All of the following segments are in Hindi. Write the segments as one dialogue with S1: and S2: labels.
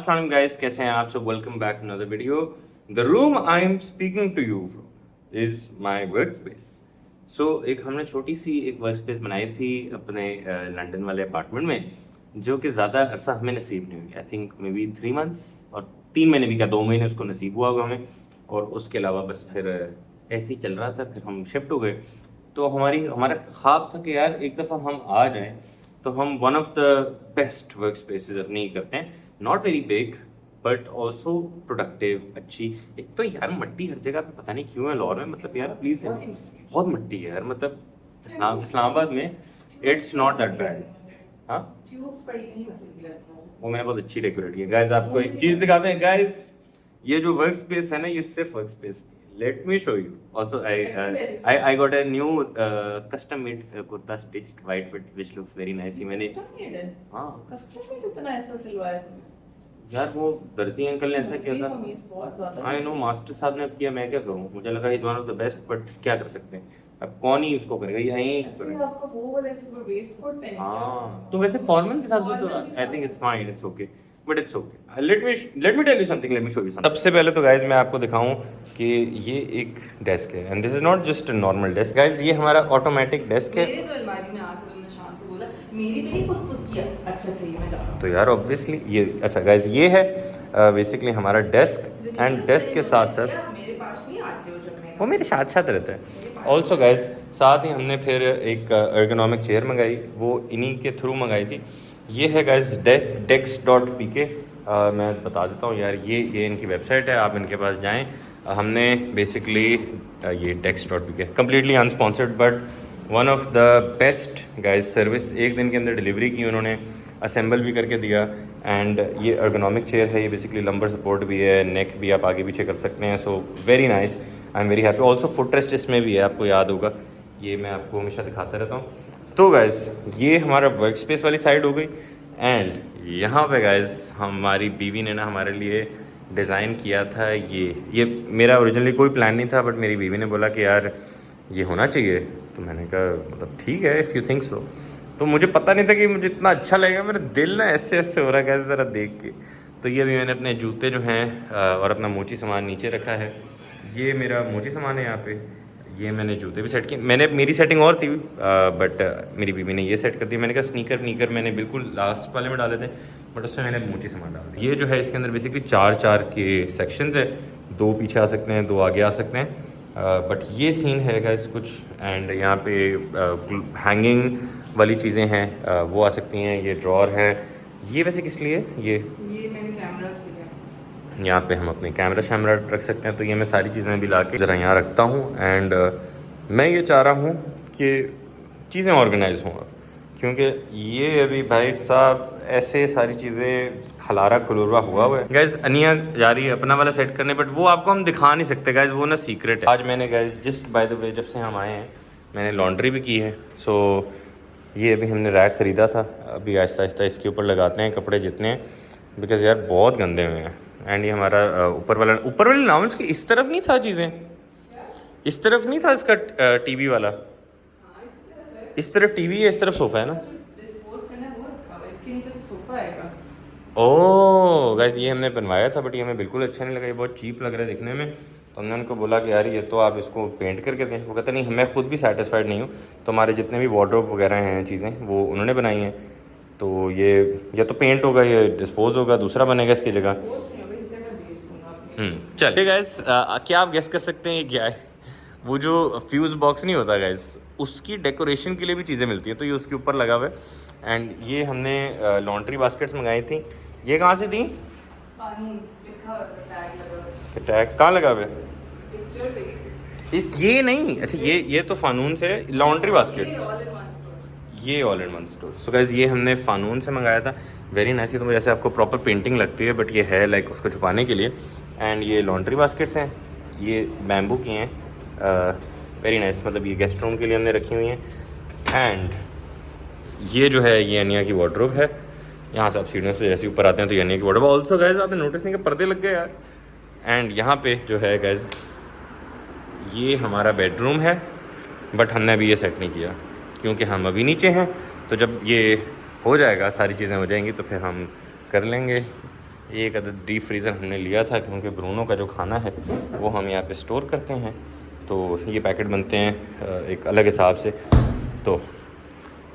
S1: अस्सलाम गाइस, कैसे हैं आप सब। Welcome back to another video. The room I am speaking to you is my work space. So एक हमने छोटी सी एक वर्क स्पेस बनाई थी अपने लंदन वाले अपार्टमेंट में, जो कि ज़्यादा अरसा हमें नसीब नहीं हुई। I think may be 3 months, और 3 महीने भी क्या 2 महीने उसको नसीब हुआ होगा हमें। और उसके अलावा बस फिर ऐसे ही चल रहा था, फिर हम शिफ्ट हो गए। तो हमारा ख्वाब था कि यार एक दफ़ा हम आ जाएं तो हम one of the best work spaces अपनी करते हैं। Not very big but also productive, अच्छी। एक तो यार मट्टी हर जगह पे पता नहीं क्यों है लाहौर में, मतलब यार प्लीज बहुत मट्टी है यार, मतलब इस्लामाबाद में इट्स नॉट दैट बैड। हाँ, वो मैंने बहुत अच्छी डेकोरेट की है। गाइस आपको एक चीज़ दिखाते हैं गाइस, ये जो वर्क स्पेस है ना, ये सिर्फ वर्क स्पेस नहीं है। Let me show you. Also, I got a new custom made kurta stitched white, which looks very nice. मैंने हाँ
S2: कस्टम में इतना ऐसा सिलवाया
S1: यार, वो दर्जी अंकल ने ऐसा किया था। आई नो, मास्टर साहब ने किया, मैं क्या करूँ। मुझे लगा is one of the best, but क्या कर सकते हैं, अब कौन ही उसको करेगा, यहीं करेगा।
S2: आपका वो वाला इसमें वेस्ट कोट पहने
S1: हाँ, तो वैसे फॉर्मल के हिसाब से तो I think it's fine, it's okay, but it's okay. Let me tell you something, let me show you something. सबसे पहले तो गाइज मैं आपको दिखाऊं कि ये एक डेस्क है, and this is not just a normal desk guys, ये हमारा ऑटोमेटिक डेस्क है।
S2: मेरे तो अलमारी में आकर तुमने शान से बोला मेरी भी नहीं पुस किया, अच्छा सही मैं जा रहा हूं।
S1: तो यार ऑब्वियसली ये अच्छा गाइज, ये है बेसिकली हमारा डेस्क, एंड डेस्क के साथ साथ
S2: मेरे पास नहीं आते हो जब मैं
S1: वो मेरे साथ साथ रहता है। ऑल्सो गाइज साथ ही हमने फिर एक एर्गोनॉमिक चेयर मंगाई, वो इन्हीं के थ्रू मंगाई थी। ये है गाइज dex.pk। मैं बता देता हूँ यार, ये इनकी वेबसाइट है, आप इनके पास जाएं। हमने बेसिकली ये dex.pk completely unsponsored but one of the best guys service, एक दिन के अंदर डिलीवरी की उन्होंने, असेंबल भी करके दिया। एंड ये एर्गोनॉमिक चेयर है, ये बेसिकली लंबर सपोर्ट भी है, नेक भी आप आगे पीछे कर सकते हैं। So very nice, I am very happy. Also foot rest इसमें भी है, आपको याद होगा, ये मैं आपको हमेशा दिखाता रहता हूँ। तो गाइज ये हमारा वर्क स्पेस वाली साइड हो गई। एंड यहाँ पे गाइज हमारी बीवी ने ना हमारे लिए डिज़ाइन किया था ये मेरा ओरिजिनली कोई प्लान नहीं था, बट मेरी बीवी ने बोला कि यार ये होना चाहिए। तो मैंने कहा मतलब ठीक है, इफ़ यू थिंक सो। तो मुझे पता नहीं था कि मुझे इतना अच्छा लगेगा, मेरा दिल ना ऐसे ऐसे हो रहा है ज़रा देख के। तो ये अभी मैंने अपने जूते जो हैं और अपना मोची सामान नीचे रखा है। ये मेरा मोची सामान है यहाँ पे, ये मैंने जूते भी सेट किए। मेरी सेटिंग और थी, बट मेरी बीवी ने ये सेट कर दिया। मैंने कहा स्नीकर मैंने बिल्कुल लास्ट वाले में डाले थे, बट उसमें मैंने मोची सामान डाल दिया। ये जो है इसके अंदर बेसिकली 4 के सेक्शंस है, 2 पीछे आ सकते हैं, 2 आगे आ सकते हैं। बट ये सीन है गाइस कुछ। एंड यहाँ पे हैंगिंग वाली चीज़ें हैं, वो आ सकती हैं। ये ड्रॉर है, ये वैसे किस लिए ये
S2: मैंने कैमरास के लिए,
S1: यहाँ पे हम अपने कैमरा शैमरा रख सकते हैं। तो ये मैं सारी चीज़ें भी ला के ज़रा यहाँ रखता हूँ। एंड मैं ये चाह रहा हूँ कि चीज़ें ऑर्गेनाइज हों, क्योंकि ये अभी भाई साहब ऐसे सारी चीज़ें खलारा खुलूरा हुआ है। गैस अनिया जा रही है अपना वाला सेट करने, बट वो आपको हम दिखा नहीं सकते गैस, वो ना सीक्रेट है। आज मैंने gas just by the way जब से हम आए हैं मैंने लॉन्ड्री भी की है। सो ये अभी हमने रैक ख़रीदा था, अभी आहिस्ता आहिस्ता इसके ऊपर लगाते हैं कपड़े जितने हैं, बिकॉज़ यार बहुत गंदे हुए हैं। एंड ये हमारा ऊपर वाले लाउंज की इस तरफ नहीं था, चीज़ें इस तरफ नहीं था इसका टीवी वाला, इस तरफ टीवी है, इस तरफ सोफ़ा है ना। ओह गाइस ये हमने बनवाया था, बट ये हमें बिल्कुल अच्छा नहीं लगा, ये बहुत चीप लग रहा है दिखने में। तो हमने उनको बोला कि यार ये तो आप इसको पेंट करके दें। वो कहते नहीं, मैं खुद भी सेटिस्फाइड नहीं हूँ। तो हमारे जितने भी वार्डरोब वगैरह हैं चीज़ें वो उन्होंने बनाई हैं। तो ये या तो पेंट होगा या डिस्पोज होगा, दूसरा बनेगा इसकी जगह। चलिए गाइस, क्या आप गेस कर सकते हैं ये क्या है? वो जो फ्यूज़ बॉक्स नहीं होता गाइस, उसकी डेकोरेशन के लिए भी चीज़ें मिलती हैं, तो ये उसके ऊपर लगा हुआ है। एंड ये हमने लॉन्ड्री बास्केट्स मंगाई थी। ये कहाँ से थी? टैग कहाँ लगा हुआ है? इस ये नहीं, अच्छा ये तो फ़ानून से लॉन्ड्री बास्केट, ये all in one store. So guys ये हमने फ़ानून से मंगाया था, वेरी नाइस। तो जैसे आपको प्रॉपर पेंटिंग लगती है, बट ये है लाइक उसको छुपाने के लिए। एंड ये लॉन्ड्री बास्केट्स हैं, ये बैम्बू की हैं, वेरी नाइस। मतलब ये गेस्ट रूम के लिए हमने रखी हुई हैं। एंड ये जो है ये अनिया की वार्डरोब है। यहाँ से आप सीढ़ियों से जैसे ऊपर आते हैं तो ये अनिया की वार्डरोब। ऑल्सो गाइस आपने नोटिस नहीं कि पर्दे लग गए यार। एंड यहाँ पे जो है गाइस ये हमारा बेडरूम है, बट हमने अभी ये सेट नहीं किया क्योंकि हम अभी नीचे हैं। तो जब ये हो जाएगा, सारी चीज़ें हो जाएंगी, तो फिर हम कर लेंगे। एक अदद डीप फ्रीज़र हमने लिया था क्योंकि ब्रूनो का जो खाना है वो हम यहाँ पे स्टोर करते हैं, तो ये पैकेट बनते हैं एक अलग हिसाब से। तो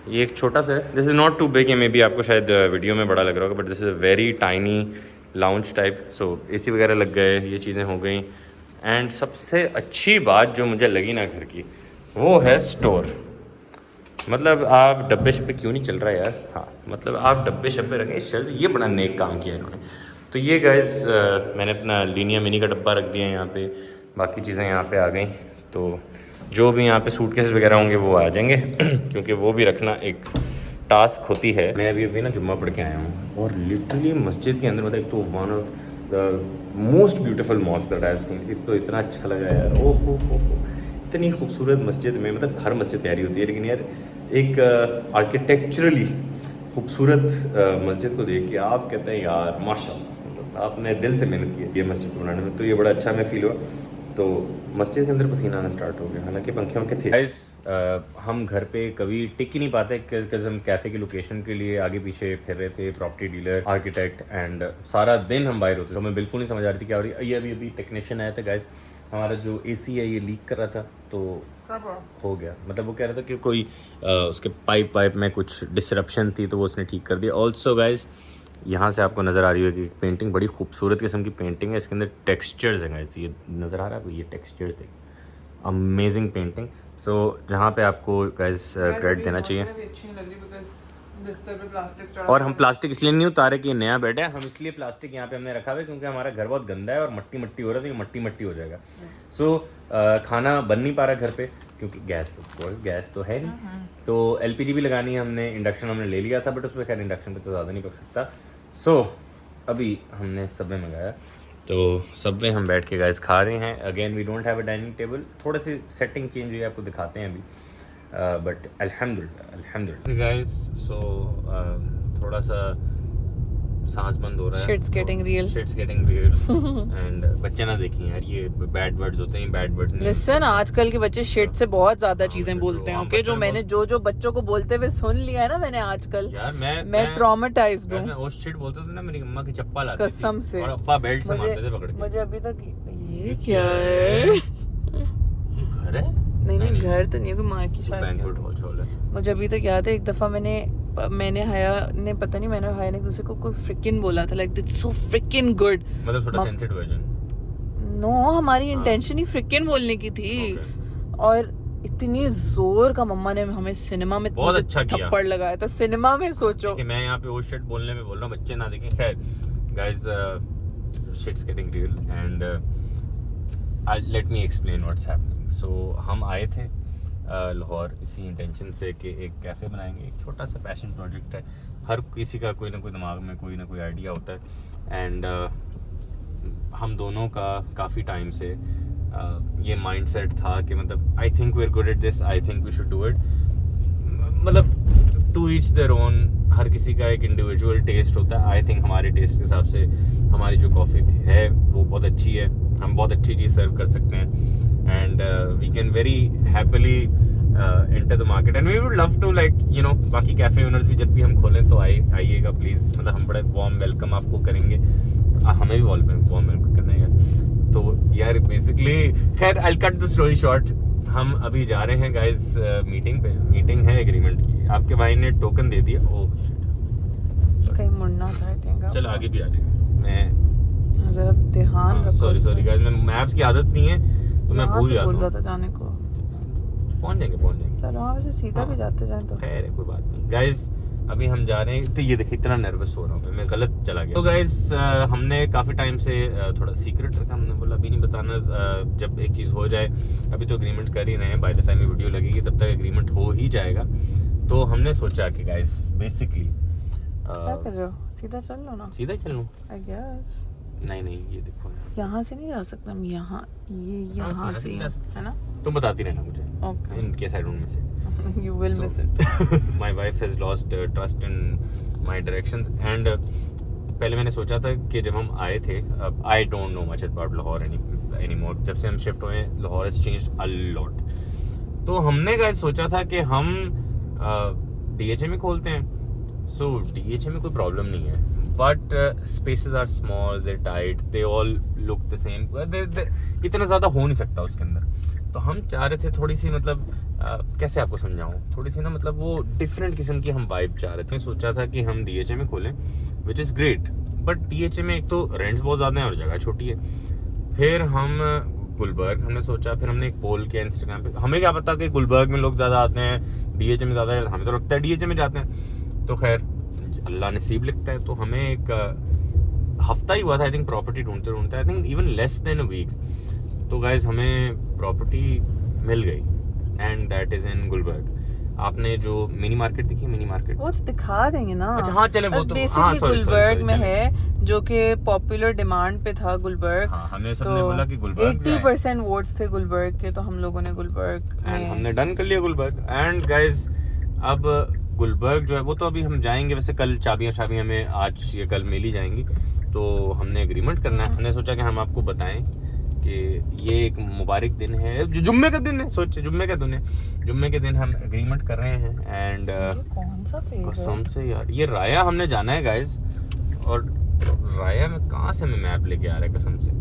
S1: ये एक छोटा सा है, this is not too big, ये मे बी आपको शायद वीडियो में बड़ा लग रहा होगा, but this is a very tiny lounge type. So AC वगैरह लग गए, ये चीज़ें हो गई। एंड सबसे अच्छी बात जो मुझे लगी ना घर की, वो है स्टोर। मतलब आप डब्बे शब्बे क्यों नहीं चल रहा यार, हाँ मतलब आप डब्बे शब्बे रखें चल, ये बड़ा नेक काम किया इन्होंने। तो ये गाइस मैंने अपना लीनिया मिनी का डब्बा रख दिया यहाँ पे, बाकी चीज़ें यहाँ पे आ गई। तो जो भी यहाँ पे सूटकेस वगैरह होंगे वो आ जाएंगे क्योंकि वो भी रखना एक टास्क होती है। मैं अभी ना जुम्मा पढ़ के आया हूँ और लिटरली मस्जिद के अंदर मतलब एक तो one of the most beautiful mosque that I have seen, तो इतना अच्छा लगा यार, ओह हो, इतनी खूबसूरत मस्जिद में, मतलब हर मस्जिद प्यारी होती है लेकिन यार एक आर्किटेक्चरली खूबसूरत मस्जिद को देख के आप कहते हैं यार माशाल्लाह, मतलब आपने दिल से मेहनत की है ये मस्जिद को बनाने में, तो ये बड़ा अच्छा हमें फील हुआ। तो मस्जिद के अंदर पसीना आना स्टार्ट हो गया, हालांकि पंखे वंखे थे। गाइस हम घर पे कभी टिक ही नहीं पाते क्योंकि हम कैफ़े की लोकेशन के लिए आगे पीछे फिर रहे थे, प्रॉपर्टी डीलर, आर्किटेक्ट, एंड सारा दिन हम बाहर होते थे, तो हमें बिल्कुल नहीं समझ आ रही थी क्या हो रही है। ये अभी टेक्नीशियन आया था गाइस, हमारा जो एसी है ये लीक कर रहा था, तो हो गया, मतलब वो कह रहा था कि कोई उसके पाइप में कुछ डिसरप्शन थी तो वो उसने ठीक कर दिया। ऑल्सो गाइस यहाँ से आपको नज़र आ रही होगी पेंटिंग, बड़ी खूबसूरत किस्म की पेंटिंग है, इसके अंदर टेक्सचर्स हैं गाइस, ये नज़र आ रहा है आपको, ये टेक्सचर्स देखिए, अमेजिंग पेंटिंग। सो जहाँ पे आपको गाइस क्रेडिट देना चाहिए। और हम प्लास्टिक इसलिए नहीं उतारे कि ये नया बेड है, हम इसलिए प्लास्टिक यहाँ पे हमने रखा हुआ है क्योंकि हमारा घर बहुत गंदा है और मट्टी मट्टी हो रहा है, तो ये मट्टी हो जाएगा। सो खाना बन नहीं पा रहा घर पे क्योंकि गैस, ऑफ कोर्स गैस तो है नहीं, तो एलपीजी भी लगानी है हमने, इंडक्शन हमने ले लिया था बट उसमें खैर इंडक्शन पे तो ज़्यादा नहीं पक सकता। सो अभी हमने सबवे मंगाया, तो सबवे हम बैठ के गाइस खा रहे हैं। Again we don't have a dining table, थोड़ी सी सेटिंग चेंज हुई है, आपको दिखाते हैं अभी, बट अल्हम्दुलिल्लाह गाइस। सो थोड़ा सा सांस बंद हो रहा है,
S3: Shit's getting real.
S1: एंड बच्चे ना देखें यार, ये बैड वर्ड्स होते हैं, बैड वर्ड्स नहीं।
S3: लिसन, आजकल के बच्चे शिट से बहुत ज्यादा चीजें बोलते हैं, ओके? जो मैंने जो बच्चों को बोलते हुए सुन लिया है ना मैंने आजकल,
S1: यार
S3: मैं ट्रॉमेटाइज्ड हूँ।
S1: मैं ओह शिट बोलते थे ना, मेरी अम्मा की चप्पल आती थी
S3: कसम से।
S1: और अब्बा बेल्ट से मारते थे पकड़ के।
S3: मुझे अभी तक ये क्या है?
S1: ये घर है?
S3: नहीं घर तो नहीं है, कोई माँ की शायद।
S1: बैंक्वेट हॉल है।
S3: मुझे अभी तक याद है एक दफा मैंने हया ने पता नहीं, मैंने हया ने एक दूसरे को कोई फ्रिकिन बोला था, like that's so freaking good,
S1: मतलब थोड़ा सेंसिटिव वर्जन।
S3: नो, हमारी इंटेंशन ही फ्रिकिन बोलने की थी। और इतनी जोर का मम्मा ने हमें सिनेमा में
S1: बहुत अच्छा किया,
S3: थप्पड़ लगाया था सिनेमा में। सोचो
S1: कि मैं यहाँ पे ओ शिट बोलने में बोल रहा हूँ, बच्चे ना देखें। खैर guys, shit's getting real and let me explain what's happening. So हम आए थे लाहौर इसी इंटेंशन से कि एक कैफ़े बनाएंगे, एक छोटा सा पैशन प्रोजेक्ट है, हर किसी का कोई ना कोई दिमाग में कोई ना कोई आइडिया होता है। एंड हम दोनों का काफ़ी टाइम से ये माइंडसेट था कि मतलब I think we are good at this, I think we should do it, मतलब टू ईच देयर ओन, हर किसी का एक इंडिविजुअल टेस्ट होता है। आई थिंक हमारे टेस्ट के हिसाब से हमारी जो कॉफ़ी है वो बहुत अच्छी है, हम बहुत अच्छी चीज़ सर्व कर सकते हैं, and we can very happily enter the market and we would love to like you know, बाकी कैफ़े ओनर्स भी जब भी हम खोलें तो आइएगा प्लीज़, मतलब हम बड़े वार्म वेलकम आपको करेंगे, हमें भी वार्म वेलकम करना है यार। तो यार बेसिकली खैर I cut the story short, हम अभी जा रहे हैं गाइस मीटिंग पे, मीटिंग है एग्रीमेंट की, आपके भाई ने टोकन दे दिया। ओह शिट,
S3: कहीं मुड़ना था आई थिंक।
S1: चल आगे भी आ जाएगा, मैं
S3: अगर अब ध्यान रखो।
S1: सॉरी गाइस, मैं मैप्स की आदत नहीं है तो मैं भूल जाता हूं।
S3: बोल रहा था जाने को,
S1: पहुंच जाएंगे।
S3: चलो वहाँ से सीधा भी जाते जाएं तो
S1: खैर है, कोई बात नहीं। गाइस अभी हम जा रहे हैं, तो ये देखिए इतना नर्वस हो रहा हूँ मैं गलत चला गया। तो गाइस हमने काफ़ी टाइम से थोड़ा सीक्रेट रखा, हमने बोला अभी नहीं बताना, जब एक चीज़ हो जाए, अभी तो एग्रीमेंट कर ही रहे हैं, बाय द टाइम ये वीडियो लगेगी तब तक एग्रीमेंट हो ही जाएगा। तो हमने सोचा कि गाइस बेसिकली
S3: क्या कर रहे हो, सीधा चल लो ना।
S1: सीधा चल लूँ?
S3: आई गेस
S1: नहीं ये देखो
S3: यहाँ से नहीं जा सकता हम, यहाँ से है ना?
S1: तुम बताती रहना मुझे,
S3: okay,
S1: in case I don't miss it.
S3: you will miss it.
S1: My wife has lost trust in my directions and पहले मैंने सोचा था कि जब हम आए थे, I don't know much about Lahore anymore, जब से हम शिफ्ट हुए Lahore has changed a lot, तो हमने गाइस सोचा था कि हम DHA में खोलते हैं। सो DHA में कोई प्रॉब्लम नहीं है, but spaces are small, they tight, they all look the same, इतना ज़्यादा हो नहीं सकता उसके अंदर। तो हम चाह रहे थे थोड़ी सी मतलब कैसे आपको समझाऊँ, थोड़ी सी ना मतलब वो डिफरेंट किस्म की हम वाइब चाह रहे थे। सोचा था कि हम DHA में खोलें, which is great, but DHA में एक तो रेंट्स बहुत ज़्यादा हैं और जगह छोटी है। फिर हम गुलबर्ग हमने सोचा, फिर हमने एक पोल किया इंस्टाग्राम पे। हमें क्या पता कि गुलबर्ग में लोग ज़्यादा आते हैं, DHA में ज़्यादा, हमें तो लगता है DHA में जाते हैं। तो खैर अल्लाह नसीब लिखता है। तो हमें एक हफ्ता ही हुआ था आई थिंक प्रॉपर्टी ढूंढते ढूंढते, I think even less than a week. तो गाइज हमें प्रॉपर्टी मिल गई and that is in Gulberg. आपने जो मिनी मार्केट दिखी, मिनी मार्केट
S3: वो तो दिखा देंगे ना।
S1: अच्छा हाँ चले, वो तो
S3: बेसिकली गुलबर्ग में है, जो कि पॉपुलर डिमांड पे था गुलबर्ग।
S1: हाँ, हमें सबने बोला कि गुलबर्ग
S3: 80% वोट्स थे गुलबर्ग के, तो हम लोगों ने गुलबर्ग में
S1: हमने डन कर लिया गुलबर्ग। एंड गाइज अब गुलबर्ग जो है वो तो अभी हम जाएंगे, वैसे कल चाबियां हमें आज या कल मिल ही जाएंगी। तो हमने एग्रीमेंट करना है। हमने सोचा कि हम आपको बताएं कि ये एक मुबारक दिन है, जुम्मे का दिन है, सोचे जुम्मे का दिन है, जुम्मे के दिन हम एग्रीमेंट कर रहे हैं। एंड
S3: कौन सा फेज है?
S1: कसम से यार ये राया हमने जाना है गाइज, और राया में कहाँ से हमें मैप लेके आ रहा है, कसम से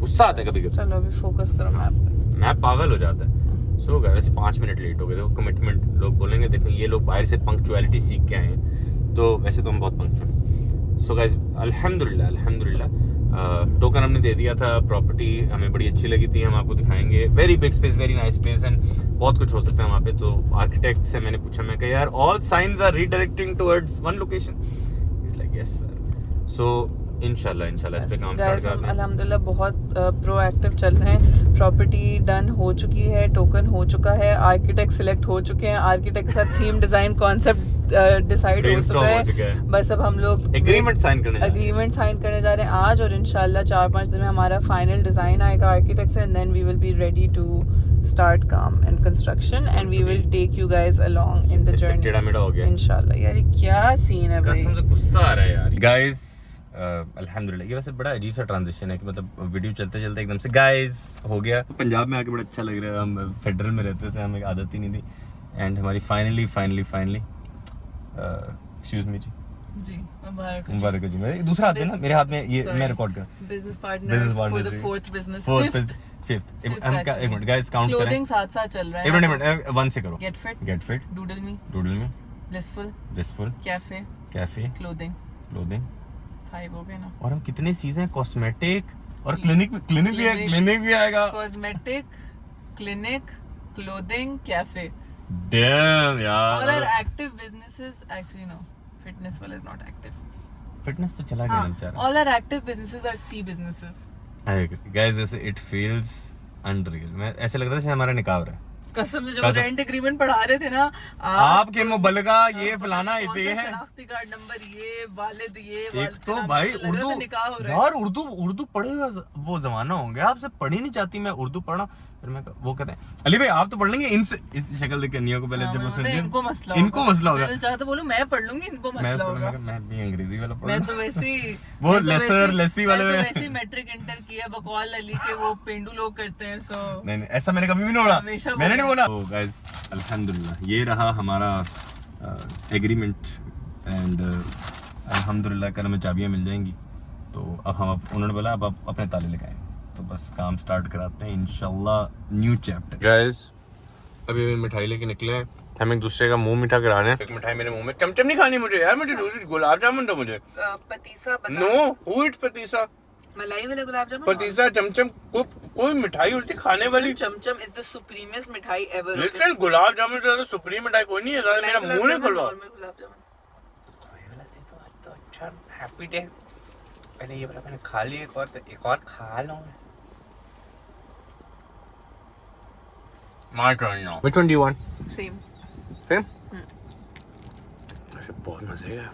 S1: गुस्सा आता है कभी कभी।
S3: चलो अभी फोकस करो मैप पे।
S1: मैप पागल हो जाता है। सो गाइस वैसे 5 मिनट लेट हो गए, देखो कमिटमेंट, लोग बोलेंगे देखो ये लोग बाहर से पंक्चुअलिटी सीख के आए हैं, तो वैसे तो हम बहुत पंक्चुअल। सो गाइस अल्हम्दुलिल्लाह टोकन हमने दे दिया था। प्रॉपर्टी हमें बड़ी अच्छी लगी थी, हम आपको दिखाएंगे। Very big space, very nice space and बहुत कुछ हो सकता है वहाँ पे। तो आर्किटेक्ट से मैंने पूछा, मैं कहा यार all signs are redirecting towards one location. Is like yes sir. So इंशाल्लाह इस पे काम स्टार्ट करते हैं।
S3: अल्हम्दुलिल्लाह बहुत प्रोएक्टिव चल रहे हैं। प्रॉपर्टी डन हो चुकी है, टोकन हो चुका है, आर्किटेक्ट सिलेक्ट हो चुके हैं, आर्किटेक्ट के साथ थीम डिजाइन कॉन्सेप्ट डिसाइड हो चुका है। बस अब हम लोग
S1: एग्रीमेंट साइन
S3: करने जा रहे हैं आज, और इंशाल्लाह 4-5 दिन में हमारा फाइनल डिजाइन आएगा आर्किटेक्ट से, and then we will be ready to start काम and construction, and we will take you guys along in the journey.
S1: टेढ़ा मेढ़ा हो गया
S3: इंशाल्लाह। यार ये क्या सीन है भाई,
S1: कसम से गुस्सा आ रहा है यार। गाइस अल्हम्दुलिल्लाह, ये वैसे बड़ा अजीब सा ट्रांजिशन है कि मतलब वीडियो चलते चलते एकदम से गाइस हो गया। पंजाब में आके बड़ा अच्छा लग रहा है। हम फेडरल में रहते थे, हमें आदत ही नहीं थी। एंड हमारी फाइनली एक्सक्यूज मी जी मुबारक जी। मेरे दूसरा हाथ है ना, मेरे हाथ में ये मैं रिकॉर्ड कर
S3: business partner for the fourth business,
S1: fifth एक मिनट गाइस काउंट करें।
S3: क्लोथिंग साथ साथ चल रहा है।
S1: एक मिनट 1 से करो।
S3: गेट फिट, डूडल मी, ब्लिसफुल, कैफे, क्लोथिंग 5 हो गए ना।
S1: और हम कितनी चीजें, कॉस्मेटिक और क्लिनिक भी आएगा।
S3: Cosmetic, clinic, clothing, cafe.
S1: Dam यार।
S3: All are active businesses. Actually, no. Fitness well is not active.
S1: Fitness तो चला गया ना बेचारा।
S3: All are active businesses are C businesses.
S1: Guys ऐसे इट फील्स अनरियल। मैं ऐसे लग रहा है जैसे हमारा निकाह हो रहा है।
S3: कसम से जब रेंट एग्रीमेंट पढ़ा रहे थे ना,
S1: आपके मुबलगा ये फलाना ये है,
S3: शनाख्ती कार्ड नंबर ये, वालिद ये,
S1: एक तो भाई उर्दू यार, उर्दू पढ़ेगा वो जमाना हो गया। आपसे पढ़ी नहीं चाहती, मैं उर्दू पढ़ा। फिर मैं वो कहते हैं अली भाई आप तो पढ़ लेंगे इनसे, इस शक्ल देख कन्या को पहले जब वो सुनती है इनको मसला होगा।
S3: मैं चाहता बोलूं मैं पढ़ लूंगी, इनको मसला होगा।
S1: मैं भी अंग्रेजी वाला पढ़ा।
S3: मैं तो वैसे
S1: वो लेसर लेसी वाले में
S3: वैसे ही मैट्रिक इंटर किया, बकवाल अली के वो पेंडू लोग करते हैं। सो
S1: नहीं ऐसा मैंने कभी भी नहीं बोला, मैंने नहीं बोला। तो गाइस अल्हम्दुलिल्लाह ये रहा हमारा एग्रीमेंट एंड अल्हम्दुलिल्लाह कल हमें चाबियां मिल जाएंगी। तो अब हम उन्होंने बोला अब आप अपने ताले लेके आए, तो बस काम स्टार्ट कराते हैं इंशाल्लाह। New chapter. गाइस अभी मिठाई लेके निकले हैं, हम एक दूसरे का मुंह मीठा करा रहे हैं। एक मिठाई मेरे मुंह में, चमचम नहीं खानी मुझे यार, मुझे दूसरी गुलाब जामुन दो मुझे।
S3: पतीसा बता।
S1: नो हु इट पतीसा,
S3: मलाई वाले गुलाब जामुन।
S1: पतीसा चमचम कोई मिठाई होती खाने वाली।
S3: चमचम इज द सुप्रीमेस्ट मिठाई एवर।
S1: लिसन गुलाब जामुन से ज्यादा सुप्रीम मिठाई कोई नहीं है। ज्यादा मेरा मुंह नहीं खुलवा।
S3: गुलाब जामुन
S1: तो अच्छा हैप्पी डे। पहले ये वाला मैंने खा लिया, एक और खा लूं। My turn now. Which one do you want?
S3: Same.
S1: अच्छा बहुत मजे का।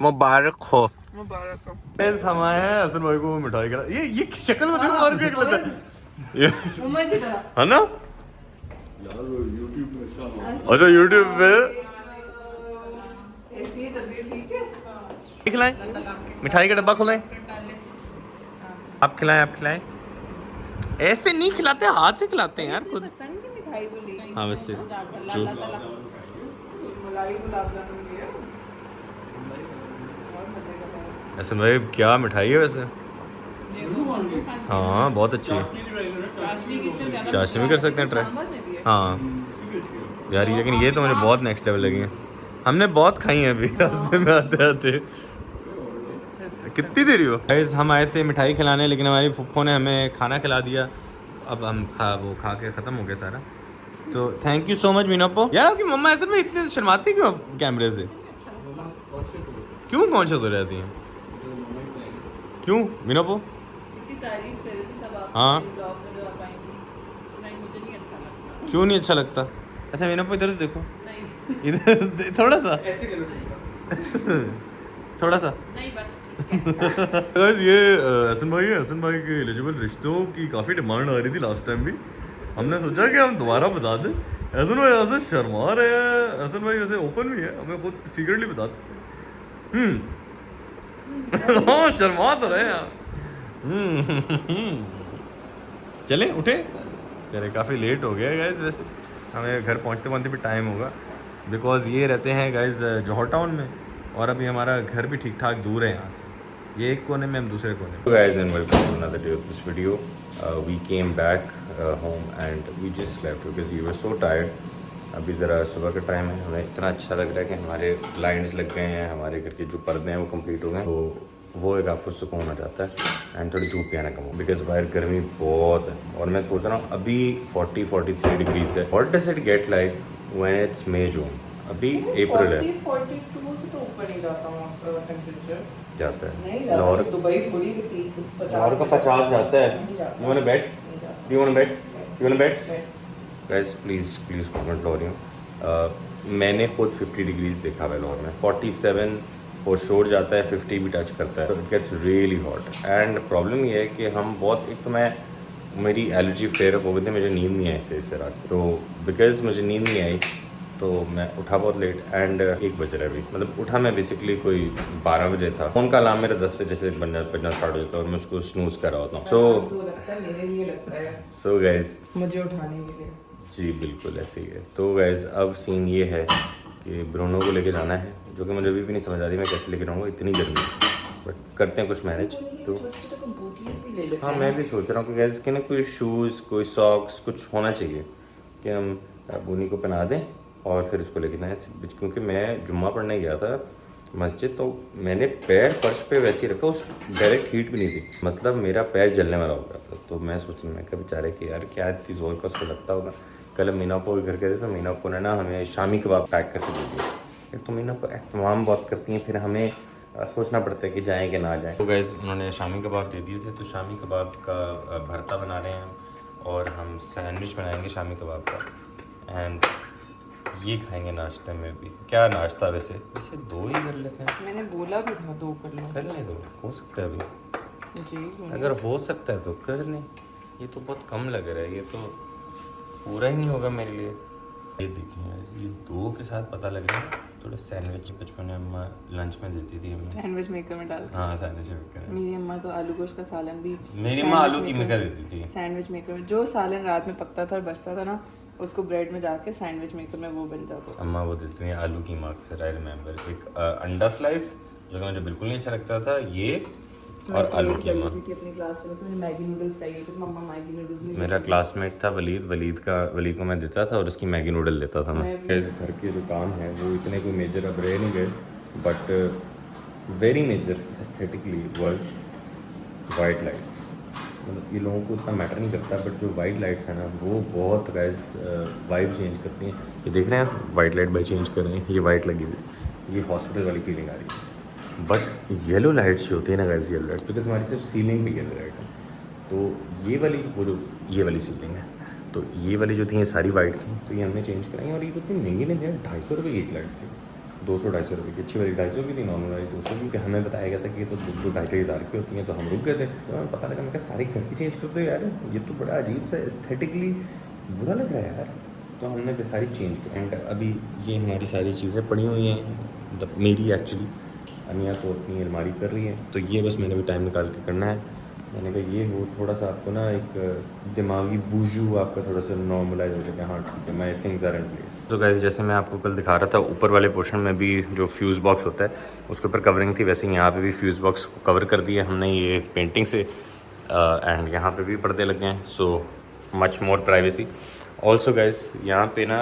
S1: मुबारक हो। गाइस हम आए हैं हसन भाई को मिठाई करा। ये शक्ल में देखो और भी लगता है ये
S3: मुंबई की तरह
S1: है ना यार। YouTube में अच्छा YouTube पे
S3: ऐसी तबीयत ठीक है।
S1: खिलाएं, मिठाई का डब्बा खोलें, आप खिलाएं। ऐसे नहीं खिलाते, हाथ से खिलाते हैं यार खुद।
S3: पसंद की मिठाई वो ले।
S1: हाँ वैसे
S3: मलाई गुलाब जामुन लिया, बहुत मजे
S1: ऐसे भाई क्या मिठाई है वैसे? हाँ बहुत अच्छी है। चाशनी भी कर सकते हैं ट्राई। हाँ यार लेकिन ये तो मुझे बहुत नेक्स्ट लेवल लगी है। हमने बहुत खाई हैं अभी रास्ते में आते आते। कितनी देरी हो गाइस? हम आए थे मिठाई खिलाने लेकिन हमारी फुप्पो ने हमें खाना खिला दिया। अब हम खा के ख़त्म हो गया सारा। तो थैंक यू सो मच मीनापो। यार आपकी मम्मा ऐसे में इतने शर्माती क्यों कैमरे से? क्यों कॉन्शियस हो जाती हैं? क्यों मीनापो?
S3: इतनी तारीफ कर रहे थे सब आप
S1: हाँ।
S3: ब्लॉग में जो आप आई थी, नहीं मुझे नहीं अच्छा लगता।
S1: क्यों नहीं अच्छा लगता? अच्छा मीनापो इधर तो देखो,
S3: नहीं
S1: इधर थोड़ा सा
S4: ऐसे करो
S1: थोड़ा सा।
S3: नहीं बस ठीक है।
S1: गाइस ये हसन भाई के एलिजिबल रिश्तों की काफ़ी डिमांड आ रही थी लास्ट टाइम भी। हमने सोचा कि हम दोबारा बता दें। हसन भाई ऐसे शर्मा रहे हैं। हसन भाई वैसे ओपन भी है, हमें खुद सीक्रेटली बता हाँ शर्मा तो रहे हैं। चलें उठे? चले काफ़ी लेट हो गया गाइस। वैसे हमें घर पहुंचते पहुंचते भी टाइम होगा बिकॉज ये रहते हैं गाइस जौहर टाउन में और अभी हमारा घर भी ठीक ठाक दूर है यहाँ से। ये एक कोने में हम दूसरे कोने में। Guys and welcome to another day of this video. We came back home and we just slept because we were so tired. अभी ज़रा सुबह का टाइम है। हमें इतना अच्छा लग रहा है कि हमारे ब्लाइंड्स लग गए हैं, हमारे घर के जो पर्दे हैं वो कंप्लीट हो गए। तो वो एक आपको सुकून आ जाता है एंड थोड़ी धूप भी आना कम हो बिकॉज बाहर गर्मी बहुत है। और मैं सोच रहा हूँ अभी 40-43 डिग्रीज है। What does it get like when it's May June? अभी अप्रैल है।
S3: 42 से तो ऊपर नहीं जाता मौसम का टेंपरेचर।
S1: जाता है
S3: नहीं जाता।
S1: लाहौर
S3: दुबई थोड़ी कि 30-50
S1: लाहौर का 50 जाता है।
S3: नहीं जाता।
S1: You want bet?
S3: नहीं जाता।
S1: You want bet? You want bet?
S3: नहीं।
S1: गाइस प्लीज़ कमेंट लो रही हूँ। मैंने खुद 50 डिग्रीज देखा है लाहौर में। 47 फॉर श्योर जाता है, 50 भी टच करता है। It gets really hot and problem ये है कि हम बहुत एक तो मैं मेरी एलर्जी फ्लेयर अप हो गई थी, मुझे नींद नहीं आई सही से रात। तो बिकॉज मुझे नींद नहीं आई तो मैं उठा बहुत लेट एंड 1 बज रहा है अभी। मतलब उठा मैं बेसिकली कोई 12 बजे था। फ़ोन का अलार्म मेरा 10 बजे से बजना स्टार्ट हो जाता है और मैं उसको स्नूज कर रहा होता हूँ।
S3: तो लगता है मेरे लिए लगता है
S1: सो गाइस
S3: मुझे उठाने के लिए।
S1: जी बिल्कुल ऐसे ही है। तो गाइस अब सीन ये है कि ब्रूनो को लेके जाना है, जो कि मुझे अभी भी नहीं समझ आ रही मैं कैसे लेके जाऊँगा, इतनी गर्मी है। बट करते हैं कुछ मैनेज। तो हाँ मैं भी सोच रहा हूँ कि गाइस कि ना कोई शूज़ कोई सॉक्स कुछ होना चाहिए कि हम बूनी को पहना दें और फिर उसको लेके जाएँ। क्योंकि मैं जुम्मा पढ़ने गया था मस्जिद तो मैंने पैर फर्श पे वैसे ही रखा, उस डायरेक्ट हीट भी नहीं थी, मतलब मेरा पैर जलने वाला हो गया था। तो मैं सोच रहा मैं क्या बेचारे कि यार क्या इतनी जोर का उसको लगता होगा। कल मीनापो के घर गए थे तो मीनापो ने ना हमें शामी कबाब पैक करके दे दिए। एक तो मीनापो एहतमाम बहुत करती हैं, फिर हमें सोचना पड़ता है कि जाएँ कि ना जाएँ। तो गैस उन्होंने शामी कबाब दे दिए थे तो शामी कबाब का भरता बना रहे हैं और हम सैंडविच बनाएंगे शामी कबाब का एंड ये खाएंगे नाश्ते में भी। क्या नाश्ता वैसे 2 ही कर लेते हैं।
S3: मैंने बोला भी था 2 कर लो।
S1: कर ले 2 हो सकता है अभी।
S3: जी
S1: अगर हो सकता है तो कर लें। ये तो बहुत कम लग रहा है, ये तो पूरा ही नहीं होगा मेरे लिए। ये देखिए ये 2 के साथ पता लग रहा है। थोड़ा सैंडविच बचपन में अम्मा लंच में देती थी हमें।
S3: सैंडविच मेकर में डाल।
S1: हाँ सैंडविच मेकर।
S3: मेरी अम्मा तो आलू गोश्त का सालन भी
S1: मेरी अम्मा आलू कीमे का देती थी।
S3: सैंडविच मेकर में जो सालन रात में पकता था और बचता था ना उसको ब्रेड में जाके सैंडविच मेकर में वो बन जाता था।
S1: अम्मा वो देती थी आलू कीमा अक्सर। आई रिमेंबर एक अंडा स्लाइस जो कि मुझे बिल्कुल नहीं अच्छा लगता था, ये और आलू कीमा।
S3: अपनी क्लास में मुझे मैगी नूडल्स चाहिए थे, मम्मा मैगी नूडल्स।
S1: मेरा क्लासमेट था वलीद को मैं देता था और उसकी मैगी नूडल लेता था मैं। इस घर के जो काम है वो इतने कोई मेजर अब रह नहीं गए, but very major aesthetically was white lights. मतलब ये लोगों को उतना मैटर नहीं करता, बट जो वाइट लाइट्स हैं ना वो बहुत गाइस वाइब चेंज करती हैं। ये देख रहे हैं वाइट लाइट बाई चेंज कर रहे हैं, ये वाइट लगी हुई, ये हॉस्पिटल वाली फीलिंग आ रही है। बट येलो लाइट्स जो होती है ना गाइस, येलो लाइट्स बिकॉज हमारी सिर्फ सीलिंग भी येलो लाइट है। तो ये वाली वो जो ये वाली सीलिंग है, तो ये वाली जो थी ये सारी वाइट थी, तो ये हमने चेंज कराई। और ये इतनी महंगी नहीं थी, 250 रुपये की एक लाइट थी। 200-250 रुपये की अच्छी वाली 250 की थी, नॉर्मल वाली 200 की। हमें बताया गया था कि ये तो 2-2-2.5 हज़ार की होती हैं। तो हम रुक गए थे, तो हमें पता लगा मैं क्या सारी घर की चेंज कर दो यार, ये तो बड़ा अजीब सा एस्थेटिकली बुरा लग रहा है यार। तो हमने भी सारी चेंज की एंड अभी ये हमारी सारी चीज़ें पड़ी हुई हैं। मेरी एक्चुअली अनिया तो अपनी अलमारी कर रही है, तो ये बस मैंने भी टाइम निकाल के करना है। मैंने कहा ये हो थोड़ा सा आपको ना एक दिमागी वूजू आपका थोड़ा सा नॉर्मलाइज हो जाएगा। हाँ ठीक है, my things are in place. तो गाइस जैसे मैं आपको कल दिखा रहा था, ऊपर वाले पोर्शन में भी जो फ्यूज़ बॉक्स होता है उसके ऊपर कवरिंग थी, वैसे ही यहाँ पे भी फ्यूज़ बॉक्स को कवर कर दिया हमने ये पेंटिंग से, एंड यहाँ पे भी पर्दे लगे हैं, so much more privacy. Also guys यहाँ पे ना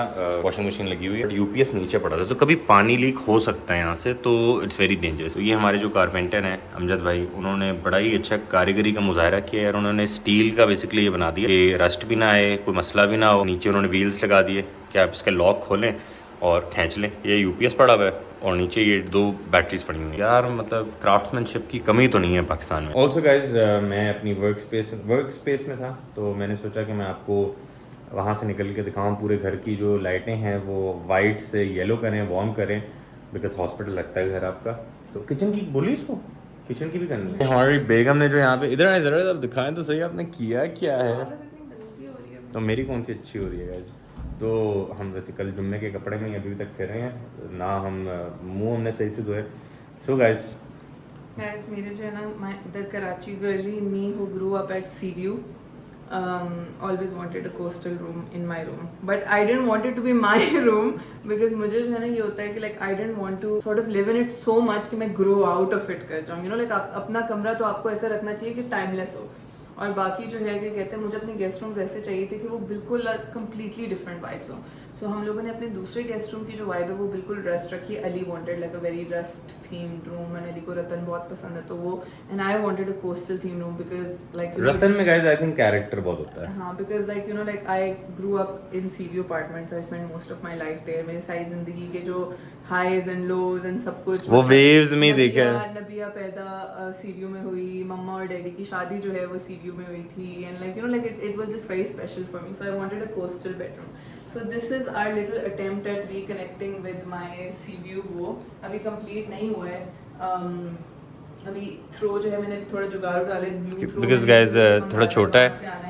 S1: वॉशिंग मशीन लगी हुई है, यूपीएस नीचे पड़ा था तो कभी पानी लीक हो सकता है यहाँ से, तो इट्स वेरी डेंजरस। तो ये हमारे जो कारपेंटर हैं अमजद भाई, उन्होंने बड़ा ही अच्छा कारीगरी का मुजाहरा किया है और उन्होंने स्टील का बेसिकली ये बना दिया कि रस्ट भी ना आए, कोई मसला भी ना हो। नीचे उन्होंने व्हील्स लगा दिए कि आप इसके लॉक खोलें और खींच लें। ये यूपीएस पड़ा हुआ है और नीचे ये 2 बैटरीज पड़ी हुई हैं। यार मतलब क्राफ्टमैनशिप की कमी तो नहीं है पाकिस्तान में। ऑल्सो गाइज मैं अपनी वर्क स्पेस में था, तो मैंने सोचा कि मैं आपको वहाँ से निकल के दिखाऊँ पूरे घर की जो लाइटें हैं वो वाइट से येलो करें, वार्म करें, बिकॉज हॉस्पिटल लगता है घर आपका। तो किचन की बोली इसको, किचन की भी करनी है। हमारी बेगम ने जो यहाँ पे इधर आए ज़रा अब दिखाएं तो सही आपने किया क्या है। तो मेरी कौन सी अच्छी हो रही है गाइज। तो हम वैसे कल जुम्मे के कपड़े में अभी तक फिर रहे हैं ना, हम मुंह हमने सही से धोए। सो गाइज
S2: मेरे जो है ना the Karachi girly me who grew up at sea view always wanted a coastal room in my room, but I didn't want it to be my room because मुझे जो है ना ये होता है कि like I didn't want to sort of live in it so much कि मैं grow out of it कर जाऊँ, you know, like अपना कमरा तो आपको ऐसा रखना चाहिए कि timeless हो, और बाकी जो है कि कहते हैं मुझे अपने गेस्ट रूम्स ऐसे चाहिए थे कि वो बिल्कुल कम्प्लीटली डिफरेंट वाइब्स हों। सो हम लोगों ने अपने दूसरे गेस्ट रूम की जो वाइब है वो बिल्कुल रस्ट रखी। Ali wanted like a very rust themed room, and Ali को रतन बहुत पसंद है तो वो, and I wanted a coastal theme room because like
S1: rattan में गाइस आई थिंक कैरेक्टर बहुत होता है।
S2: हाँ, because like you know like I grew up in sea view apartments, I spend most of my life there. मेरी सारी जिंदगी के जो हाईज एंड लोज एंड सब कुछ
S1: वो वेव्स में देखा है।
S2: नबिया पैदा सीव्यू में हुई, मम्मा और डैडी की शादी जो है वो सीव्यू में हुई थी, and like you know like it was just very special for me, so I wanted a coastal bedroom. So this is our little attempt at reconnecting with my Seaview वो अभी complete नहीं हुआ है। अभी थ्रो जो है मैंने थोड़ा जुगाड़ डाले, ब्लू थ्रो
S1: because guys थोड़ा छोटा है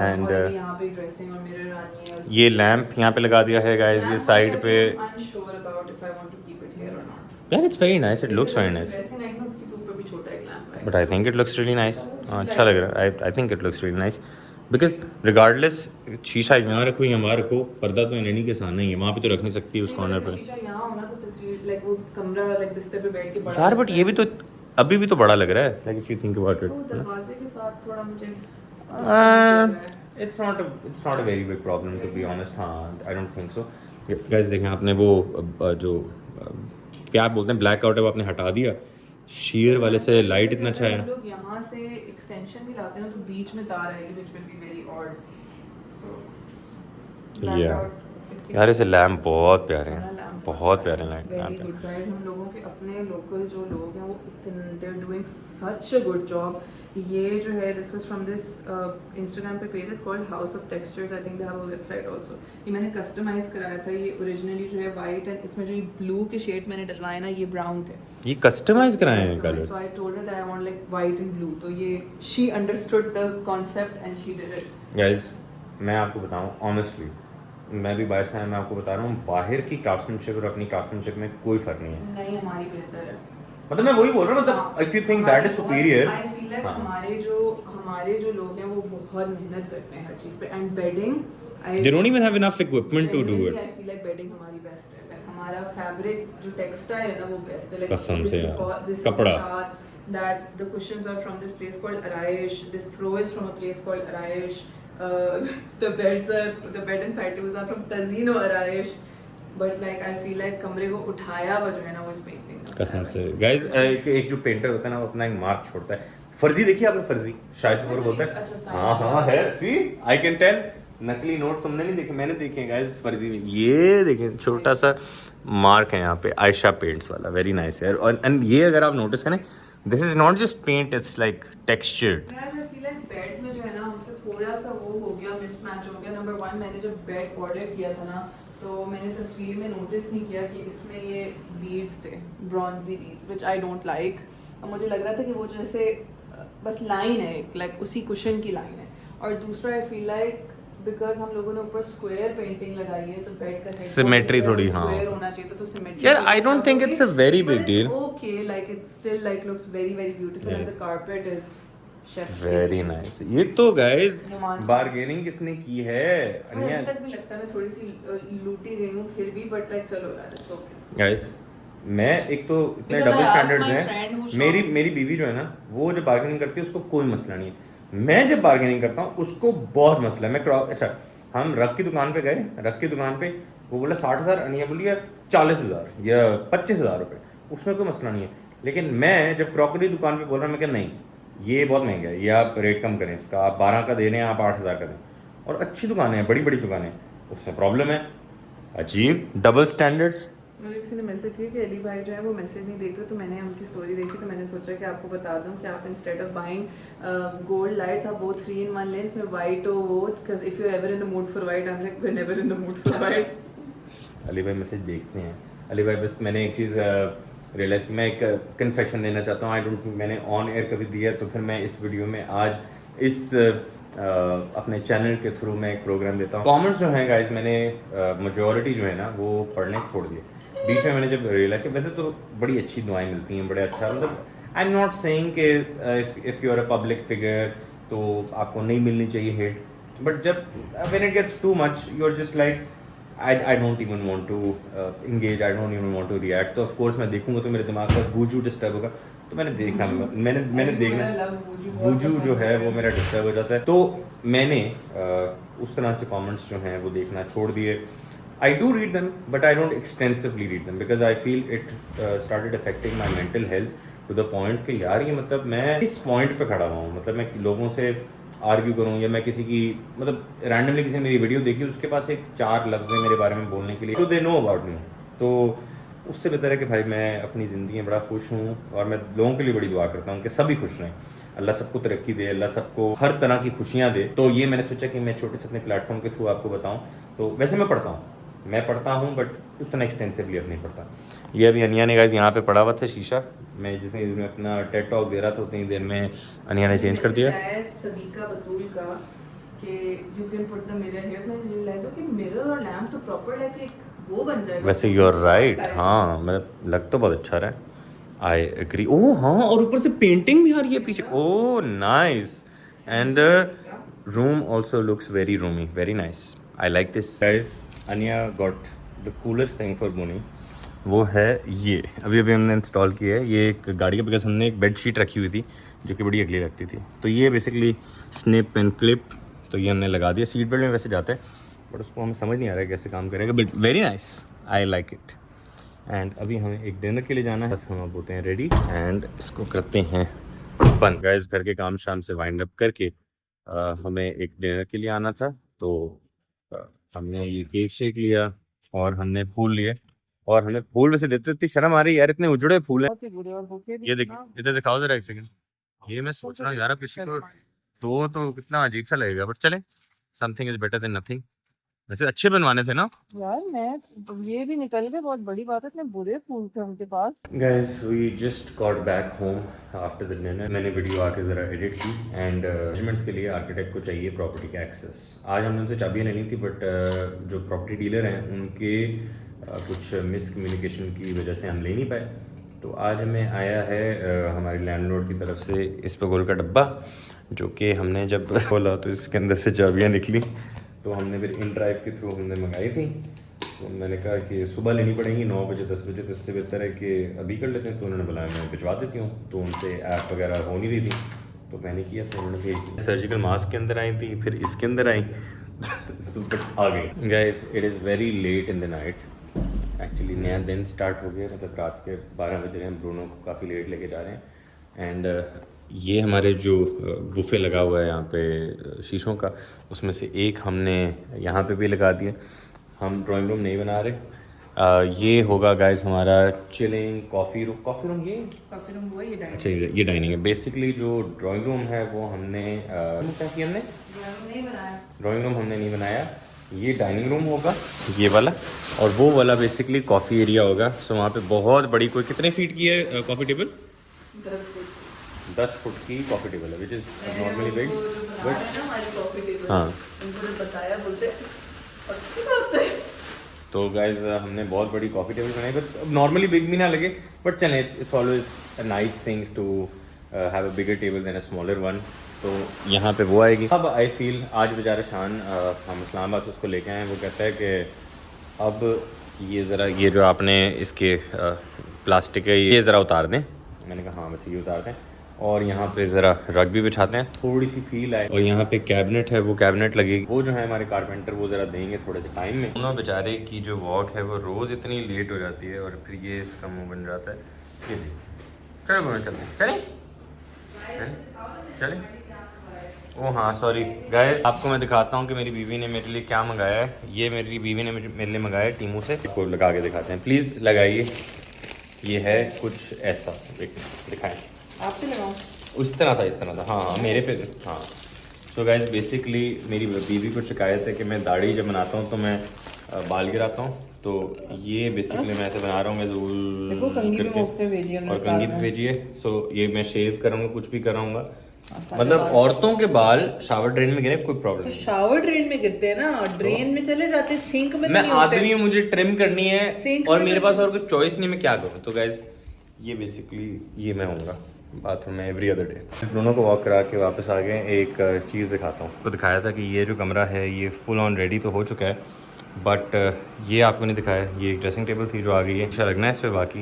S1: and
S2: यहाँ पे ड्रेसिंग और मिरर आनी है।
S1: ये लैंप यहाँ पे लगा दिया है गाइस, ये साइड पे।
S2: unsure about if I want to keep it here or not.
S1: Yeah, it's very nice, it looks very nice,
S2: dressing like ना उसके ऊपर भी छोटा एक लैंप है,
S1: but I think it looks really nice। अच्छा लग रहा है, I think it looks really nice because regardless शीशा यहाँ रखो या वहाँ रखो, पर्दा तो इन्हीं के सामने ही है, वहाँ पे तो रख नहीं सकती उस कॉर्नर पे
S2: शीशा यहाँ होना तो तस्वीर लाइक वो कमरा लाइक बिस्तर पे बैठ के बड़ा
S1: यार, बट ये भी तो अभी भी तो बड़ा लग रहा है, like if you think about it।
S2: तो दरवाजे के साथ थोड़ा मुझे
S1: It's not a very big problem to be honest। हाँ, I don't think so। Guys देखें आपने वो जो क्या बोलते हैं ब्लैक आउट है वो आपने हटा दिया, शेयर वाले से लाइट इतना अच्छा है।
S2: लोग यहाँ से एक्सटेंशन भी लाते हैं ना तो बीच में तार आएगी which will be very odd, so
S1: यार ऐसे लैम्प बहुत प्यारे हैं, बहुत प्यारे लाइट
S2: वेरी गुड गाइस। हम लोगों के अपने लोकल जो लोग हैं वो इतने they are doing such a good job. ये जो है this was from this Instagram पे page is called house of textures, I think they have a website also. ये मैंने कस्टमाइज कराया था, ये ओरिजिनली जो है वाइट एंड इसमें जो ये ब्लू के शेड्स मैंने डलवाए ना ये ब्राउन थे,
S1: ये कस्टमाइज कराए हैं colour.
S2: So I told her that I want like white and blue, तो ये she understood the concept and she did it.
S1: Guys मैं आपको बताऊं ऑनेस्टली, मैं भी बाहर से आया, मैं आपको बता रहा हूँ बाहर की क्राफ्ट्समैनशिप और अपनी क्राफ्ट्समैनशिप में कोई फर्क नहीं है।
S2: नहीं, हमारी बेहतर है।
S1: मतलब मैं वही बोल रहा हूँ, मतलब if you think that is superior,
S2: I feel like हमारे जो लोग हैं वो बहुत मेहनत करते हैं हर चीज पे, and bedding
S1: they don't even have enough equipment to do it।
S2: I feel like bedding हमारी बेस्ट है, like हमारा फैब्रिक जो टेक्सटाइल है ना वो बेस्ट है, like
S1: कसम से यार,
S2: this
S1: कपड़ा।
S2: that the cushions are from this place called Araish, this throw is from a place called Araish, the bed and side tables are from Tazino Araish, but like I feel like कमरे को उठाया हुआ जो है ना वो इस पेंटिंग
S1: कसम से गाइस। एक जो पेंटर होता है ना वो अपना एक मार्क छोड़ता है। फर्जी देखिए आपने, फर्जी शायद कपूर बोलता है।
S2: अच्छा,
S1: हाँ हाँ है, सी आई कैन टेल। नकली नोट तुमने नहीं देखे, मैंने देखे हैं गाइस फर्जी में। ये देखें छोटा सा मार्क है यहाँ पे, आयशा पेंट्स वाला, वेरी नाइस है। और एंड ये अगर आप नोटिस करें, this is not just paint, it's like textured.
S2: यार आई फील लाइक बेड में जो है ना हमसे थोड़ा सा वो हो गया, मिसमैच हो गया। नंबर 1 मैंने जब बेड ऑर्डर किया था ना तो मैंने तस्वीर में नोटिस नहीं किया कि इसमें ये बीड्स थे, bronzy beads, which I don't like. और मुझे लग रहा था कि वो जैसे बस लाइन है लाइक उसी कुशन की लाइन है। और दूसरा आई फील लाइक बिकॉज हम लोगों ने ऊपर स्क्वायर पेंटिंग लगाई है तो बेड का
S1: सिमेट्री थोड़ी, हाँ
S2: स्क्वायर होना चाहिए तो सिमेट्री।
S1: यार आई don't think it's a very big deal.
S2: Okay, like it still like looks very very beautiful and the carpet is chef
S1: very nice. ये तो गाइस
S2: नुमान।
S1: बार्गेनिंग किसने की है?
S2: अभी तक भी लगता है मैं थोड़ी सी लूटी गई हूँ फिर भी, बट लाइक चलो यार इट्स ओके।
S1: गाइस मैं एक तो इतने
S2: Because
S1: double
S2: I asked
S1: standards
S2: my
S1: हैं।
S2: friend who
S1: मेरी
S2: shops-
S1: मेरी बीवी जो है ना, वो जब बार्गेनिंग करती है उसको कोई मसला नहीं है। मैं जब बार्गेनिंग करता हूँ उसको बहुत मसला है। अच्छा, हम रग की दुकान पे गए, रग की दुकान पे वो बोला 60,000, अनिया बोली यार 40,000 या 25,000 रुपये, उसमें कोई मसला नहीं है। लेकिन मैं जब क्रॉकरी दुकान पे बोल रहा हूँ, मैं क्या नहीं, ये बहुत महंगा है, ये आप रेट कम करें इसका, आप 12 का दे रहे हैं, आप 8,000 का दें। और अच्छी दुकानें हैं, बड़ी बड़ी दुकानें, उससे प्रॉब्लम है। अजीब डबल स्टैंडर्ड्स।
S2: मुझे किसी ने मैसेज किया कि अली भाई जो है वो मैसेज नहीं देखते, तो मैंने उनकी स्टोरी देखी, तो मैंने सोचा कि आपको बता दूं कि आप instead of buying gold lights आप वो 3 in 1 लें, इसमें वाइट हो वो, because if you are ever in the mood for white, I am like we never in the mood for white.
S1: Ali भाई मैसेज देखते हैं। अली भाई बस मैंने एक चीज़ रियलाइज़ की, मैं एक कन्फेशन देना चाहता हूँ। आई डोंट थिंक मैंने ऑन एयर कभी दिया, तो फिर मैं इस वीडियो में आज इस अपने चैनल के थ्रू मैं एक प्रोग्राम देता हूँ। कमेंट्स जो हैं गाइस, मैंने मेजॉरिटी जो है ना वो पढ़ने छोड़ दिए बीच में। मैंने जब रियलाइज़ किया, वैसे तो बड़ी अच्छी दुआएं मिलती हैं, बड़े अच्छा, मतलब आई एम नॉट सेइंग कि if you are a public figure तो आपको नहीं मिलनी चाहिए हेट, बट जब when it gets too much you are just like I don't even want to engage, I don't even want to react। तो of course मैं देखूंगा तो मेरे दिमाग का वूजू डिस्टर्ब होगा, तो मैंने देखना मैंने देखना वूजू जो है वो मेरा डिस्टर्ब हो जाता है। तो मैंने उस तरह से कमेंट्स जो हैं वो देखना छोड़ दिए। I do read them but I don't extensively read them because I feel it started affecting my mental health to the point कि यार ये मतलब मैं इस पॉइंट पे खड़ा हुआ हूँ, मतलब मैं लोगों से आर्ग्यू करूँ या मैं किसी की मतलब रैंडमली किसी ने मेरी वीडियो देखी, उसके पास एक 4 लफ्ज़ है मेरे बारे में बोलने के लिए, तो दे नो अबाउट मी। तो उससे बेहतर है कि भाई मैं अपनी ज़िंदगी में बड़ा खुश हूँ और मैं लोगों के लिए बड़ी दुआ करता हूँ कि सभी खुश रहें, अल्लाह सबको तरक्की दे, अल्लाह सबको हर तरह की खुशियाँ दे। तो ये मैंने सोचा कि मैं छोटे से अपने प्लेटफॉर्म के थ्रू आपको बताऊँ। तो वैसे मैं पढ़ता हूँ बट उतना एक्सटेंसिवली अब नहीं पढ़ता। ये अभी अनिया ने गाइस यहाँ पे पड़ा हुआ था शीशा, मैं जितनी देर में अपना टेड टॉक दे रहा था उतनी देर में अनिया ने चेंज कर दिया।
S2: सबीका बतूल का कि you can put the mirror here, मैंने रियलाइज हो कि मिरर और लैम्प तो प्रॉपर है कि वो बन जाएगा।
S1: वैसे यू आर राइट, हाँ मतलब लग तो बहुत अच्छा रहा है। I agree. ओह हाँ, और ऊपर से पेंटिंग भी आ रही है पीछे। Oh nice, and the room also looks very roomy, very nice, I like this. Guys Aniya got the coolest thing for Bunny, वो है ये अभी हमने इंस्टॉल किया है। ये एक गाड़ी के, बिकॉज हमने एक बेड शीट रखी हुई थी जो कि बड़ी अगली लगती थी, तो ये बेसिकली स्निप एंड क्लिप, तो ये हमने लगा दिया। सीट बेल्ट में वैसे जाता है बट उसको हमें समझ नहीं आ रहा है कैसे काम करेगा, but very nice, I like it. And अभी हमें एक डिनर के लिए जाना है, बस हम अब होते हैं रेडी एंड इसको करते हैं बंद। गाइस घर के काम शाम से वाइंड अप करके हमें एक डिनर के लिए आना था, तो हमने ये केक शेक लिया और हमने फूल लिए, और हमें फूल वैसे देते इतनी शर्म आ रही है यार, इतने उजड़े फूल हैं। ये देखिए, इधर दिखाओ जरा एक सेकंड। ये मैं सोच रहा हूँ यार, अब किसी को दो तो कितना अजीब सा लगेगा, बट चले, something is better than nothing. वैसे अच्छे बनवाने थे ना
S3: यार, मैं ये भी निकल गए, बहुत बड़ी बात है, इतने बुरे फूल थे उनके पास।
S1: Guys we just got back home after the dinner. मैंने वीडियो आके ज़रा एडिट की एंड अरेंजमेंट्स के लिए आर्किटेक्ट को चाहिए प्रॉपर्टी का एक्सेस। आज हमने उनसे चाबियाँ लेनी थी, बट जो प्रॉपर्टी डीलर हैं उनके कुछ मिसकम्युनिकेशन की वजह से हम ले नहीं पाए। तो आज हमें आया है हमारी लैंडलॉर्ड की तरफ से इस बगोल का डब्बा, जो कि हमने जब खोला तो इसके अंदर से चाबियाँ निकली, तो हमने फिर इन ड्राइव के थ्रू हमने मंगाई थी। तो मैंने कहा कि सुबह लेनी पड़ेंगी 9 बजे 10 बजे, तो इससे बेहतर है कि अभी कर लेते हैं। तो उन्होंने बुलाया, मैं भिजवा देती हूँ, तो उनसे ऐप वगैरह हो नहीं रही थी, तो मैंने किया, तो उन्होंने भेज दी। सर्जिकल मास्क के अंदर आई थी, फिर इसके अंदर आई तो आ गई। Guys it is very late in the night, actually नया दिन स्टार्ट हो गया, मतलब रात के 12 बज रहे हैं। ब्रूनो को काफ़ी लेट लेके जा रहे हैं। एंड ये हमारे जो बुफे लगा हुआ है यहाँ पे शीशों का, उसमें से एक हमने यहाँ पे भी लगा दिया। हम ड्राइंग रूम नहीं बना रहे। ये होगा गाइस हमारा chilling coffee room. Coffee room वो ये डाइनिंग। अच्छा ये डाइनिंग है। बेसिकली जो ड्राइंग रूम है वो हमने क्या किया, हमने ड्राइंग रूम हमने नहीं बनाया। ये डाइनिंग रूम होगा ये वाला, और वो वाला बेसिकली कॉफ़ी एरिया होगा। सो वहाँ पे बहुत बड़ी, कोई कितने फीट की है कॉफ़ी टेबल? 10 फुट की कॉफ़ी टेबल है, which is normally big, but हाँ। तो गाइज हमने बहुत बड़ी कॉफ़ी टेबल बनाई, बट नॉर्मली बिग भी ना लगे, बट चलें, it's always a nice thing to have a bigger table than a smaller one, तो यहाँ पे वो आएगी। अब आई फील आज बेचारा शान हम इस्लामाबाद से उसको लेके आए हैं, वो कहता है कि अब ये ज़रा ये जो आपने इसके प्लास्टिक है ये ज़रा उतार दें। मैंने कहा हाँ बस ये उतार दें, और यहाँ पे ज़रा रग भी बिछाते हैं, थोड़ी सी फील आए। और यहाँ पे कैबिनेट है, वो कैबिनेट लगेगी, वो जो है हमारे कारपेंटर वो ज़रा देंगे थोड़े से टाइम में। दोनों बेचारे की जो वॉक है वो रोज़ इतनी लेट हो जाती है, और फिर ये इसका मुँह बन जाता है। ये देखिए, चलो बोलो चलते चलें। ओह हाँ सॉरी गाइस, आपको मैं दिखाता हूँ कि मेरी बीवी ने मेरे लिए क्या मंगाया है। ये मेरी बीवी ने मेरे लिए मंगाया है टीमू से। इसको लगा के दिखाते हैं, प्लीज़ लगाइए। ये है कुछ ऐसा, दिखाएं।
S2: आपसे लगाऊं?
S1: उस तरह था, इस तरह था। हाँ हाँ मेरे पे, हाँ। सो गाइस बेसिकली मेरी बीवी को शिकायत है कि मैं दाढ़ी जब बनाता हूँ तो मैं बाल गिराता हूँ, तो ये बेसिकली मैं ऐसे बना रहा हूँ, मैं
S2: देखो कंघी भी मुफ्त में भेजी है
S1: और कंघी भी भेजी है। सो ये मैं शेव करूँगा, कुछ भी कराऊंगा। मतलब औरतों के बाल शावर ड्रेन में गिरे कोई प्रॉब्लम
S2: तो
S1: नहीं।
S2: शावर ड्रेन में गिरते हैं ना, ड्रेन में चले जाते हैं, सिंक में तो
S1: मैं
S2: नहीं होते।
S1: आदमी हूँ, मुझे ट्रिम करनी है
S2: सिंक
S1: और
S2: में
S1: मेरे
S2: तो
S1: पास और कोई चॉइस नहीं, मैं क्या करूँ। तो गाइज ये बेसिकली ये मैं होऊंगा बाथरूम में एवरी अदर डे। दोनों को वॉक करा के वापस आ गए। एक चीज़ दिखाता हूँ, तो दिखाया था कि ये जो कमरा है ये फुल ऑन रेडी तो हो चुका है, बट ये आपको नहीं दिखाया। ये एक ड्रेसिंग टेबल थी जो आ गई है, अच्छा लगना है इस पर। बाकी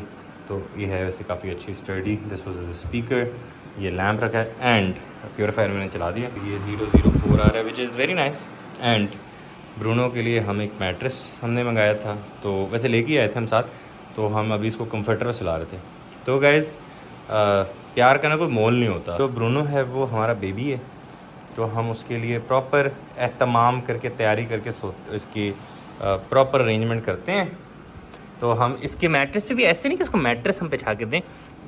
S1: तो ये है वैसे काफ़ी अच्छी study. This was the speaker, ये लैम्प रखा है एंड प्योरीफायर मैंने चला दिया। ये 004 आ रहा है which is very nice. And Bruno के लिए हम एक मैट्रेस हमने मंगाया था, तो वैसे लेके आए थे हम साथ, तो हम अभी इसको कंफर्टर में सुला रहे थे। तो गाइज़ प्यार का ना कोई मोल नहीं होता। तो ब्रूनो है वो हमारा बेबी है, तो हम उसके लिए प्रॉपर एहतमाम करके तैयारी करके इसकी प्रॉपर अरेंजमेंट करते हैं। तो हम इसके मैट्रेस पे भी ऐसे नहीं कि इसको मैट्रेस हम बिछा के दें।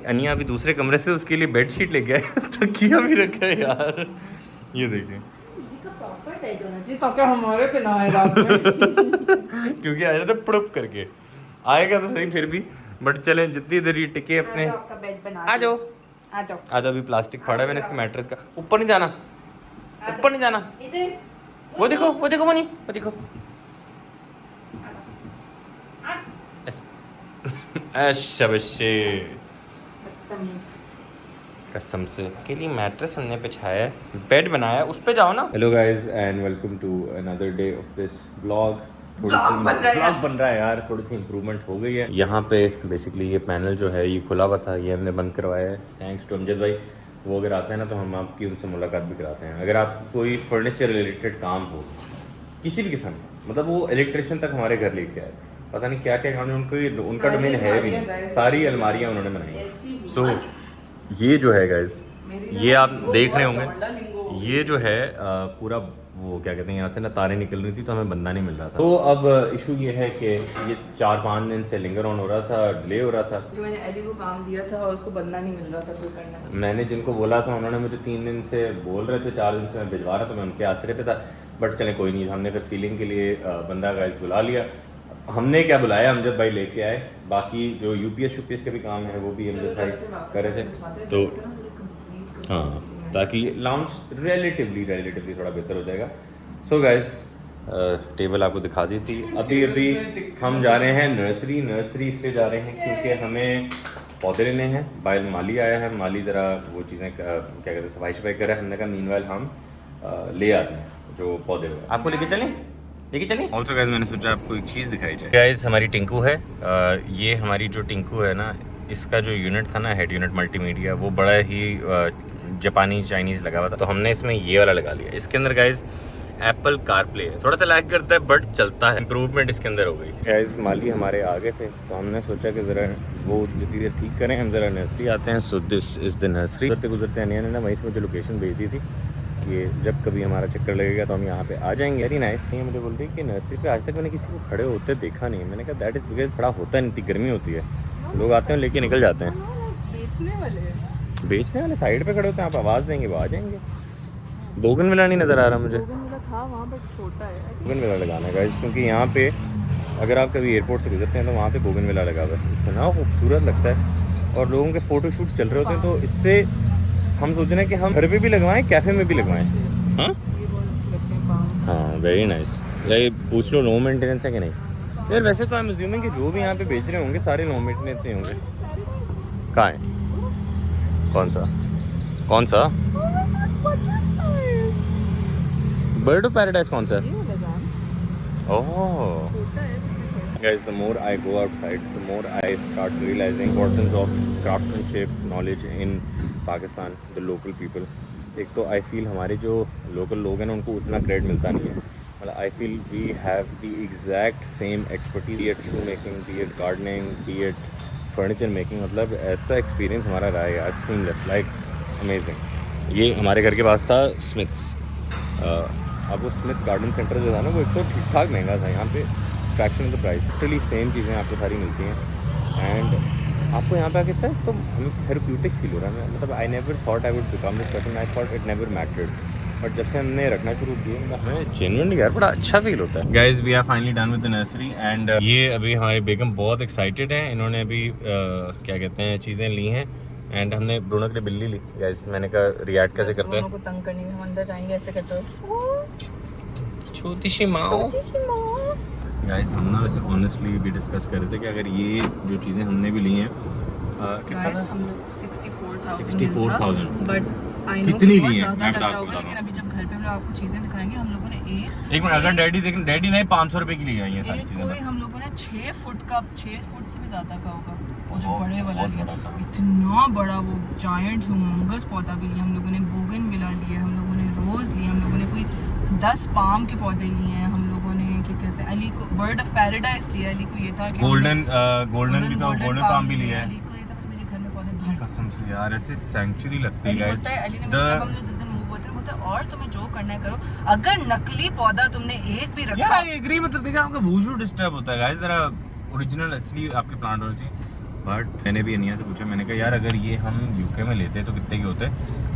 S1: अनिया अभी दूसरे कमरे से उसके लिए बेड शीट लेके आए, तकिया भी रखा है यार, ये देखिए।
S2: ताकि हमारे पे ना आए रात में।
S1: क्योंकि आ जाता पड़प करके आएगा तो सही फिर भी, बट चले जितनी देर ये टिके अपने।
S2: आपका बेड बना
S1: आ जाओ
S2: आ जाओ।
S1: आ जाओ। अभी प्लास्टिक फाड़ा है मैंने इसके मैट्रेस का। ऊपर नहीं जाना, ऊपर नहीं जाना।
S2: इधर
S1: वो देखो वो देखो मनी, वो देखो। शबशे कसम से के लिए मैट्रेस हमने बिछाया है, बेड बनाया, उस पे जाओ ना। Hello guys and welcome to another day of this vlog. थोड़ी सी व्लॉग बन रहा है यार, थोड़ी सी इंप्रूवमेंट हो गई है। यहाँ पे बेसिकली ये पैनल जो है ये खुला हुआ था, ये हमने बंद करवाया है थैंक्स टू अमजद भाई। वो अगर आते हैं ना तो हम आपकी उनसे मुलाकात भी कराते हैं। अगर आपको कोई फर्नीचर रिलेटेड काम हो किसी भी किस्म, मतलब वो इलेक्ट्रिशियन तक हमारे घर लेके आए, पता नहीं क्या क्या काम उनको, उनका डोमेन है भी नहीं। सारी अलमारियाँ उन्होंने बनाई। सो ये जो है गाइज, ये आप देख रहे होंगे, ये जो है पूरा वो क्या कहते हैं, यहाँ से ना तारें निकल रही थी तो हमें बंदा नहीं मिल रहा था। तो अब इशू ये है कि ये 4-5 दिन से लिंगर ऑन हो रहा था, डिले हो रहा था।
S2: जो मैंने अली को काम दिया था और उसको बंदा नहीं मिल रहा था कोई करने।
S1: मैंने जिनको बोला था उन्होंने मुझे 3 दिन से बोल रहे थे, 4 दिन से मैं भिजवा रहा था, मैं उनके आसरे पे था। बट चले कोई नहीं, हमने फिर सीलिंग के लिए बंदा गाइस बुला लिया। हमने क्या बुलाया, अमजद भाई लेके आए। बाकी जो यूपीएस के भी काम है वो भी अमजद भाई कर रहे थे। तो हाँ, ताकि लॉन्च रिलेटिवली थोड़ा बेहतर हो जाएगा। सो गाइस टेबल आपको दिखा दी थी। अभी हम जा रहे हैं नर्सरी इसलिए जा रहे हैं क्योंकि हमें पौधे लेने हैं। बाहर माली आया है, माली ज़रा वो चीज़ें क्या कहते हैं सफाई कर रहा है। हमने कहा मीनवाइल हम ले आते हैं जो पौधे हुए। आपको लेके चलें ऑल्सो गाइस, मैंने सोचा आपको एक चीज़ दिखाई जाए। गाइस हमारी टिंकू है, ये हमारी जो टिंकू है ना, इसका जो यूनिट था ना, हेड यूनिट मल्टीमीडिया, वो बड़ा ही जापानी चाइनीज़ लगा हुआ था, तो हमने इसमें ये वाला लगा लिया। इसके अंदर गाइस एप्पल कारप्ले है, थोड़ा सा लैग करता है बट चलता है। इंप्रूवमेंट इसके अंदर हो गई। गाइस माली हमारे आगे थे तो हमने सोचा कि ज़रा वो जो चीज़ें ठीक करें, हम ज़रा नर्सरी आते हैं। सो दिस इज़ द नर्सरी। गुजरते अनिया ने ना वहीं से मुझे लोकेशन भेज दी थी कि जब कभी हमारा चक्कर लगेगा तो हम यहाँ पे आ जाएंगे। Very nice. ये मुझे बोल रही कि नर्सरी पे आज तक मैंने किसी को खड़े होते देखा नहीं। मैंने कहा दैट इज़ बिकॉज खड़ा होता है, इतनी गर्मी होती है, लोग आते हैं लेके निकल जाते हैं। बेचने वाले साइड पे खड़े होते हैं, आप आवाज़ देंगे वो आ जाएंगे। बोगनविला नहीं नज़र आ रहा मुझे।
S3: था वहाँ पर छोटा है।
S1: बोगनविला लगाना है गाइस, क्योंकि यहाँ पे अगर आप कभी एयरपोर्ट से गुजरते हैं तो वहाँ पे बोगनविला लगा हुआ है, इतना खूबसूरत लगता है और लोगों के फ़ोटो शूट चल रहे होते हैं। तो इससे हम सोच रहे हैं कि हम घर पे भी लगवाएं, कैफ़े में भी लगवाएं। हाँ वेरी नाइस। ये पूछ लो लो मेंटेनेंस है कि नहीं। यार वैसे तो आई एम अज्यूमिंग कि जो भी यहाँ पे बेच रहे होंगे सारे लो मेंटेनेंस ही होंगे। कहाँ है, कौन सा कौन सा बर्ड ऑफ पैराडाइज कौन सा? ओह guys, the more I go outside, the more I start realizing importance of craftsmanship knowledge in Pakistan, the local people. एक तो I feel हमारे जो local लोग हैं ना उनको उतना क्रेडिट मिलता नहीं है. मतलब I feel we have the exact same expertise, be it shoe making, be it gardening, be it furniture making. मतलब ऐसा एक्सपीरियंस हमारा रहा है यार, seamless, like amazing. ये हमारे घर के पास था स्मिथ्स. अब वो स्मिथ्स गार्डन सेंटर जो था ना वो एक तो ठीक ठाक महंगा था. यहाँ पे fraction of the price, totally same चीज़ें आपको सारी मिलती हैं. एंड आपको यहाँ पे आके था तो हमें थेरेप्यूटिक फील हो रहा है. मतलब I never thought I would become this person, I thought it never mattered. But जब से हमने रखना शुरू किया मतलब हमें जेन्युइनली यार बड़ा अच्छा फील होता है. Guys we are finally done with the nursery and ये अभी हमारे बेगम बहुत एक्साइटेड हैं. इन्होंने अभी क्या कहते हैं चीज़ें ली हैं एंड हमने ब्रूनो के लिए बिल्ली ली. गाइस मैंने कहा रिएक्ट कैसे करते हैं.
S3: को तंग करने के हम अंदर जाएंगे ऐसे करते हो.
S1: छोटी सी माँ. गाइस हम ना वैसे ऑनेस्टली भी डिस्कस कर रहे थे कि अगर ये जो चीज़ें हमने भी ली हैं कितना था?
S3: हम लोग 64,000
S1: 64,000
S3: बट आई नो
S1: कितनी ली है
S3: ज़्यादा
S1: मैं
S3: लग
S1: बता
S3: रहा होगा. लेकिन अभी जब घर पे हम लोग आपको चीज़ें दिखाएंगे हम लोगों ने
S1: एक मिनट अगर डैडी देखें डैडी ने 500 रुपए की ली आई हैं सारी चीज़ें. बस
S3: हम लोगों ने 6 फुट का 6 फुट से भी ज़्यादा का होगा वो जो
S1: बहुत-
S3: बड़े वाला
S1: बहुत
S3: लिया.
S1: बड़ा था.
S3: इतना बड़ा वो जायंट ह्यूमंगस पौधा भी लिया हम लोगों ने. बोगनविला लिया हम लोगों ने. रोज़ लिया हम लोगों ने. कोई 10 पाम के पौधे लिए हैं हम लोगों ने. क्या कहते हैं अली को बर्ड ऑफ पैराडाइज लिया. अली को ये था कि
S1: गोल्डन भी था, गोल्डन पाम भी लिया है.
S3: अली को ये था बस मेरे घर में पौधे भर.
S1: कसम से यार ऐसे सेंचुरी लगती
S3: अली
S1: है
S3: बोलता है अली ने मुझे जब हम लोग जिस दिन मूव होते हैं बोलता है और तुम्हें जो करना है करो. अगर नकली पौधा तुमने एक भी रखा
S1: यार एग्री. मतलब देखिए आपका वूजू डिस्टर्ब होता है गाइस. जरा ओरिजिनल असली आपके प्लांट होने चाहिए. बट मैंने भी अनिया से पूछा. मैंने कहा यार अगर ये हम यूके में लेते तो कितने के होते.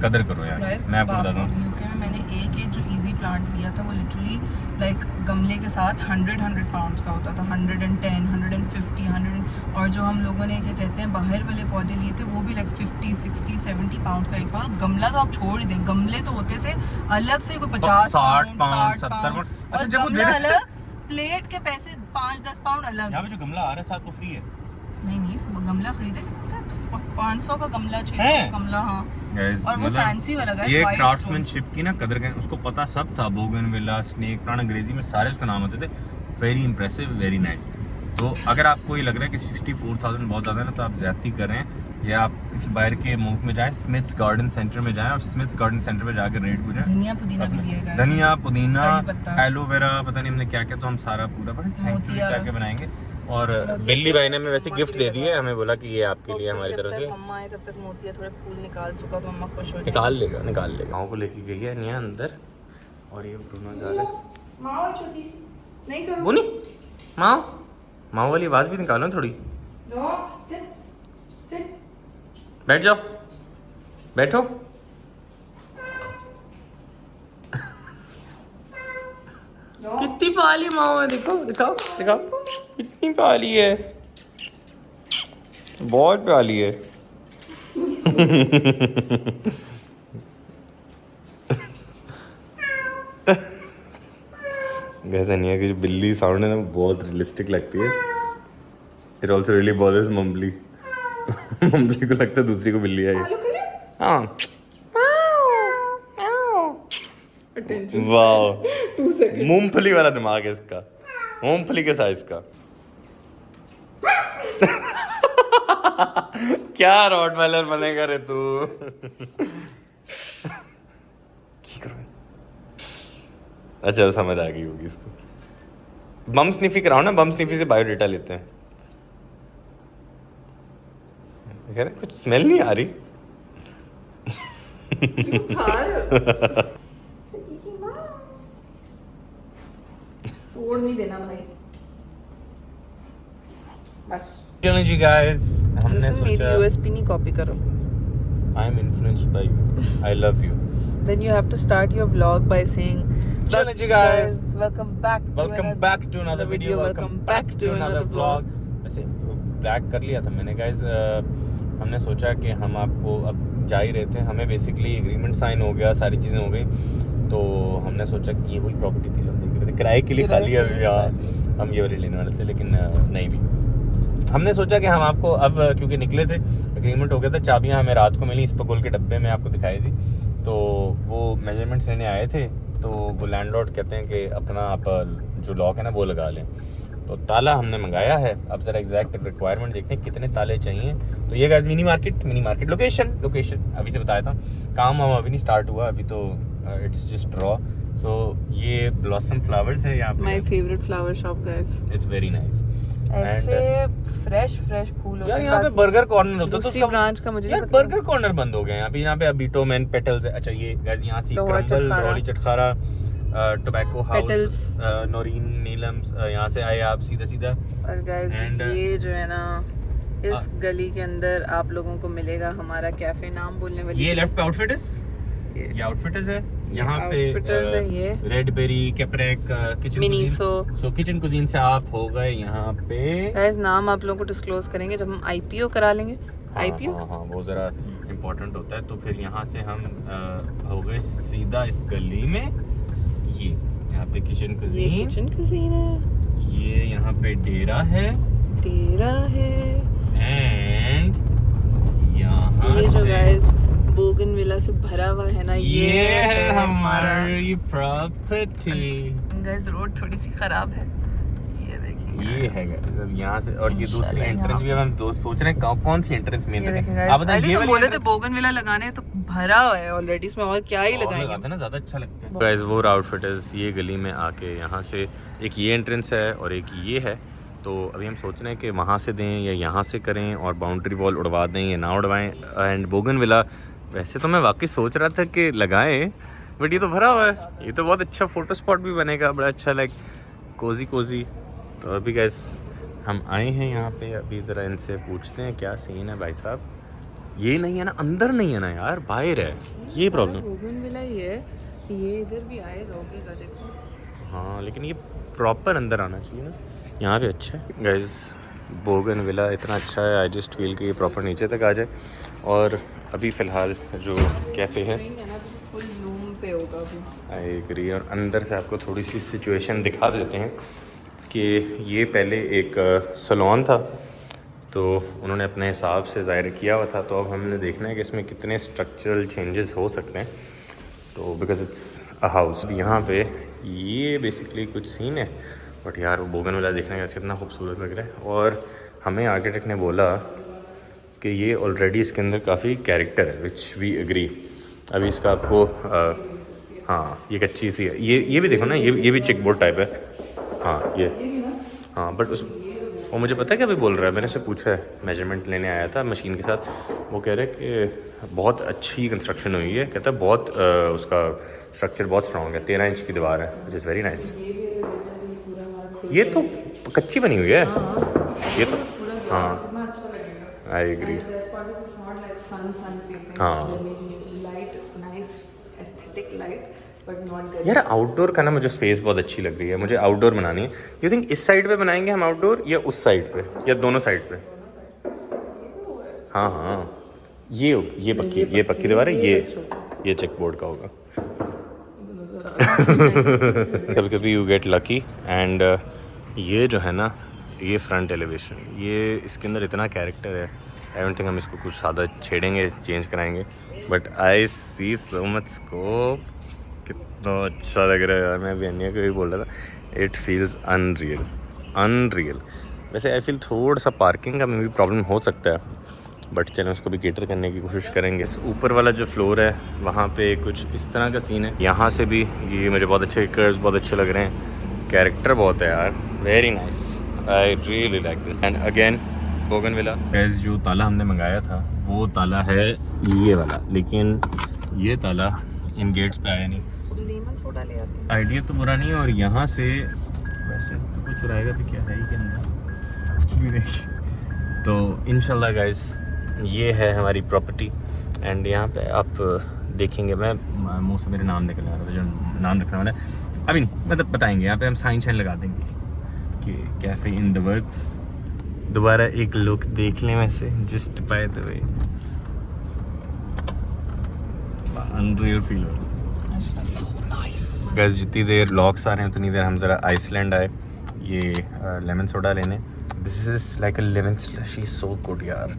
S1: कदर करो यार. मैं आपको बताता हूँ
S3: यूके में मैंने एक जो इजी प्लांट लिया था वो लिटरली लाइक गमले के साथ 100 पाउंड्स का होता था. 110 150 100. और जो हम लोगों ने क्या कहते हैं बाहर वाले पौधे लिए थे वो भी लाइक 50 60 70 पाउंड्स का एक पौधा. गमला तो आप छोड़ ही दें. गमले तो होते थे अलग से कोई 50
S1: 60
S3: पाउंड
S1: 70 पाउंड.
S3: और
S1: अच्छा जब वो
S3: गमला अलग. प्लेट के पैसे 5-10 पाउंड अलग.
S1: यहाँ पे जो गमला आ रहा है साथ वो फ्री है.
S3: नहीं वो गमला खरीदे 500 का गमला 600
S1: है?
S3: का गमला. हाँ
S1: Guys,
S3: और वो
S1: मतलब
S3: फैंसी वाला guys,
S1: ये
S3: white
S1: क्राफ्ट्समैनशिप की ना कदर करें. उसको पता सब था. बोगनविला, स्नेक प्लांट, अंग्रेजी में सारे उसके नाम होते थे. Very impressive, very nice. तो अगर आपको ये लग रहा है कि 64,000 बहुत ज़्यादा है ना तो आप ज़्यादती कर रहे हैं. या आप किसी बाहर के मुल्क में जाएं, स्मिथ्स गार्डन सेंटर में जाएं और स्मिथ्स गार्डन सेंटर में जाकर रेट पूछें.
S3: धनिया पुदीना भी लिया गया.
S1: धनिया पुदीना
S3: कड़ी पत्ता.
S1: एलोवेरा पता नहीं हमने क्या क्या. तो हम सारा पूरा बड़ा सेंचुरी
S3: मोतिया.
S1: करके बनाएंगे. और बिल्ली भाई ने हमें वैसे गिफ्ट दे दिए. हमें बोला कि ये आपके लिए हमारी तरफ से.
S3: मम्मा आए तब तक मोतिया थोड़ा फूल निकाल चुका तो मम्मा खुश हो जाए.
S1: निकाल लेगा. माँ को लेके गई है निया अंदर और ये ब्रूनो जा रहा है.
S3: माँ छोटी सी नहीं करो.
S1: बोनी माँ वाली आवाज़ भी निकालो थोड़ी.
S3: No sit sit.
S1: बैठ जाओ. बैठो. कितनी पाली माँ है. दिखाओ कितनी पाली है. बहुत प्याली है. गैस अनिया की जो बिल्ली साउंड है ना बहुत रियलिस्टिक लगती है. इट ऑल्सो रियली बॉदर्स मम्बली. मम्बली को लगता है दूसरी को बिल्ली आई. हाँ वाह. मूंगफली वाला दिमाग है इसका. मूंगफली के साइज का. क्या रॉटवाइलर बनेगा रे तू. अच्छा समझ आ गई होगी इसको. बम स्निफी कराओ ना. बम स्निफी से बायोडेटा लेते हैं. कुछ स्मेल नहीं आ रही.
S3: तोड़ नहीं देना भाई बस.
S1: चलो जी गाइस हमने
S3: मेरी
S1: सोचा
S3: यूएसपी नहीं कॉपी करो.
S1: I am influenced by you. I love you.
S3: Then you have to start your vlog by saying
S1: चलो जी guys,
S3: welcome back
S1: to another video. Welcome back to another vlog. वैसे बैक कर लिया था मैंने गाइस. हमने सोचा कि हम आपको अब जा ही रहे थे. हमें बेसिकली एग्रीमेंट साइन हो गया. सारी चीज़ें हो गई. तो हमने सोचा कि ये वही प्रॉपर्टी थी हम देख रहे थे किराए के लिए खाली. अभी हम ये वाली लेने वाले थे लेकिन नहीं भी. हमने सोचा कि हम आपको अब क्योंकि निकले थे, एग्रीमेंट हो गया था, चाबियाँ हमें रात को मिली इस पकोल के डब्बे में आपको दिखाई थी, तो वो मेजरमेंट्स लेने आए थे, तो वो लैंडलॉर्ड कहते हैं कि अपना आप जो लॉक है ना वो लगा लें। तो ताला हमने मंगाया है, अब ज़रा एग्जैक्ट रिक्वायरमेंट देखते हैं कितने ताले चाहिए। तो ये गाइस मिनी मार्केट लोकेशन अभी से बताया था, काम हम अभी नहीं स्टार्ट हुआ, अभी तो इट्स जस्ट रॉ। सो ये ब्लॉसम फ्लावर्स है यहाँ पे,
S3: my favourite flower shop guys.
S1: It's very nice.
S3: ऐसे फ्रेश फ्रूट होते
S1: यार
S3: हैं।
S1: यहाँ पे बर्गर कॉर्नर होता है, तो
S3: दूसरी
S1: उसका
S3: ब्रांच का मुझे
S1: यार
S3: नहीं पता।
S1: बर्गर कॉर्नर बंद हो गए यहाँ पे अबीटो मैन पेटल्स है। अच्छा ये गाइस यहाँ से
S3: Lahore
S1: crumble,
S3: चटखारा।
S1: Really चटखारा, tobacco house,
S3: Petals।
S1: Noreen Neelam's, यहाँ से आए आप सीधा
S3: और गाइस
S1: And,
S3: ये जो है ना इस गली के अंदर आप लोगों को मिलेगा हमारा कैफे, नाम बोलने वाली
S1: ये लेफ्ट पे आउटफिटर्स, ये आउटफिटर्स है यहाँ पे,
S3: Outfitters है ये।
S1: रेडबेरी, कैपरेक, किचन
S3: Miniso।
S1: सो किचन कुजीन से आप हो गए यहाँ पे।
S3: गाइस नाम आप लोगों को डिस्क्लोज करेंगे जब हम आईपीओ करा लेंगे। आईपीओ
S1: हाँ वो ज़रा इम्पोर्टेंट होता है। तो फिर यहाँ से हम हो गए सीधा इस गली में, ये यहाँ पे किचन
S3: ये
S1: कुजीन,
S3: किचन कुजीन है,
S1: ये यहाँ पे डेरा है, एंड यहाँ
S3: ये जो
S1: से
S3: गाइस बोगनविला से भरा हुआ है ना,
S1: ये है हमारी प्रॉपर्टी।
S3: गाइस रोड थोड़ी सी खराब है, ये देखिए
S1: ये है guys, यहाँ से, और ये दूसरी
S3: इंशाल्लाह
S1: एंट्रेंस भी हम दोस्त सोच रहे हैं कौन सी एंट्रेंस मेन
S3: ये
S1: रखें।
S3: देखें
S1: आप बताएं, ये
S3: तो
S1: वाली
S3: बोले थे
S1: entrance-
S3: बोगनविला लगाने तो भरा हुआ है ऑलरेडी, इसमें और क्या ही
S1: और लगाते
S3: लगाएंगे।
S1: हैं ना, ज़्यादा अच्छा लगता है। गाइस वो आउटफिटर्स ये गली में आके यहाँ से एक ये एंट्रेंस है और एक ये है, तो अभी हम सोच रहे हैं कि वहाँ से दें या यहाँ से करें और बाउंड्री वॉल उड़वा दें या ना उड़वाएं। एंड बोगनविला वैसे तो मैं वाकई सोच रहा था कि लगाएं, बट ये तो भरा हुआ है, ये तो बहुत अच्छा फ़ोटो स्पॉट भी बनेगा, बड़ा अच्छा लाइक कोजी। तो अभी गाइस हम आए हैं यहाँ पे, अभी ज़रा इनसे पूछते हैं क्या सीन है। भाई साहब ये नहीं है ना, अंदर नहीं है ना यार, बाहर है, ये प्रॉब्लम।
S3: बोगनविला ही है, ये इधर भी आएगा, उगेगा, देखो।
S1: हाँ लेकिन ये प्रॉपर अंदर आना चाहिए ना, यहाँ पे अच्छा है। गाइस बोगनविला इतना अच्छा है, आई जस्ट फील कि ये प्रॉपर नीचे तक आ जाए। और अभी फ़िलहाल जो कैफ़े है
S3: फुल ब्लूम पे होगा अभी।
S1: I agree. और अंदर से आपको थोड़ी सी सिचुएशन दिखा देते हैं कि ये पहले एक सलोन था, तो उन्होंने अपने हिसाब से ज़ाहिर किया हुआ था, तो अब हमने देखना है कि इसमें कितने स्ट्रक्चरल चेंजेस हो सकते हैं, तो बिकॉज इट्स अ हाउस। यहाँ पे ये बेसिकली कुछ सीन है, बट यार वो बोगनविला देखने का कितना खूबसूरत लग रहा है। और हमें आर्किटेक्ट ने बोला कि ये ऑलरेडी इसके अंदर काफ़ी कैरेक्टर है, विच वी एग्री। अभी इसका आपको हाँ ये कच्ची सी है, ये भी देखो ना, ये भी चेक बोर्ड टाइप है। हाँ ये हाँ, बट उस वो मुझे पता है क्या भी बोल रहा है, मैंने उससे पूछा है, मेजरमेंट लेने आया था मशीन के साथ, वो कह रहे कि बहुत अच्छी कंस्ट्रक्शन हुई है, कहता है बहुत उसका स्ट्रक्चर बहुत स्ट्रॉन्ग है, 13 इंच की दीवार है, विच इज़ वेरी नाइस। ये तो कच्ची बनी हुई है, ये तो हाँ आई एग्री। हाँ यार आउटडोर का ना मुझे स्पेस बहुत अच्छी लग रही है, मुझे आउटडोर बनानी है। यू थिंक इस साइड पे बनाएंगे हम आउटडोर या उस साइड पे या दोनों साइड पे? हाँ ये पक्की दीवार है, ये चेक बोर्ड का होगा। कभी कभी यू गेट लकी। एंड ये जो है ना, ये फ्रंट एलिवेशन, ये इसके अंदर इतना कैरेक्टर है, आई डोंट थिंक हम इसको कुछ ज़्यादा छेड़ेंगे, चेंज कराएंगे, but I see so much scope. कितना अच्छा लग रहा है यार, मैं अभी अन्य को भी बोल रहा था, इट फील्स अनरियल। वैसे आई फील थोड़ा सा पार्किंग का में भी प्रॉब्लम हो सकता है, बट चलो उसको भी केटर करने की कोशिश करेंगे। इस ऊपर वाला जो फ्लोर है वहाँ पे कुछ इस तरह का सीन है, यहाँ से भी ये मुझे बहुत अच्छे कर्व्स बहुत अच्छे लग रहे हैं, कैरेक्टर बहुत है यार, very nice, I really like this. And again bougainvillea gas, जो ताला हमने मंगाया था वो ताला है ये वाला, लेकिन ये ताला इन गेट्स पे आया नहीं।
S3: लेमन सोडा ले आते हैं।
S1: आइडिया तो बुरा नहीं है, और यहाँ से वैसे तो कुछ चुराएगा भी क्या है के अंदर, कुछ भी नहीं। तो इंशाल्लाह गाइस ये है हमारी प्रॉपर्टी। एंड यहाँ पे आप देखेंगे, मैं मुँह से मेरे नाम निकल आ रहा था, जो नाम रखने वाला है अभी मतलब बताएंगे, यहाँ पे हम साइन शाइन लगा देंगे कि कैफ़े इन द वर्क्स। दोबारा एक लुक देख लें वैसे, just by the way, unreal feel हो रहा है, सो नाइस। गाइस जितनी देर लॉक्स आ रहे हैं उतनी देर हम ज़रा आइसलैंड आए ये लेमन सोडा लेने, this is like a lemon slushy, so good यार।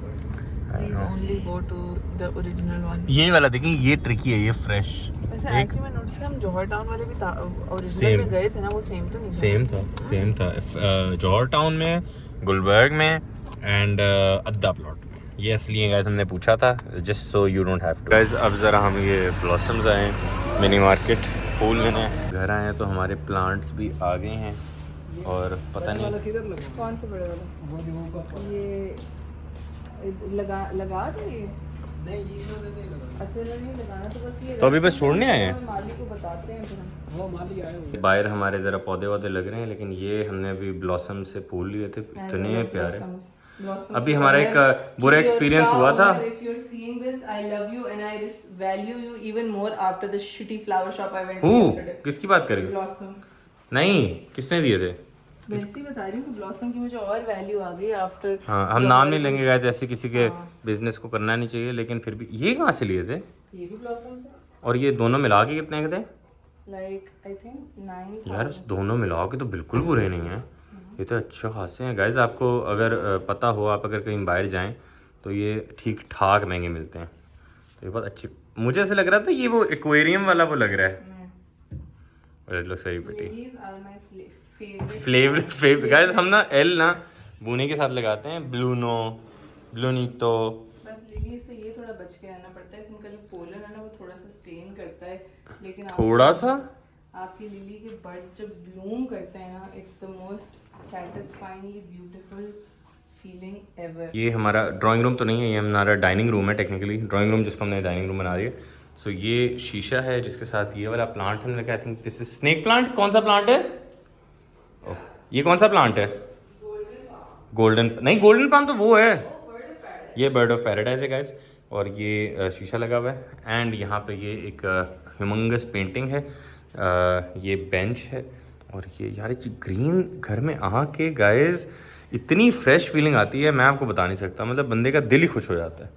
S3: Please only go to the original ones.
S1: ये वाला देखें, ये ट्रिकी है, ये फ्रेश।
S3: वैसे
S1: एक
S3: एक्चुअली मैं नोटिस किया हम जौहर टाउन वाले भी ओरिजिनल
S1: Same.
S3: में गए थे ना, वो सेम तो नहीं था।
S1: सेम था जौहर टाउन में, गुलबर्ग में एंड अद्दा प्लॉट में। ये असली है गाइस, हमने पूछा था just so you don't have to. Guys अब ज़रा हम ये ब्लॉसम्स आए मिनी मार्केट फूल लेने, घर आए हैं तो हमारे प्लांट्स भी आ गए हैं और पता नहीं
S3: कौन से बड़े वाला? ये लगा तो ये अच्छा नहीं लगाना, तो बस ये
S1: तो अभी बस छोड़ने आए हैं।
S3: माली को बताते हैं फिर हम।
S4: वो माली आए हुए
S1: बाहर हमारे ज़रा पौधे वौधे लग रहे हैं, लेकिन ये हमने अभी ब्लॉसम से फूल लिए थे, इतने प्यारे। अभी हमारा एक बुरा एक्सपीरियंस हुआ था।
S2: If you're seeing this, I love you and I value you even more after the shitty flower shop I went to yesterday.
S1: किसकी बात कर रही हो?
S2: Blossoms.
S1: नहीं, किसने दिए थे?
S3: वैसे ही बता रही हूँ कि ब्लॉसम की मुझे और वैल्यू आ गई आफ्टर।
S1: हाँ, हम नाम नहीं लेंगे गाइस, ऐसे किसी के बिजनेस को करना नहीं चाहिए, लेकिन फिर भी ये कहाँ से लिए थे?
S3: ये भी ब्लॉसम से
S1: और ये दोनों मिला के कितने के थे?
S3: Like I think 9।
S1: यार दोनों मिला के तो बिल्कुल बुरे नहीं हैं, ये तो अच्छे खासे हैं गाइस। आपको अगर पता हो, आप अगर कहीं बाहर जाएं तो ये ठीक ठाक महंगे मिलते हैं। तो ये बहुत अच्छी, मुझे ऐसा लग रहा था ये वो एक्वेरियम वाला वो लग रहा है। और it looks very pretty. Favourite guys, हम ना एल ना बूने के साथ लगाते हैं, ब्लूनीतो।
S3: बस लिली से ये थोड़ा बच के रहना पड़ता है, उनका जो पोलन है ना वो थोड़ा सा स्टेन करता है, लेकिन
S1: थोड़ा सा
S3: आपकी लिली के बड्स जब ब्लूम करते हैं ना, it's the most satisfyingly beautiful feeling ever.
S1: ये हमारा ड्राइंग रूम तो नहीं है, ये हमारा डाइनिंग रूम है टेक्निकली, ड्राइंग रूम जिसको हमने डाइनिंग रूम बना दिया। सो ये शीशा है जिसके साथ ये वाला प्लांट हमने रखा, आई think this is snake plant. कौन सा प्लांट है? ओह, ये कौन सा प्लांट है? गोल्डन नहीं, गोल्डन पाम तो वो है, ये बर्ड ऑफ पैराडाइज है गाइस। और ये शीशा लगा हुआ है एंड यहाँ पे ये एक ह्यूमंगस पेंटिंग है, ये बेंच है। और ये यार ग्रीन घर में आके गाइस इतनी फ्रेश फीलिंग आती है, मैं आपको बता नहीं सकता, मतलब बंदे का दिल ही खुश हो जाता है।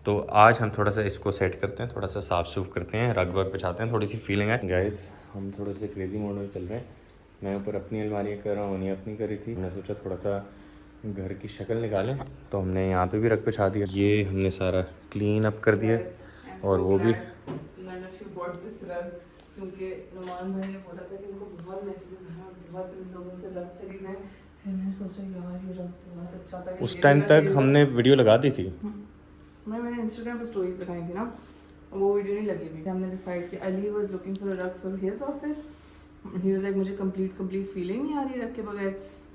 S1: तो आज हम थोड़ा सा इसको सेट करते हैं, थोड़ा सा साफ सुफ करते हैं, रग वग बिछाते हैं, थोड़ी सी फीलिंग है गाइस। हम थोड़े से क्रेजी मोड में चल रहे हैं, मैं ऊपर अपनी अलमारियाँ कर रहा हूँ, उन्हें अपनी करी थी। मैंने सोचा थोड़ा सा घर की शक्ल निकालें, तो हमने यहाँ पे भी रग बिछा दिया, ये हमने सारा क्लीन अप कर दिया। और वो भी
S3: क्योंकि नुमान भाई ने बोला था कि उनको बहुत मैसेजेस आए और बहुत लोगों से रग खरीदे हैं, फिर मैंने सोचा यार ये रग बहुत अच्छा था।
S1: उस टाइम तक हमने वीडियो लगा दी थी,
S2: मैंने इंस्टाग्राम पे स्टोरीज लगाई थी ना, वो वीडियो नहीं लगी हुई। हमने डिसाइड किया, Ali was looking for a rug for his office, he was like मुझे कंप्लीट फीलिंग नहीं आ रही रग के बगैर,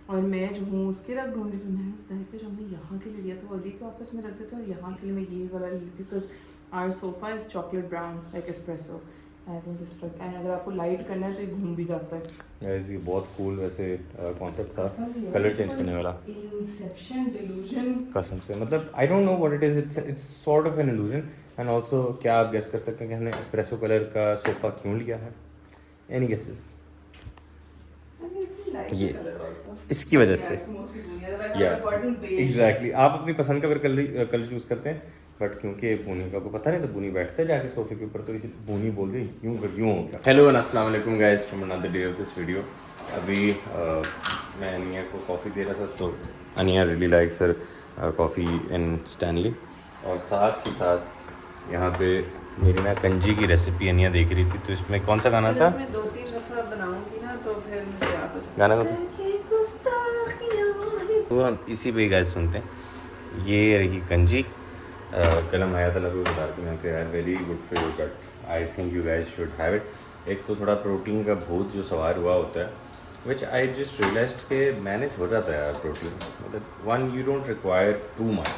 S2: और मैं जो हूँ उसके रग ढूंढ रही थी। मैंने डिसाइड किया जो हमने यहाँ के लिए लिया था वो अली के ऑफिस में रख देते, और यहाँ के लिए मैं ये वाला ली थी because our sofa is chocolate brown like espresso. I think this rug, and अगर आपको लाइट करना है तो ये घूम भी जाता है।
S1: गाइस ये बहुत कूल वैसे कॉन्सेप्ट था, कलर चेंज करने वाला।
S2: इंसेप्शन डिल्यूजन
S1: कसम से, मतलब I don't know what it is, it's sort of an illusion. And also क्या आप गेस कर सकते हैं कि हमने एस्प्रेसो कलर का सोफा क्यों लिया है? Any guesses? ये इसकी वजह से एग्जैक्टली आप अपनी पसंद का कलर चूज़ करते हैं, बट क्योंकि बूनी का को पता नहीं तो बूनी बैठता है जाके सोफे के ऊपर, तो इसी बूनी बोल गई क्यों हो गया। हेलो एंड अस्सलाम वालेकुम guys from another day of this video. अभी मैं अनिया को कॉफ़ी दे रहा था, तो Aniya really likes her coffee in Stanley. और साथ ही साथ यहाँ पे मेरी ना कंजी की रेसिपी अनिया देख रही थी, तो इसमें कौन सा गाना था?
S3: मैं 2-3 दफ़ा बनाऊंगी ना तो फिर मुझे याद हो जाएगा।
S1: गाना कौन सा? तो हम इसी पे गाइस सुनते हैं। ये रही कंजी, कल हम आया था लगभग बता रही मैं कि यार very good for your gut, I think you guys should have it. एक तो थोड़ा प्रोटीन का भूत जो सवार हुआ होता है, विच आई जस्ट रियलाइज्ड के मैनेज हो जाता है यार प्रोटीन, मतलब one you don't require too much.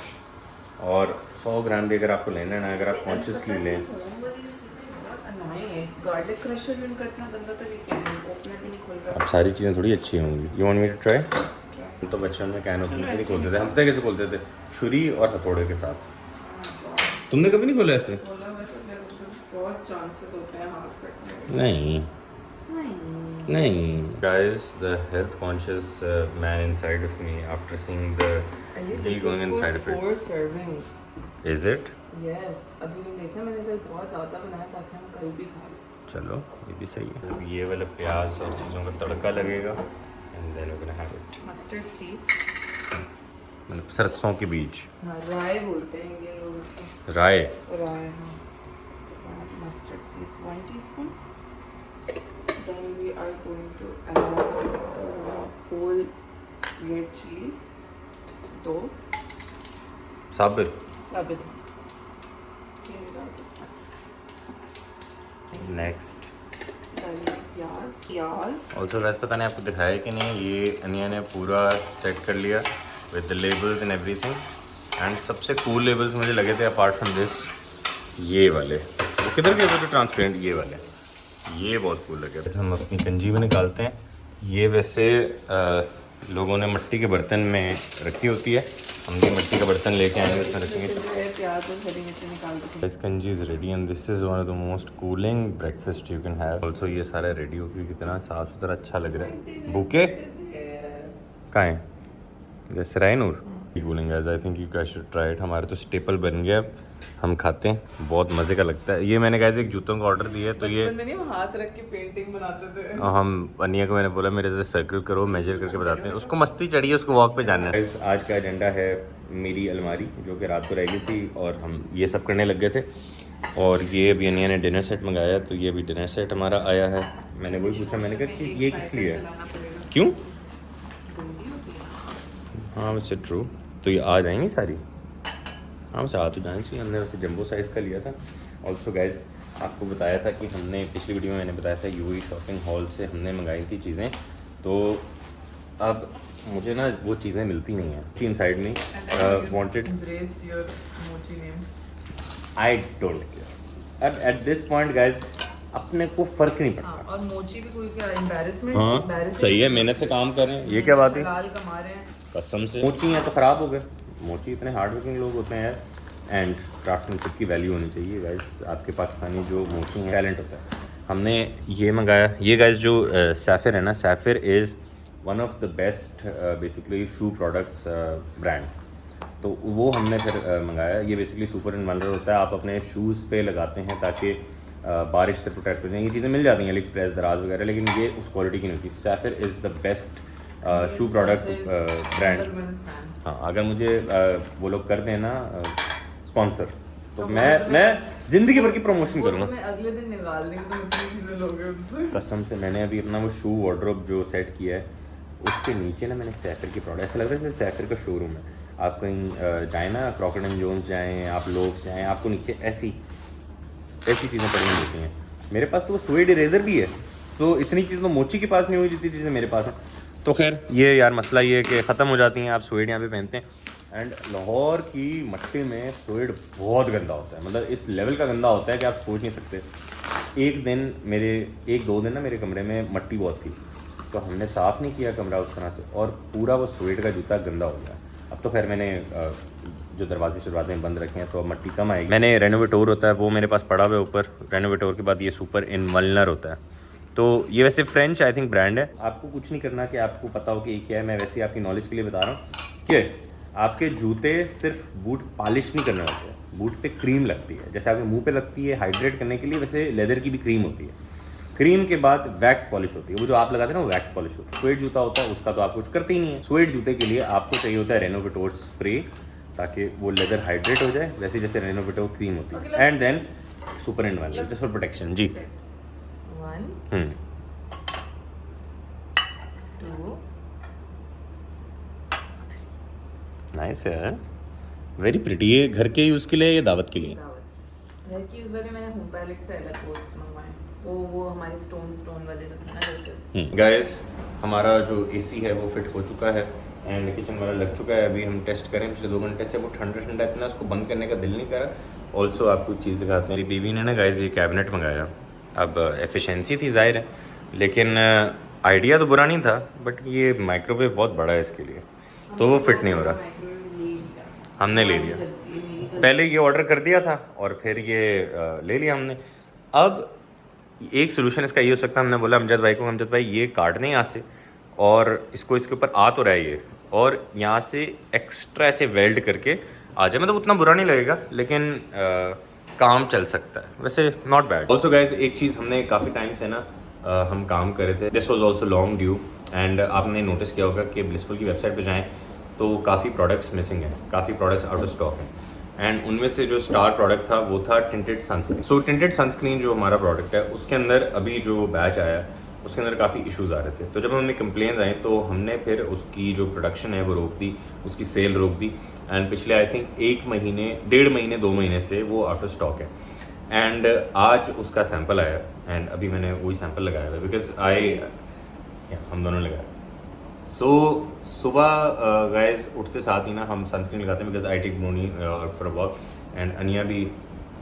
S1: और 100 ग्राम भी अगर आपको लेना है ना, अगर आप कॉन्शियसली लें।
S3: गार्लिक क्रशर भी उनका इतना गंदा था कि कैन ओपनर भी नहीं खोल रहा।
S1: अब सारी चीज़ें थोड़ी अच्छी होंगी। You want me to try? हम तो बचपन में कैन ओपनर से नहीं खोलते थे, हम तो कैसे खोलते थे? छुरी और हथौड़े के साथ। तुमने कभी नहीं खोला ऐसे?
S3: खोला हुआ तो मेरे उससे बहुत चांसेस होते हैं हाथ कटने
S1: नहीं
S3: नहीं
S1: नहीं guys, the health conscious man inside of me after seeing the ghee going inside of it.
S3: 4 servings.
S1: Is it?
S3: Yes, अभी तुम देखना मैंने कल बहुत ज़्यादा बनाया ताकि हम कल भी खा लें।
S1: चलो ये भी सही है। अब ये वाला प्याज और चीज़ों का तड़का लगेगा and then we're gonna have it.
S3: Mustard seeds.
S1: मतलब सरसों के बीज,
S2: हाँ, राय बोलते हैं ये लोग इसको,
S1: राय।
S2: राय। हाँ, mustard seeds 1 teaspoon. Then we are going to add whole red chilies, 2
S1: साबित।
S2: साबित। ये भी डाल सकते हैं।
S1: नेक्स्ट
S2: डालिए प्याज।
S1: ऑल्सो वैसे पता नहीं आपको दिखाया है कि नहीं, ये अनिया ने पूरा सेट कर लिया with the labels and everything. And सबसे कूल लेबल्स मुझे लगे थे अपार्ट फ्रॉम दिस, ये वाले। तो किधर के थे ट्रांसपेरेंट, ये वाले, ये बहुत कूल लगे। जैसे हम अपनी कंजी में निकालते हैं, ये वैसे लोगों ने मिट्टी के बर्तन में रखी होती है, हम भी मिट्टी का बर्तन लेके आएंगे, उसमें रखेंगे।
S2: जो है प्याज और हरी मिर्ची निकाल दो।
S1: This kanji is ready and this is one of the most cooling breakfast you can have. Also ये सारा रेडी हो गया, कितना साफ सुथरा अच्छा लग रहा है। बुके कहाँ है? जैसे राय नूर cooling guys, I think you guys should try it. हमारे तो स्टेपल बन गया, अब हम खाते हैं, बहुत मज़े का लगता है। ये मैंने गाइस एक जूतों का ऑर्डर दिया है, तो ये
S2: बचपन में नहीं वो हाथ रख के पेंटिंग बनाते थे।
S1: हम अनिया को मैंने बोला मेरे से सर्कल करो, मेजर करके बताते हैं। उसको मस्ती चढ़ी है, उसको वॉक पे जाना है। आज का एजेंडा है मेरी अलमारी, जो कि रात को रह गई थी और हम ये सब करने लग गए थे। और ये अभी अनिया ने डिनर सेट मंगाया, तो ये अभी डिनर सेट हमारा आया है। मैंने वही पूछा, मैंने कहा कि ये किस लिए है, क्यों? हाँ वैसे ट्रू, तो ये आ जाएंगी सारी। हाँ वैसे आ तो जानी चाहिए, हमने वैसे जंबो साइज़ का लिया था। ऑल्सो गाइज आपको बताया था कि हमने पिछली वीडियो में मैंने बताया था यूई शॉपिंग हॉल से हमने मंगाई थी चीज़ें, तो अब मुझे ना वो चीज़ें मिलती नहीं हैं। इन साइड में वांटेड, आई डोंट केयर। अब एट दिस पॉइंट गाइज अपने को फ़र्क नहीं पड़ता।
S2: और मोची भी कोई क्या एम्बैरेसमेंट।
S1: हाँ सही है, मेहनत से काम कर रहे हैं, ये क्या बात है?
S2: लाल कमा रहे हैं
S1: कसम से। मोची हैं तो ख़राब हो गए, मोची इतने हार्ड वर्किंग लोग होते हैं एंड क्राफ्ट्समैनशिप की वैल्यू होनी चाहिए गाइस। आपके पाकिस्तानी जो मोची हैं, टैलेंट होता है। हमने ये मंगाया, ये गाइस जो सैफिर है ना, Saphir is one of the best basically shoe products brand, तो वो हमने फिर मंगाया। ये बेसिकली सुपर इन्वाइरनमेंटल होता है, आप अपने शूज़ पे लगाते हैं ताकि बारिश से प्रोटेक्ट हो जाए। ये चीज़ें मिल जाती हैं अली एक्सप्रेस, दराज वगैरह, लेकिन ये उस क्वालिटी की नहीं होती। Saphir is the best shoe product brand. हाँ अगर मुझे वो लोग कर दें ना स्पॉन्सर, तो मैं ज़िंदगी भर की प्रमोशन करूँगा।
S2: मैं अगले दिन निकाल देंगे, तुम इतनी चीज़ें लोगे उनसे।
S1: कसम से मैंने अभी अपना वो शू वार्डरोब जो सेट किया है, उसके नीचे ना मैंने सैफिर की प्रोडक्ट, ऐसा लग रहा है जैसे सैफिर का शोरूम है। आप कहीं जाएँ ना, क्रॉकर्ड एंड जोन्स जाएँ, आप लोग जाएँ, आपको नीचे ऐसी चीज़ें पड़ी मिलती हैं। मेरे पास तो वो स्वेड इरेजर भी है, तो इतनी चीज़ तो मोची के पास नहीं हुई जितनी चीज़ें मेरे पास हैं। तो खैर ये यार मसला ये है कि ख़त्म हो जाती हैं। आप स्वेड यहाँ पे पहनते हैं एंड लाहौर की मट्टी में स्वेड बहुत गंदा होता है, मतलब इस लेवल का गंदा होता है कि आप सोच नहीं सकते। एक दो दिन ना मेरे कमरे में मट्टी बहुत थी, तो हमने साफ़ नहीं किया कमरा उस तरह से, और पूरा वो स्वेड का जूता गंदा हो गया। अब तो खैर मैंने जो दरवाजे बंद रखे हैं, तो अब मट्टी कम आएगी। मैंने रेनोवेटोर होता है वो मेरे पास पड़ा हुआ है ऊपर। रेनोवेटोर के बाद ये सुपर इन्वल्नर होता है, तो ये वैसे फ्रेंच आई थिंक ब्रांड है। आपको कुछ नहीं करना कि आपको पता हो कि ये क्या है, मैं वैसे ही आपकी नॉलेज के लिए बता रहा हूँ कि आपके जूते सिर्फ बूट पॉलिश नहीं करने होते हैं, बूट पे क्रीम लगती है। जैसे आपके मुंह पे लगती है हाइड्रेट करने के लिए, वैसे लेदर की भी क्रीम होती है। क्रीम के बाद वैक्स पॉलिश होती है, वो जो आप लगाते हैं ना, वो वैक्स पॉलिश होती है। स्वेड जूता होता है उसका तो आप कुछ करते ही नहीं है। स्वेड जूते के लिए आपको चाहिए होता है रेनोवेटोर स्प्रे, ताकि वो लेदर हाइड्रेट हो जाए, वैसे जैसे रेनोवेटोर क्रीम होती है। And then super environment just for protection. जी
S2: 1 2
S1: नाइस है, वेरी प्रिटी। ये घर के यूज़ के लिए या दावत के लिए?
S2: घर की यूज़ वाले मैंने होम पैलेट से अलग वो मंगवाए, वो हमारे स्टोन वाले जो थे ना, जैसे।
S1: गाइस हमारा जो एसी है वो फिट हो चुका है एंड किचन वाला लग चुका है। अभी हम टेस्ट करें, पिछले 2 घंटे से वो ठंडा इतना, उसको बंद करने का दिल नहीं करा। ऑल्सो आपको चीज़ दिखाते हैं, मेरी बीवी ने ना गाइस ये कैबिनेट मंगाया। अब एफिशिएंसी थी ज़ाहिर है, लेकिन आइडिया तो बुरा नहीं था, बट ये माइक्रोवेव बहुत बड़ा है इसके लिए, तो वो फिट नहीं हो रहा। हमने ले लिया, पहले ये ऑर्डर कर दिया था और फिर ये ले लिया हमने। अब एक सोल्यूशन इसका ये हो सकता है, हमने बोला अमजद भाई को, अमजद भाई ये काट दें यहाँ से, और इसको इसके ऊपर आ तो रहा है ये, और यहाँ से एक्स्ट्रा ऐसे वेल्ड करके आ जाए, मतलब उतना बुरा नहीं लगेगा, लेकिन काम चल सकता है, वैसे नॉट बैड। ऑल्सो गाइज एक चीज़ हमने काफ़ी टाइम से ना हम काम कर रहे थे, this was also long due, and आपने नोटिस किया होगा कि ब्लिसफुल की वेबसाइट पे जाएं तो काफ़ी प्रोडक्ट्स मिसिंग हैं, काफ़ी प्रोडक्ट्स आउट ऑफ स्टॉक हैं। एंड उनमें से जो स्टार प्रोडक्ट था वो था टिंटेड सनस्क्रीन। सो टिंटेड सनस्क्रीन जो हमारा प्रोडक्ट है उसके अंदर अभी जो बैच आया उसके अंदर काफ़ी इश्यूज़ आ रहे थे। तो जब हमें कंप्लेंट्स आई तो हमने फिर उसकी जो प्रोडक्शन है वो रोक दी, उसकी सेल रोक दी। एंड पिछले आई थिंक 1 महीने, 1.5 महीने, 2 महीने से वो आउट ऑफ स्टॉक है। एंड आज उसका सैंपल आया एंड अभी मैंने वही सैंपल लगाया था बिकॉज हम दोनों लगाए। सो सुबह गाइस उठते साथ ही ना हम सनस्क्रीन लगाते हैं बिकॉज आई टेक मोनी फॉर वर्क एंड अनिया भी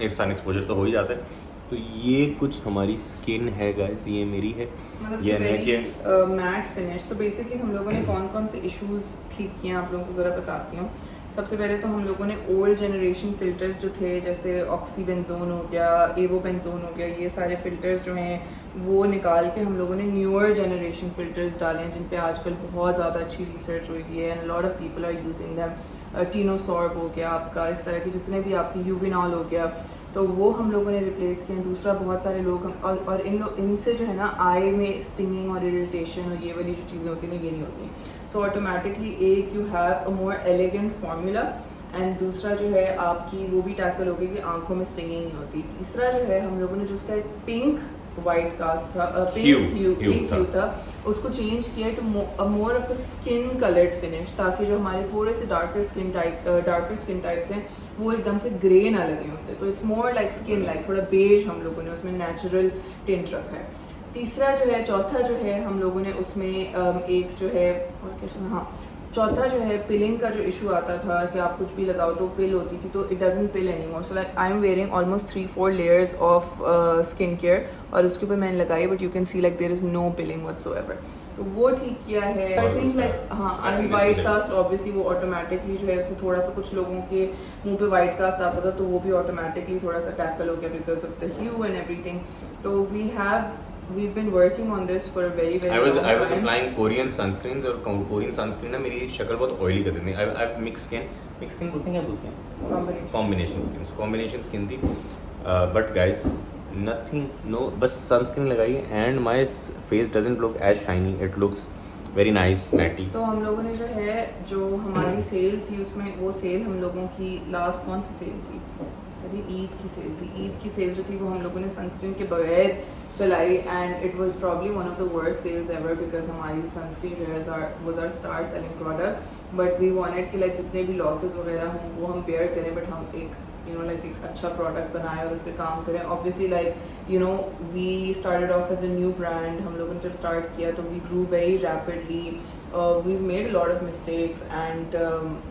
S1: एक सन एक्सपोजर तो हो ही जाता है। तो ये कुछ हमारी स्किन है गाइस, ये मेरी है, ये अनिया की है।
S2: Matte finish. सो बेसिकली हम लोगों ने कौन कौन से इश्यूज ठीक किए हैं आप लोगों को ज़रा बताती हूँ। सबसे पहले तो हम लोगों ने ओल्ड जनरेशन फ़िल्टर्स जो थे जैसे ऑक्सीबेंजोन हो गया, एवोबेंजोन हो गया, ये सारे फ़िल्टर्स जो हैं वो निकाल के हम लोगों ने न्यूअर जनरेशन फ़िल्टर्स डाले हैं जिन पे आजकल बहुत ज़्यादा अच्छी रिसर्च हुई है and lot of people are using them. Tinosorb हो गया आपका, इस तरह के जितने भी आपकी यूविनॉल हो गया, तो वो हम लोगों ने रिप्लेस किए हैं। दूसरा बहुत सारे लोग और इनसे जो है ना आई में स्टिंगिंग और इरिटेशन और ये वाली जो चीज़ें होती हैं ना ये नहीं होती। सो ऑटोमेटिकली एक you have a more elegant formula and दूसरा जो है आपकी वो भी टैकल हो गई कि आंखों में स्टिंगिंग नहीं होती। तीसरा जो है हम लोगों ने जो उसका पिंक वाइट कास्ट था, पिंक ह्यू था, उसको चेंज किया to more of a skin coloured finish ताकि जो हमारे थोड़े से डार्कर स्किन टाइप्स हैं वो एकदम से ग्रे ना लगे उससे। तो it's more like skin like थोड़ा बेज हम लोगों ने उसमें नेचुरल टिंट रखा है। तीसरा जो है, चौथा जो है हम लोगों ने उसमें एक जो है और क्या, हाँ चौथा जो है पिलिंग का जो इशू आता था कि आप कुछ भी लगाओ तो पिल होती थी, तो it doesn't pill any more. So like I am wearing almost 3-4 layers of skin care और उसके ऊपर मैंने लगाई but you can see like there is no pilling whatsoever. तो वो ठीक किया है। आई थिंक लाइक हाँ आई वाइट कास्ट ऑब्वियसली वो ऑटोमेटिकली जो है उसमें थोड़ा सा कुछ लोगों के मुंह पे वाइट कास्ट आता था तो वो भी ऑटोमेटिकली थोड़ा सा टैकल हो गया because of the hue and everything. तो we've been working on this for a very long time.
S1: I was applying Korean sunscreens और Korean sunscreen ना मेरी शक्ल बहुत ऑयली कर देती है। I've mixed skin बोलते हैं क्या बोलते हैं? Combination skin थी। But guys nothing, no, बस sunscreen लगाई and my face doesn't look as shiny, it looks very nice matte।
S2: तो हम लोगों ने जो है जो हमारी सेल थी उसमें वो सेल हम लोगों की लास्ट कौन सी सेल थी? ईद की सेल थी। ईद की सेल जो थी वो हम लोगों ने सनस्क्रीन के बगैर चलाई and it was probably one of the worst sales ever because हमारी सनस्क्रीन जो है was our star selling product. But we wanted कि लाइक जितने भी लॉसेस वगैरह हों वो हम बेयर करें बट हम एक लाइक एक अच्छा प्रोडक्ट बनाए और उस पर काम करें। Obviously like we started off as a new brand. हम लोगों ने जब स्टार्ट किया तो we grew very rapidly, we made a lot of mistakes and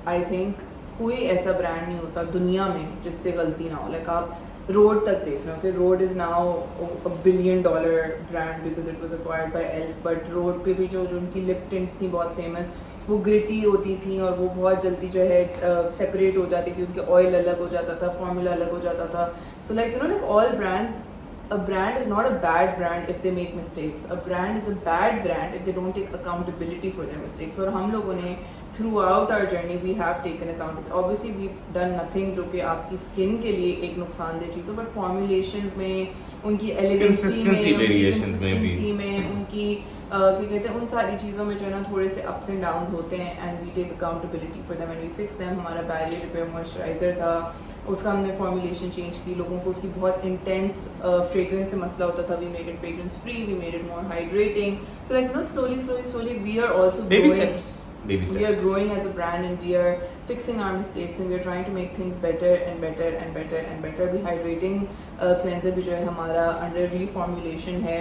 S2: I think कोई ऐसा ब्रांड नहीं होता दुनिया में जिससे गलती ना हो। लाइक आप रोड तक देख रहे हो, फिर road is now $1 billion brand because it was acquired by elf. But road पे भी जो उनकी लिप टिंट्स थी बहुत फेमस, वो ग्रिटी होती थी और वो बहुत जल्दी जो है सेपरेट हो जाती थी, उनके ऑयल अलग हो जाता था, फॉर्मूला अलग हो जाता था। So like like all brands, a brand is not a bad brand if they make mistakes. A brand is a bad brand if they don't take accountability for their mistakes. और हम लोगों ने throughout our journey we have taken accountability. Obviously we've done nothing जो कि आपकी skin के लिए एक नुकसानदेह चीज़ हो, but formulations में, उनकी elegancy में, उनकी consistency में, उनकी क्या कहते हैं उन सारी चीज़ों में जो है ना थोड़े से ups and downs होते हैं and we take accountability for them and we fix them. हमारा barrier repair moisturizer था, उसका हमने फॉर्मुलेशन चेंज की, लोगों को उसकी बहुत इंटेंस फ्रेग्रेंस से मसला होता था, we made it fragrance free, we made it more hydrating. So like slowly we are also
S1: baby
S2: growing.
S1: steps
S2: We are growing as a brand and we are fixing our mistakes and we are trying to make things better and better and better and better. अभी hydrating cleanser भी जो है हमारा under reformulation है,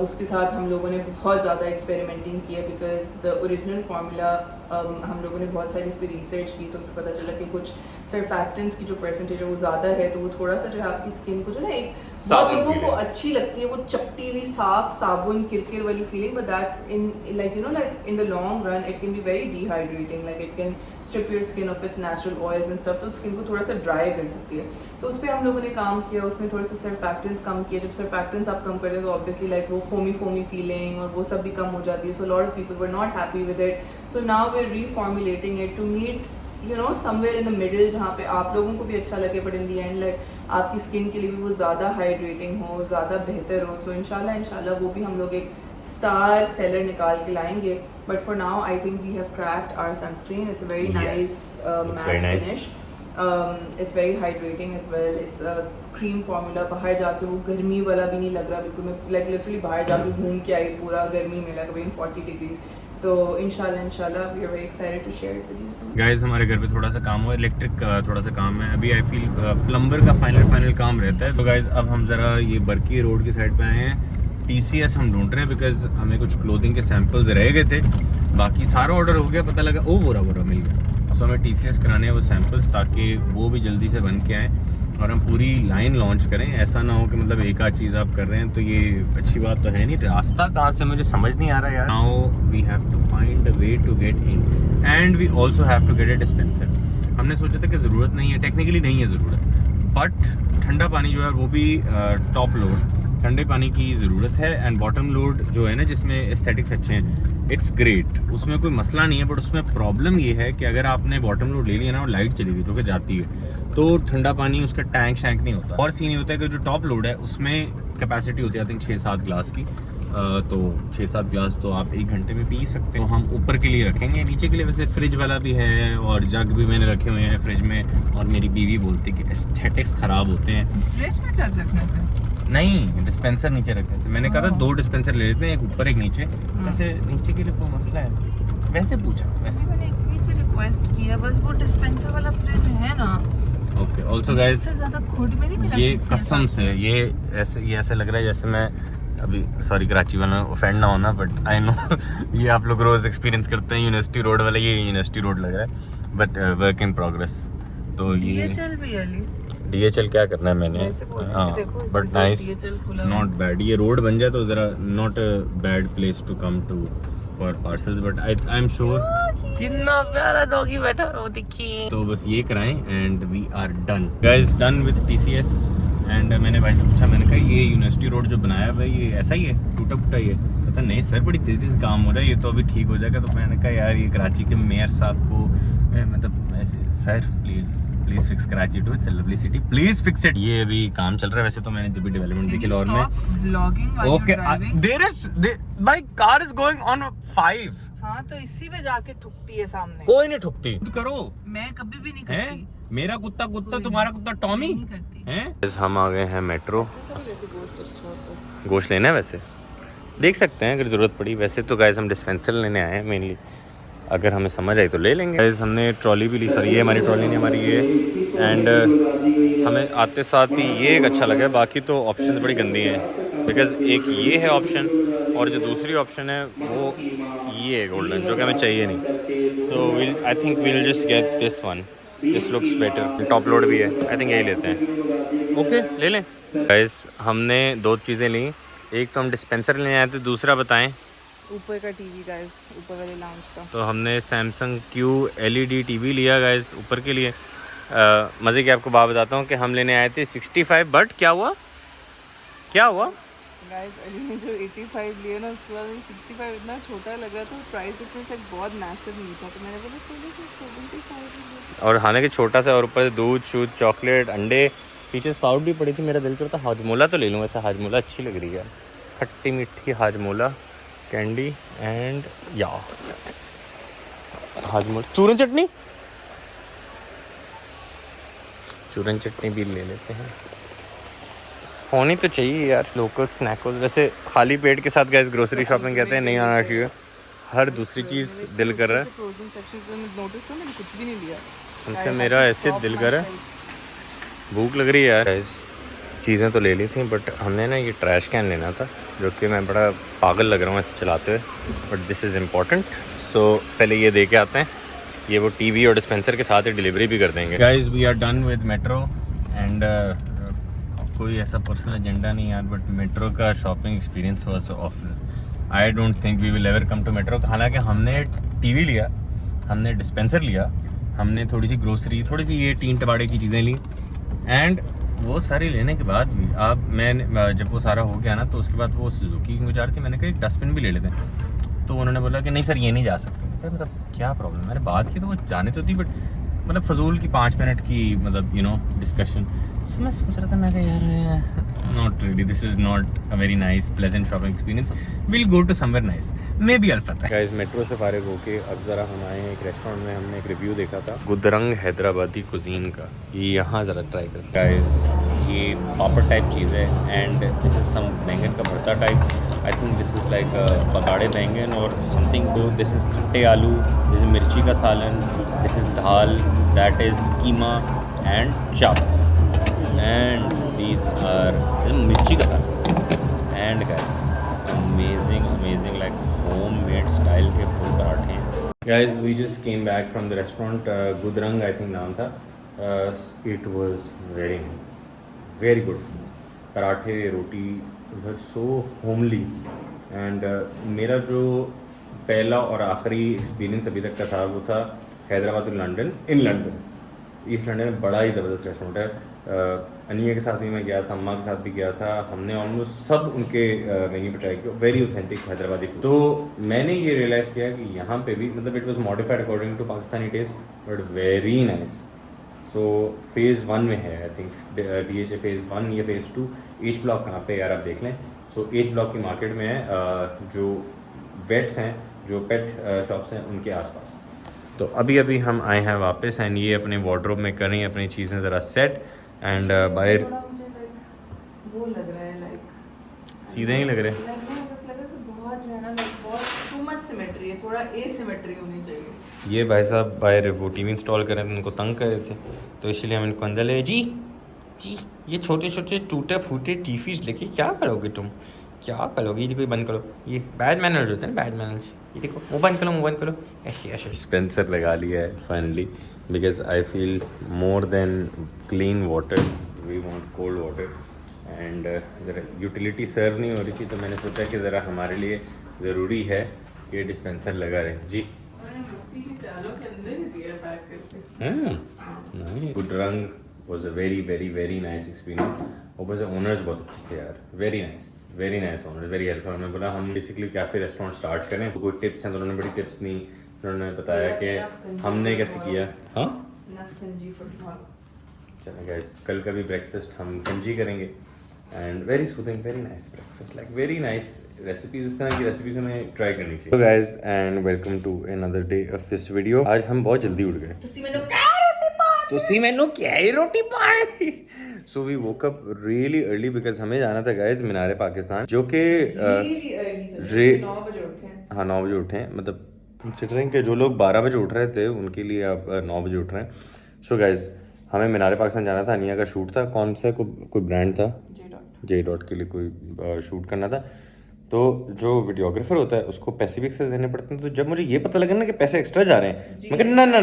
S2: उसके साथ हम लोगों ने बहुत ज़्यादा experimenting किया because the original formula हम लोगों ने बहुत सारी इस पर रिसर्च की तो उसमें पता चला कि कुछ सर्फैक्टेंट्स की जो परसेंटेज है वो ज़्यादा है, तो वो थोड़ा सा जो है आपकी स्किन को जो है ना एक बहुत लोगों को अच्छी लगती है वो चपटी हुई साफ साबुन किरकिर वाली feeling, but that's in like like in the long run it can be very dehydrating, like it can strip your skin of its natural oils and stuff, तो स्किन को थोड़ा सा ड्राई कर सकती है। तो उस पर हम लोगों ने काम किया, उसमें थोड़े से सर्फैक्टेंट्स कम किए। जब सर्फैक्टेंट्स आप कम करते हैं तो ऑब्वियसली लाइक वो फोमी फीलिंग और वो सब भी कम हो जाती है, so lot of people were not happy with it, so now we are reformulating it to meet you know somewhere in the middle, जहाँ पे आप लोगों को भी अच्छा लगे but in the end like आपकी स्किन के लिए भी वो ज़्यादा हाइड्रेटिंग हो, ज़्यादा बेहतर हो. सो इंशाल्लाह वो भी हम लोग एक स्टार सेलर निकाल के लाएंगे. But for now I think we have cracked our sunscreen. It's a very nice matte finish. It's very hydrating as well. It's a cream formula. बाहर जाके वो गर्मी वाला भी नहीं लग रहा बिल्कुल. मैं like literally बाहर जाके घूम के आई पूरा गर्मी में लगा being 40 degrees. तो इंशाल्लाह we are very excited to share it with you soon.
S1: Guys हमारे घर पे थोड़ा सा काम हुआ, इलेक्ट्रिक थोड़ा सा काम है अभी. आई फील प्लम्बर का फाइनल काम रहता है. तो गाइस अब हम ज़रा ये बरकी रोड की साइड पे आए हैं. TCS हम ढूंढ रहे हैं बिकॉज हमें कुछ क्लोथिंग के सैम्पल्स रह गए थे. बाकी सारा ऑर्डर हो गया, पता लगा ओ बोरा मिल गया. सो हमें TCS कराने हैं वो सैम्पल्स ताकि वो भी जल्दी से बन के आएँ और हम पूरी लाइन लॉन्च करें. ऐसा ना हो कि मतलब एक आध चीज़ आप कर रहे हैं तो ये अच्छी बात तो है नहीं. रास्ता कहाँ से मुझे समझ नहीं आ रहा यार. Now we have to find a way to get in and we also have to get a dispenser. हमने सोचा था कि ज़रूरत नहीं है, टेक्निकली नहीं है ज़रूरत, बट ठंडा पानी जो है वो भी टॉप लोड ठंडे पानी की ज़रूरत है. एंड बॉटम लोड जो है ना जिसमें एस्थेटिक्स अच्छे हैं, इट्स ग्रेट, उसमें कोई मसला नहीं है. बट उसमें प्रॉब्लम ये है कि अगर आपने बॉटम लोड ले लिया ना और लाइट चली गई तो क्या जाती है तो ठंडा पानी उसका टैंक शैंक नहीं होता. और सीन ये होता है कि जो टॉप लोड है उसमें कैपेसिटी होती है आई थिंक 6-7 ग्लास की. तो 6-7 ग्लास तो आप 1 घंटे में पी सकते हो. हम ऊपर के लिए रखेंगे, नीचे के लिए वैसे फ्रिज वाला भी है और जग भी मैंने रखे हुए हैं फ्रिज में. और मेरी बीवी बोलती है कि एस्थेटिक्स ख़राब होते हैं.
S3: फ्रिज में जग रखने से
S1: नहीं, डिस्पेंसर नीचे रखने से. मैंने कहा था 2 डिस्पेंसर ले लेते हैं, एक ऊपर एक नीचे. वैसे नीचे के लिए कोई मसला है वैसे पूछा वैसे.
S3: मैंने इतनी सी रिक्वेस्ट किया, बस वो डिस्पेंसर वाला फ्रिज है ना.
S1: ओके ऑल्सो गाइस
S3: इससे ज़्यादा खुद में नहीं मिला
S1: ये
S3: किसी के
S1: कसम
S3: साथ.
S1: से ये ऐसे लग रहा है जैसे मैं अभी सॉरी कराची वाला ऑफेंड ना होना बट आई नो ये आप लोग रोज़ एक्सपीरियंस करते हैं. यूनिवर्सिटी रोड वाला ये यूनिवर्सिटी रोड लग रहा है बट वर्क इन प्रोग्रेस. तो ये
S3: DHL भी अली
S1: DHL क्या करना है मैंने.
S3: वैसे बोल रहे
S1: हाँ
S3: थे, देखो इसके
S1: बट
S3: तो
S1: नाइस,
S3: DHL खुला हुआ
S1: नॉट बैड. ये रोड बन जाए तो ज़रा not a bad place to come to for parcels. But I am sure
S3: कितना प्यारा डॉगी बैठा वो देखिए.
S1: तो बस ये कराएं and we are done guys, done with TCS. And मैंने भाई से पूछा, मैंने कहा ये यूनिवर्सिटी रोड जो बनाया है भाई ये ऐसा ही है, टूटा फूटा ही है? कहता नहीं सर बड़ी तेज़ी से काम हो रहा है, ये तो अभी ठीक हो जाएगा. तो मैंने कहा यार ये कराची के मेयर साहब को मतलब ऐसे sir please fix Karachi too it's a lovely city, please fix it. ये अभी काम चल रहा है वैसे तो. मैंने जब भी डेवलपमेंट देखी लाहौर में.
S3: Vlogging
S1: okay there is my car is going on 5.
S3: हाँ तो इसी पे जाके ठुकती है सामने.
S1: कोई नहीं ठुकती करो.
S3: मैं कभी भी नहीं
S1: हैं
S3: करती.
S1: मेरा कुत्ता तुम्हारा कुत्ता टॉमी
S3: नहीं करती.
S1: हैं. हम आ गए हैं मेट्रो.
S3: जैसे गोश्त अच्छा होता है.
S1: गोश्त लेना है वैसे देख सकते हैं अगर ज़रूरत पड़ी. वैसे तो गाइस हम डिस्पेंसर लेने आए हैं मेनली, अगर हमें समझ आई तो ले लेंगे. गाइस हमने ट्रॉली भी ली. सॉरी ये हमारी ट्रॉली नहीं, हमारी ये. एंड हमें आते साथ ही ये एक अच्छा लगा. बाकी तो ऑप्शन बड़ी गंदी हैं बिकॉज एक ये है ऑप्शन और जो दूसरी ऑप्शन है वो ये है गोल्डन, जो कि हमें चाहिए नहीं. So I think we'll just get this one. This looks better. Top load भी है. आई थिंक यही लेते हैं. ओके ले लें. गाइस हमने 2 चीज़ें ली. एक तो हम डिस्पेंसर लेने आए थे, दूसरा बताएं
S3: ऊपर का टीवी गाइस, ऊपर वाले लाउंज का.
S1: तो हमने सैमसंग Q LED TV लिया गाइस ऊपर के लिए. मज़े की आपको बात बताता हूँ कि हम लेने आए थे 65 बट क्या हुआ
S3: गाइस अली ने जो 85 लिया ना उसके बाद 65 इतना छोटा लग रहा था. प्राइस डिफरेंस एक बहुत मैसिव नहीं था तो मैंने बोला चलो फिर 75
S1: और हालांकि छोटा सा और ऊपर दूध शूध चॉकलेट अंडे पीछे स्पाउट भी पड़ी थी. मेरा दिल करता हाजमोला तो ले लूँ. ऐसा हाजमोला अच्छी लग रही है, खट्टी मीठी हाजमोला कैंडी. एंड या हाजमोला चूरन चटनी भी ले लेते हैं. होनी तो चाहिए यार लोकल स्नैक. वैसे खाली पेट के साथ गैस ग्रोसरी शॉपिंग कहते हैं नहीं आना चाहिए. हर दूसरी चीज़ दिल कर रहा है.
S3: फ्रोजन सेक्शन में नोटिस कर, मैंने कुछ भी नहीं लिया.
S1: सबसे मेरा ऐसे दिल कर रहा है, भूख लग रही है यार. चीज़ें तो ले ली थी बट हमने ना ये ट्रैश कैन लेना था जो कि मैं बड़ा पागल लग रहा हूँ ऐसे चलाते हुए. But this is important. So पहले ये दे के आते हैं. ये वो टीवी और डिस्पेंसर के साथ ही डिलीवरी भी कर देंगे. Guys we are done with metro and कोई ऐसा पर्सनल एजेंडा नहीं यार बट मेट्रो का shopping experience was awful. I don't think we will ever come to metro. हालांकि हमने टीवी लिया, हमने डिस्पेंसर लिया, हमने थोड़ी सी ग्रोसरी, थोड़ी सी ये 3 टबाड़े की चीज़ें ली. एंड वो सारी लेने के बाद भी मैं जब वो सारा हो गया ना तो उसके बाद वो सुजुकी की जा रही थी. मैंने कहा एक डस्टबिन भी ले लेते हैं. तो उन्होंने बोला कि नहीं सर ये नहीं जा सकते. मतलब क्या प्रॉब्लम. मैंने बात की तो वो जाने तो थी बट मतलब फजूल की 5 मिनट की मतलब डिस्कशन। सो मैं सोच रहा था, मैं यार not really, this is not a very nice pleasant shopping experience, will go to somewhere nice, maybe Alfatah. Guys metro से फारिग होके अब ज़रा हम आए एक रेस्टोरेंट में, हमने एक रिव्यू देखा था गुदरंग हैदराबादी कुजीन का, ये यहाँ ज़रा ट्राई करते हैं। गाइस ये पापड़ टाइप चीज़ है एंड दिस इज सम बैंगन का भरता type, I think this is like पकाड़े बैंगन और समथिंग, दिस इज़ खट्टे आलू, दिस इज़ मिर्ची का सालन, this is dal, that is keema and चाप, and these are mirchi ka सालन and guys amazing like homemade style के full पराठे हैं। Guys we just came back from the restaurant, गुदरंग I think नाम था, it was very nice, very good food, पराठे रोटी were so homely and मेरा जो पहला और आखिरी एक्सपीरियंस अभी तक का था वो था हैदराबाद और London, in London east London में बड़ा ही ज़बरदस्त रेस्टोरेंट है। अनिया के साथ भी मैं गया था, अम्मा के साथ भी गया था, हमने ऑलमोस्ट सब उनके मेन्यू पर ट्राई किया, वेरी ऑथेंटिक हैदराबादी फूड। तो मैंने ये रियलाइज़ किया कि यहाँ पे भी मतलब it was modified according to Pakistani taste but very nice. So phase 1 में है आई थिंक, DHA फेज़ 1 या फेज़ 2, ईस्ट ब्लॉक कहाँ पे यार आप देख लें। सो ईस्ट ब्लॉक की मार्केट में है, जो वेट्स हैं, जो पेट शॉप्स हैं उनके आसपास। तो अभी अभी हम आए हैं वापस एंड ये अपने वार्डरोब में कर रही हैं अपनी चीज़ें ज़रा सेट एंड बाहर
S2: मुझे लाइक वो लग रहा है, लाइक
S1: सीधे ही लग रहे
S2: बहुत जो है ना, लाइक बहुत टू मच सिमेट्री है, थोड़ा एसिमेट्री होनी चाहिए।
S1: ये भाई साहब बाहर वो टीवी इंस्टॉल कर रहे थे, उनको तंग कर रहे थे, तो इसलिए हम इनको अंदर ले जी ये छोटे छोटे टूटे फूटे टीवीज लेके क्या करोगे तुम, क्या करोगे, ये कोई बंद करो, ये बैड मैनर्स होते हैं, बैड मैनर्स, ये देखो वो बंद करो ऐसे ऐसे। स्पेंसर लगा लिया है finally because I feel more than clean water we want cold water and ज़रा यूटिलिटी सर्व नहीं हो रही थी, तो मैंने सोचा कि ज़रा हमारे लिए ज़रूरी है कि डिस्पेंसर लगा रहे जी। गुदरंग was a very nice experience। ऊपर से ओनर्स बहुत अच्छे थे यार, very nice owner, very helpful. हमें बोला हम बेसिकली कैफ़े रेस्टोरेंट स्टार्ट करें, तो कोई टिप्स हैं तो उन्होंने बड़ी टिप्स दी, उन्होंने बताया कि हमने कैसे किया। हाँ चलो गाइस कल का भी ब्रेकफास्ट हम कंजी करेंगे and very soothing, very nice breakfast, like very nice recipes, इस तरह की रेसिपीज हमें ट्राई करनी चाहिए। तो guys and welcome to another day of this video. आज हम बहुत जल्दी उठ गए, तुसी मैनू क्या ही रोटी पाई। So we woke up really early because हमें जाना था गाइस मीनार पाकिस्तान, जो कि
S2: 9 बजे उठे हैं।
S1: हाँ 9 बजे उठे हैं, मतलब कंसिडरिंग कि जो लोग 12 बजे उठ रहे थे उनके लिए आप 9 बजे उठ रहे हैं। सो गाइस हमें मीनार पाकिस्तान जाना था, अनिया का शूट था, कौन सा कोई ब्रांड था, जे डॉट के लिए कोई शूट करना था। तो जो वीडियोग्राफर होता है उसको पैसे भी एक्स्ट्रा देने पड़ते हैं, तो जब मुझे ये पता लगा ना कि पैसे एक्स्ट्रा जा रहे हैं, मैं कहा ना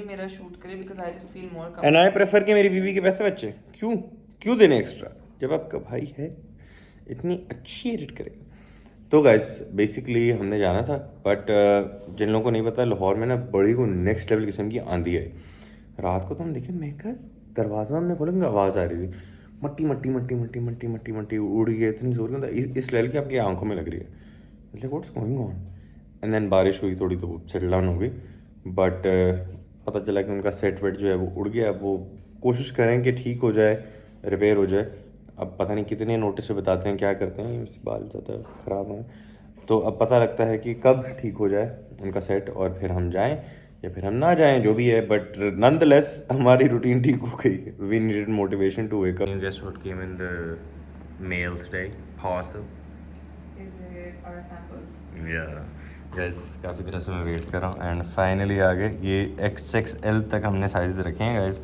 S3: मेरा शूट करे because I just feel more
S1: and I prefer कि मेरी बीवी के पैसे बचे, क्यों देने एक्स्ट्रा जब आपका भाई है इतनी अच्छी एडिट करेगा। तो गाइस बेसिकली हमने जाना था, बट जिन लोगों को नहीं पता लाहौर में ना बड़ी को नेक्स्ट लेवल किस्म की आंधी आई। रात को तो हम देखे, मैं कहा दरवाज़ा हमने खोला, आवाज़ आ रही थी मट्टी उड़ गई, इतनी जोर की, इस लेवल की आपकी आंखों में लग रही है, मतलब what's going on. And then बारिश हुई थोड़ी तो सेटल डाउन हो गई, बट पता चला कि उनका सेट वेट जो है वो उड़ गया। अब वो कोशिश करें कि ठीक हो जाए, रिपेयर हो जाए। अब पता नहीं कितने नोटिस पे बताते हैं, क्या करते हैं, बाल ज़्यादा ख़राब हैं, तो अब पता लगता है कि कब ठीक हो जाए उनका सेट और फिर हम जाएँ या फिर हम ना जाएं, जो भी है। बट नॉनदलेस हमारी रूटीन ठीक हो गई। We needed motivation to wake up. Guess what came in the mail today? Parcel.
S2: Is it our samples?
S1: या गाइस काफ़ी दिनों से मैं वेट कर रहा हूँ एंड फाइनली आ गए। ये XXL तक हमने साइज रखे हैं गाइस,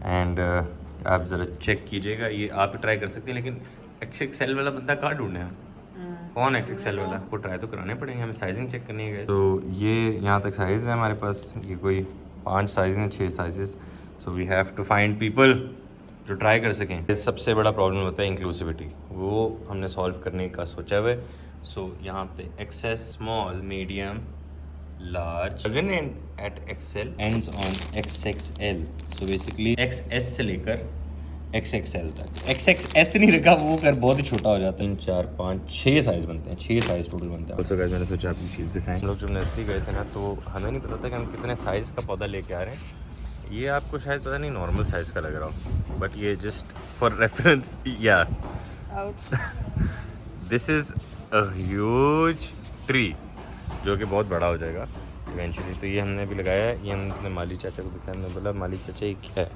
S1: एंड आप ज़रा चेक कीजिएगा, ये आप ट्राई कर सकते हैं, लेकिन XXL वाला बंदा कहाँ ढूंढे हैं? कौन XXL वाला? को ट्राई तो कराने पड़ेंगे, हमें साइजिंग चेक करनी है। तो ये यहाँ तक साइज़ है हमारे पास, ये कोई 5 साइज़ हैं, 6 sizes. So we have to find people जो ट्राई कर सकें। ये सबसे बड़ा प्रॉब्लम होता है इंक्लूसिविटी, वो हमने सॉल्व करने का सोचा हुआ है। सो यहाँ पे XS, small, medium, large, at XL, ends on XXL। So basically XS से लेकर XXL तक। XXS नहीं रखा, वो कर बहुत ही छोटा हो जाता है। 3 4 5 6 साइज़ बनते हैं, 6 साइज़ टोटल बनते हैं। ऑल्सो गाइस मैंने सोचा आपकी चीज़ दिखाएं। हम लोग जब नज़दीक गए थे ना, तो हमें नहीं पता था कि हम कितने साइज़ का पौधा लेके आ रहे हैं। ये आपको शायद पता नहीं नॉर्मल साइज़ का लग रहा हो, बट ये जस्ट फॉर रेफरेंस या this is a huge tree जो कि बहुत बड़ा हो जाएगा इवेंचुअली। तो ये हमने अभी लगाया है, ये हमने माली चाचा को दिखाया। हमने बोला माली चाचा ये क्या है,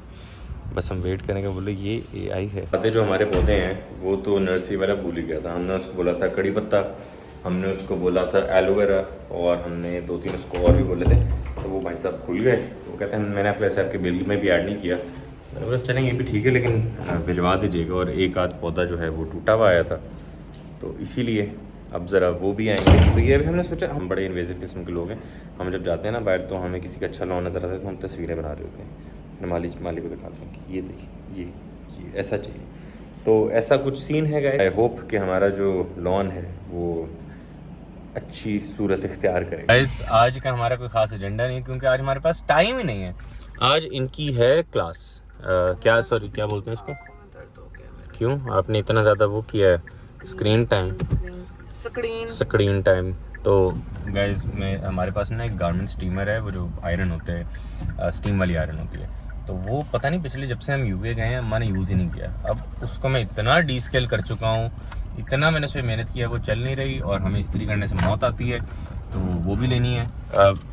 S1: बस हम वेट करेंगे। बोले ये AI है। पौधे जो हमारे पौधे हैं वो तो नर्सरी वाला भूल ही गया था। हमने उसको बोला था कड़ी पत्ता, हमने उसको बोला था एलोवेरा, और हमने 2-3 उसको और भी बोले थे। तो वो भाई साहब भूल गए। वो कहते हैं मैंने अपने साहब के बिल में भी ऐड नहीं किया। मैंने बोला चलें ये भी ठीक है, लेकिन भिजवा दीजिएगा। और एक आध पौधा जो है वो टूटा हुआ आया था, तो इसीलिए अब ज़रा वो भी आएंगे। तो ये भी हमने सोचा, हम बड़े इन्वेजिव किस्म के लोग हैं। हम जब जाते हैं ना बाहर, तो हमें किसी का अच्छा लॉन नज़र आता है तो हम तस्वीरें बना रहे होते हैं। माली को दिखाते हैं कि ये देखिए ये ऐसा चाहिए। तो ऐसा कुछ सीन है गाइस। आई होप कि हमारा जो लॉन है वो अच्छी सूरत इख्तियार करे। गाइस आज का हमारा कोई ख़ास एजेंडा नहीं, क्योंकि आज हमारे पास टाइम ही नहीं है। आज इनकी है क्लास, क्या बोलते हैं इसको, क्यों आपने इतना ज़्यादा वो किया है, स्क्रीन टाइम। तो गाइस हमारे पास ना एक गारमेंट स्टीमर है, वो जो आयरन होते हैं, स्टीम वाली आयरन होती है। तो वो पता नहीं पिछले जब से हम यूके गए हैं मैंने यूज़ ही नहीं किया। अब उसको मैं इतना डीस्केल कर चुका हूँ, इतना मैंने उस पर मेहनत किया, वो चल नहीं रही और हमें इस्त्री करने से मौत आती है। तो वो भी लेनी है।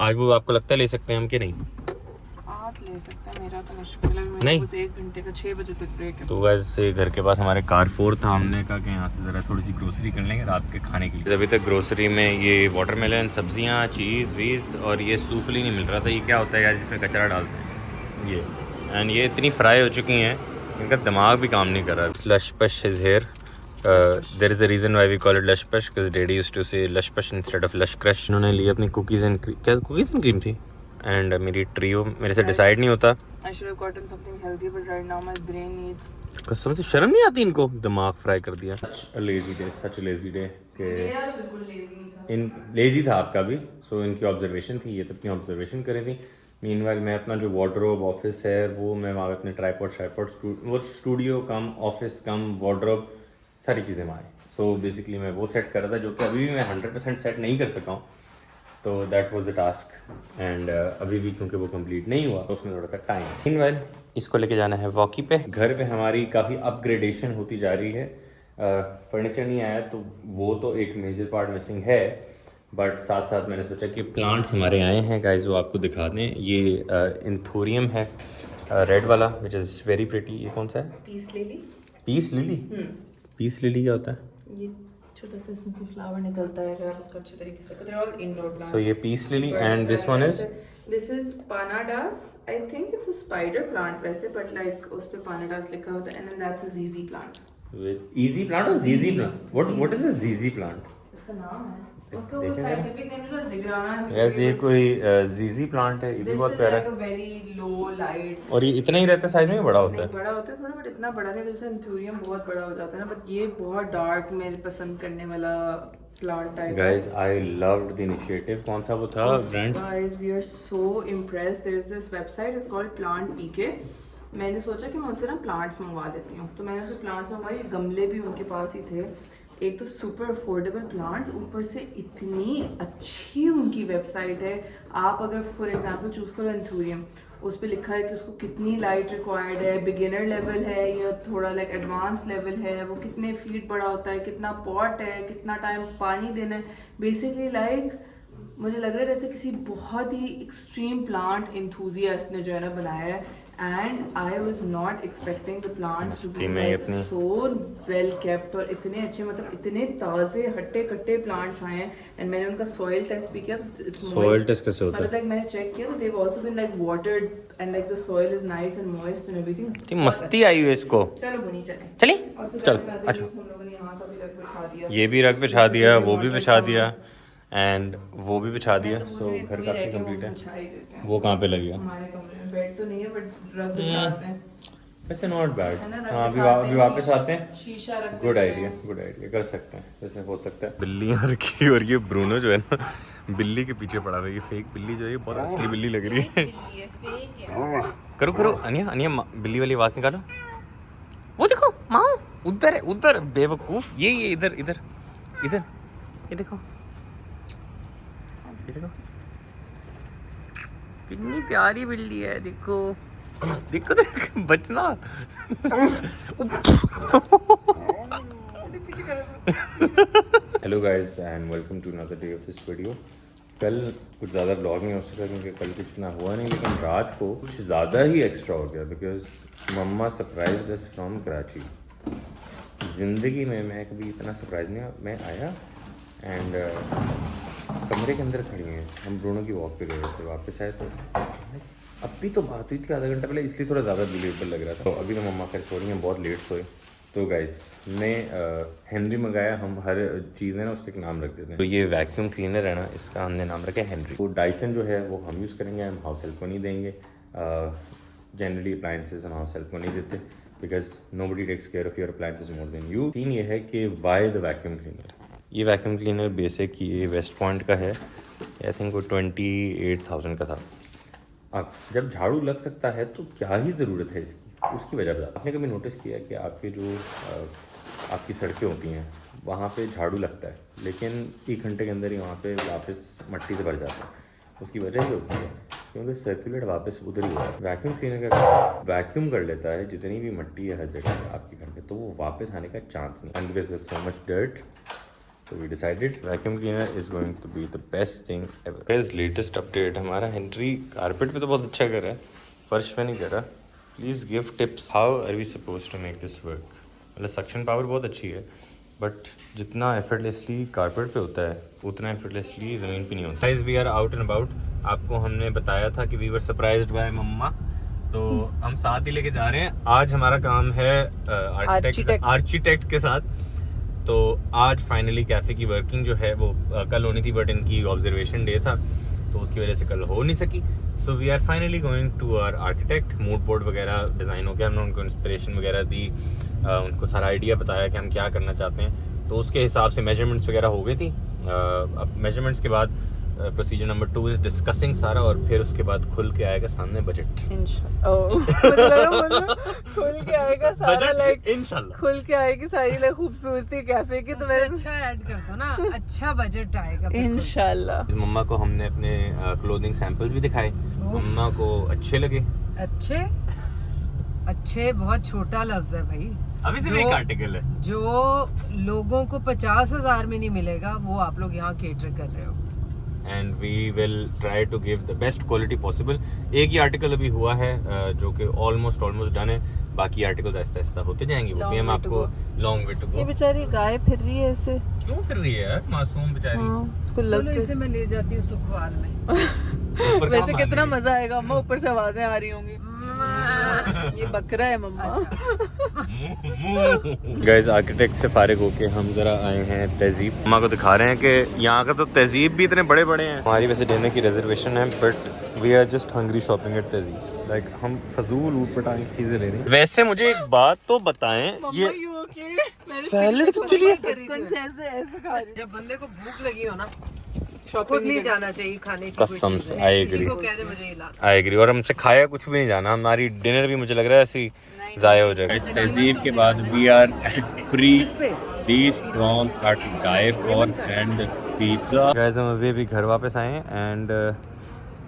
S1: आज वो आपको लगता है ले सकते हैं हम कि नहीं?
S3: आप ले सकते हैं, मेरा तो मुश्किल है।
S1: नहीं,
S3: बस 1 घंटे का 6 बजे तक ब्रेक है।
S1: तो वैसे घर के पास हमारे कारफोर था, हमने कहा कि यहाँ से ज़रा थोड़ी सी ग्रोसरी कर लेंगे रात के खाने के लिए। अभी तक ग्रोसरी में ये वाटरमेलन, सब्जियाँ, चीज़ वीज़ और ये सूफली नहीं मिल रहा था। ये क्या होता है यार, जिसमें कचरा डालते हैं ये, एंड ये इतनी फ्राई हो चुकी हैं इनका दिमाग भी काम नहीं कर रहा। Lushpush is here, there is a reason why we call it Lushpush, because daddy used to say Lushpush instead of lush crush. उन्होंने ली अपनी कुकीज़ एंड क्रीम थी, एंड मेरी ट्रियो मेरे से डिसाइड नहीं होता।
S3: I should have gotten something healthy, but right now my brain needs.
S1: कसम से शर्म नहीं आती इनको, दिमाग फ्राई कर दिया। सच लेजी डे के
S3: मेरा तो बिल्कुल लेजी नहीं था।
S1: इन लेजी था आपका भी। सो इनकी ऑब्जर्वेशन थी, ये तो अपनी ऑब्जर्वेशन करी थी। मीनवाइल मैं अपना जो वार्डरोब ऑफिस है वो मैं वहाँ अपने ट्राइपॉड वो स्टूडियो कम ऑफिस कम वार्डरोब सारी चीज़ें वहाँ आई। सो बेसिकली मैं वो सेट कर रहा था, जो कि अभी भी मैं 100% सेट नहीं कर सका हूँ। तो that was a task, and अभी भी क्योंकि वो कंप्लीट नहीं हुआ तो उसमें थोड़ा सा टाइम। मीनवाइल इसको लेके जाना है वॉकी पे। घर पे हमारी काफ़ी अपग्रेडेशन होती जा रही है। फर्नीचर नहीं आया तो वो तो एक मेजर पार्ट मिसिंग है, बट साथ साथ मैंने सोचा कि प्लांट्स हमारे आए हैं गाइस, वो आपको दिखा दें। ये इंथोरियम है रेड वाला, विच इज़ वेरी प्रिटी। ये कौन सा है?
S2: Peace lily.
S1: Peace lily? Peace lily क्या होता है?
S2: ये छोटा सा इसमें से फ्लावर निकलता है अगर आप उसको अच्छे तरीके से। They're all indoor plants.
S1: सो ये peace lily, and this one is
S2: This is Panadas. I think it's a spider plant वैसे, but like उस पे Panadas लिखा होता है, and then that's a ZZ plant.
S1: easy plant or ZZ plant? What is a ZZ plant?
S2: इसका नाम है, उसका वो scientific name है Zigrana.
S1: यस, ये कोई ZZ प्लांट है, ये भी बहुत प्यारा
S2: This is
S1: है।
S2: like a very low light.
S1: और ये इतना ही रहता है साइज में, बड़ा होता
S2: नहीं
S1: है?
S2: बड़ा होता है थोड़ा, बट इतना बड़ा नहीं जैसे एंथूरियम बहुत बड़ा हो जाता है ना, बट ये बहुत डार्क मेरे पसंद करने वाला plant type.
S1: Guys I loved the initiative. कौन सा वो था brand?
S2: Guys, we are so impressed. There is this website, it's called Plant PK. मैंने सोचा कि मैं उनसे ना प्लांट्स मंगवा लेती हूँ, तो मैंने उनसे प्लांट्स मंगवाए। गमले भी उनके पास ही थे। एक तो सुपर अफोर्डेबल प्लांट्स, ऊपर से इतनी अच्छी उनकी वेबसाइट है। आप अगर फॉर एग्जांपल चूज़ करो एंथूरियम, उस पर लिखा है कि उसको कितनी लाइट रिक्वायर्ड है, बिगिनर लेवल है या थोड़ा लाइक एडवांस लेवल है, वो कितने फीट बड़ा होता है, कितना पॉट है, कितना टाइम पानी देना है। बेसिकली लाइक मुझे लग रहा है जैसे किसी बहुत ही एक्सट्रीम प्लांट इंथुजियास्ट ने जो है ना बनाया है। And I was not expecting the plants to be like so well kept और इतने अच्छे, मतलब इतने ताज़े हट्टे कट्टे प्लांट्स आए हैं। एंड मैंने उनका सॉइल टेस्ट भी किया, तो
S1: सॉइल टेस्ट कैसे होता है?
S2: मतलब लाइक मैंने चेक किया, तो they have also been like watered and like the soil is nice and moist and everything.
S1: इतनी मस्ती आई हुई इसको।
S2: चलो बुनी चले
S1: चलिए चल।
S2: अच्छा, हम लोगों ने यहाँ का भी रख बिछा दिया,
S1: ये भी रख बिछा दिया, वो भी बिछा दिया, एंड वो भी बिछा दिया। सो घर काफी कंप्लीट है। वो कहाँ पे लगेगा?
S2: हमारे कमरे में बेड तो नहीं है, बट रख बिछाते हैं।
S1: वैसे नॉट बैड।
S2: है ना, रख
S1: हाँ,
S2: बिछाते
S1: अभी वापस आते हैं।
S2: शीशा रख
S1: गुड
S2: देते हैं।
S1: आइडिया कर सकते हैं, वैसे हो सकता है। बिल्लियाँ रखी, और ये ब्रूनो जो है ना बिल्ली के पीछे पड़ा हुआ है। ये फेक बिल्ली जो है ये बहुत असली बिल्ली लग रही है। करो अनिया बिल्ली वाली आवाज़ निकालो। उधर है, उधर बेवकूफ। ये इधर इधर इधर, ये देखो, ये देखो कितनी प्यारी बिल्ली है। देखो देखो देखो, बचना। Hello guys and welcome to another day of this video. कल कुछ ज़्यादा ब्लॉग नहीं हो सका क्योंकि कल कुछ इतना हुआ नहीं, लेकिन रात को कुछ ज़्यादा ही एक्स्ट्रा हो गया because mama surprised us from Karachi. ज़िंदगी में मैं कभी इतना सरप्राइज नहीं, मैं आया एंड कमरे के अंदर खड़ी हैं, हम दोनों की वॉक पे गए थे, वापस आए तो अभी तो बात हुई थी आधा घंटा पहले, इसलिए थोड़ा ज़्यादा बिलीवेबल लग रहा था। तो अभी तो मम्मा खैर सो रही हैं, बहुत लेट सोए। तो गाइस ने हेनरी मंगाया, हम हर चीज़ है ना उसका एक नाम रख देते हैं। तो ये वैक्यूम क्लीनर है ना, इसका हमने नाम रखा है हेनरी। तो डाइसन जो है वो हम यूज़ करेंगे, हम हाउस हेल्प को नहीं देंगे। जनरली अप्लाइंसेस हम हाउस हेल्प को नहीं देते because nobody takes care of your appliances more than you. Scene ये है कि वाई द वैक्यूम क्लीनर। ये वैक्यूम क्लीनर बेसिक ये वेस्ट पॉइंट का है, आई थिंक वो 28,000 का था। अब जब झाड़ू लग सकता है तो क्या ही ज़रूरत है इसकी, उसकी वजह बता। आपने कभी नोटिस किया कि आपके जो आपकी सड़कें होती हैं वहाँ पे झाड़ू लगता है, लेकिन 1 घंटे के अंदर ही वहाँ पे वापस मट्टी से भर जाता है। उसकी वजह ये होती है क्योंकि सर्कुलेट वापस उधर ही हुआ है। वैक्यूम क्लीनर का वैक्यूम कर लेता है जितनी भी मट्टी है हर जगह आपके घर पे, तो वो वापस आने का चांस नहीं। And because there so much dirt, तो we decided vacuum cleaner is going to be the best thing ever. Is latest update, हमारा हेनरी कारपेट पे तो बहुत अच्छा कर रहा है, फर्श पे नहीं कर रहा। Please give tips, how are we suppose to make this work. मतलब सक्शन पावर बहुत अच्छी है बट जितना एफर्टलेसली कारपेट पे होता है उतना एफर्टलेसली ज़मीन पे नहीं होता। Guys we are out and about. आपको हमने बताया था कि we were surprised by mama, तो हम साथ ही लेके जा रहे हैं। आज हमारा काम है आर्किटेक्ट के साथ। तो आज फाइनली कैफ़े की वर्किंग जो है वो कल होनी थी बट इनकी ऑब्जर्वेशन डे था तो उसकी वजह से कल हो नहीं सकी। So we are finally going to our architect. Mood board वगैरह डिज़ाइन हो गया, हमने उनको इंस्पिरेशन वगैरह दी, उनको सारा आइडिया बताया कि हम क्या करना चाहते हैं, तो उसके हिसाब से मेजरमेंट्स वगैरह हो गई थी। अब मेजरमेंट्स के बाद प्रोसीजर नंबर 2 इज डिस्कसिंग सारा, और फिर उसके बाद खुल के आएगा सामने बजट।
S3: खुल के आएगा सारा, लाइक
S1: इंशाल्लाह
S3: खुल के आएगी सारी लाइक खूबसूरती कैफे की। तो मैं
S5: अच्छा ऐड कर दो ना, अच्छा बजट आएगा
S3: इंशाल्लाह।
S1: मम्मा को हमने अपने क्लोथिंग सैंपल्स भी दिखाए, मम्मा को अच्छे लगे।
S5: अच्छे अच्छे बहुत छोटा लफ्ज है भाई,
S1: अभी सिर्फ एक आर्टिकल है
S5: जो लोगों को 50,000 में नहीं मिलेगा वो आप लोग यहाँ केटर कर रहे हो।
S1: And we will try to give the best quality possible. एक ही आर्टिकल अभी हुआ है जो कि ऑलमोस्ट डन है, बाकी आर्टिकल्स आहिस्ता आहिस्ता होते जाएंगे। वो भी हम आपको लॉन्ग वे टू गो।
S3: ये बेचारी गाय फिर रही है ऐसे,
S1: क्यों फिर रही है यार, मासूम बेचारी।
S3: इसको
S5: चलो
S3: लग
S5: इसे मैं ले जाती हूँ सुखवाल में।
S3: वैसे कितना मजा आएगा अम्मा, ऊपर से आवाजें आ रही होंगी। ये बकरा है मम्मा।
S1: गाइस आर्किटेक्ट से फारिग होके हम जरा आए हैं तहजीब। मम्मा को दिखा रहे हैं कि यहाँ का तो तहजीब भी इतने बड़े बड़े हैं। हमारी वैसे डिनर की रिजर्वेशन है but we are just hungry shopping at Tehzeeb. Like हम फजूल ऊटपटांग चीजें ले रहे हैं। वैसे मुझे एक बात तो बताएं, ये सैलेड तो चलिए
S5: जब बंदे को भूख लगी हो ना, खुद नहीं जाना चाहिए खाने की कोई
S1: कसम
S5: चीज़
S1: से
S5: है।
S1: आई
S5: किसी
S1: एग्री,
S5: को कह दे मुझे ये ला।
S1: आई एग्री। और हमसे खाया कुछ भी नहीं जाना, हमारी डिनर भी मुझे लग रहा है ऐसी ज़ाया हो जाएगा। इस तहजीब के बाद we are pre these prawns are to die for and pizza. Guys हम अभी घर वापस आए हैं एंड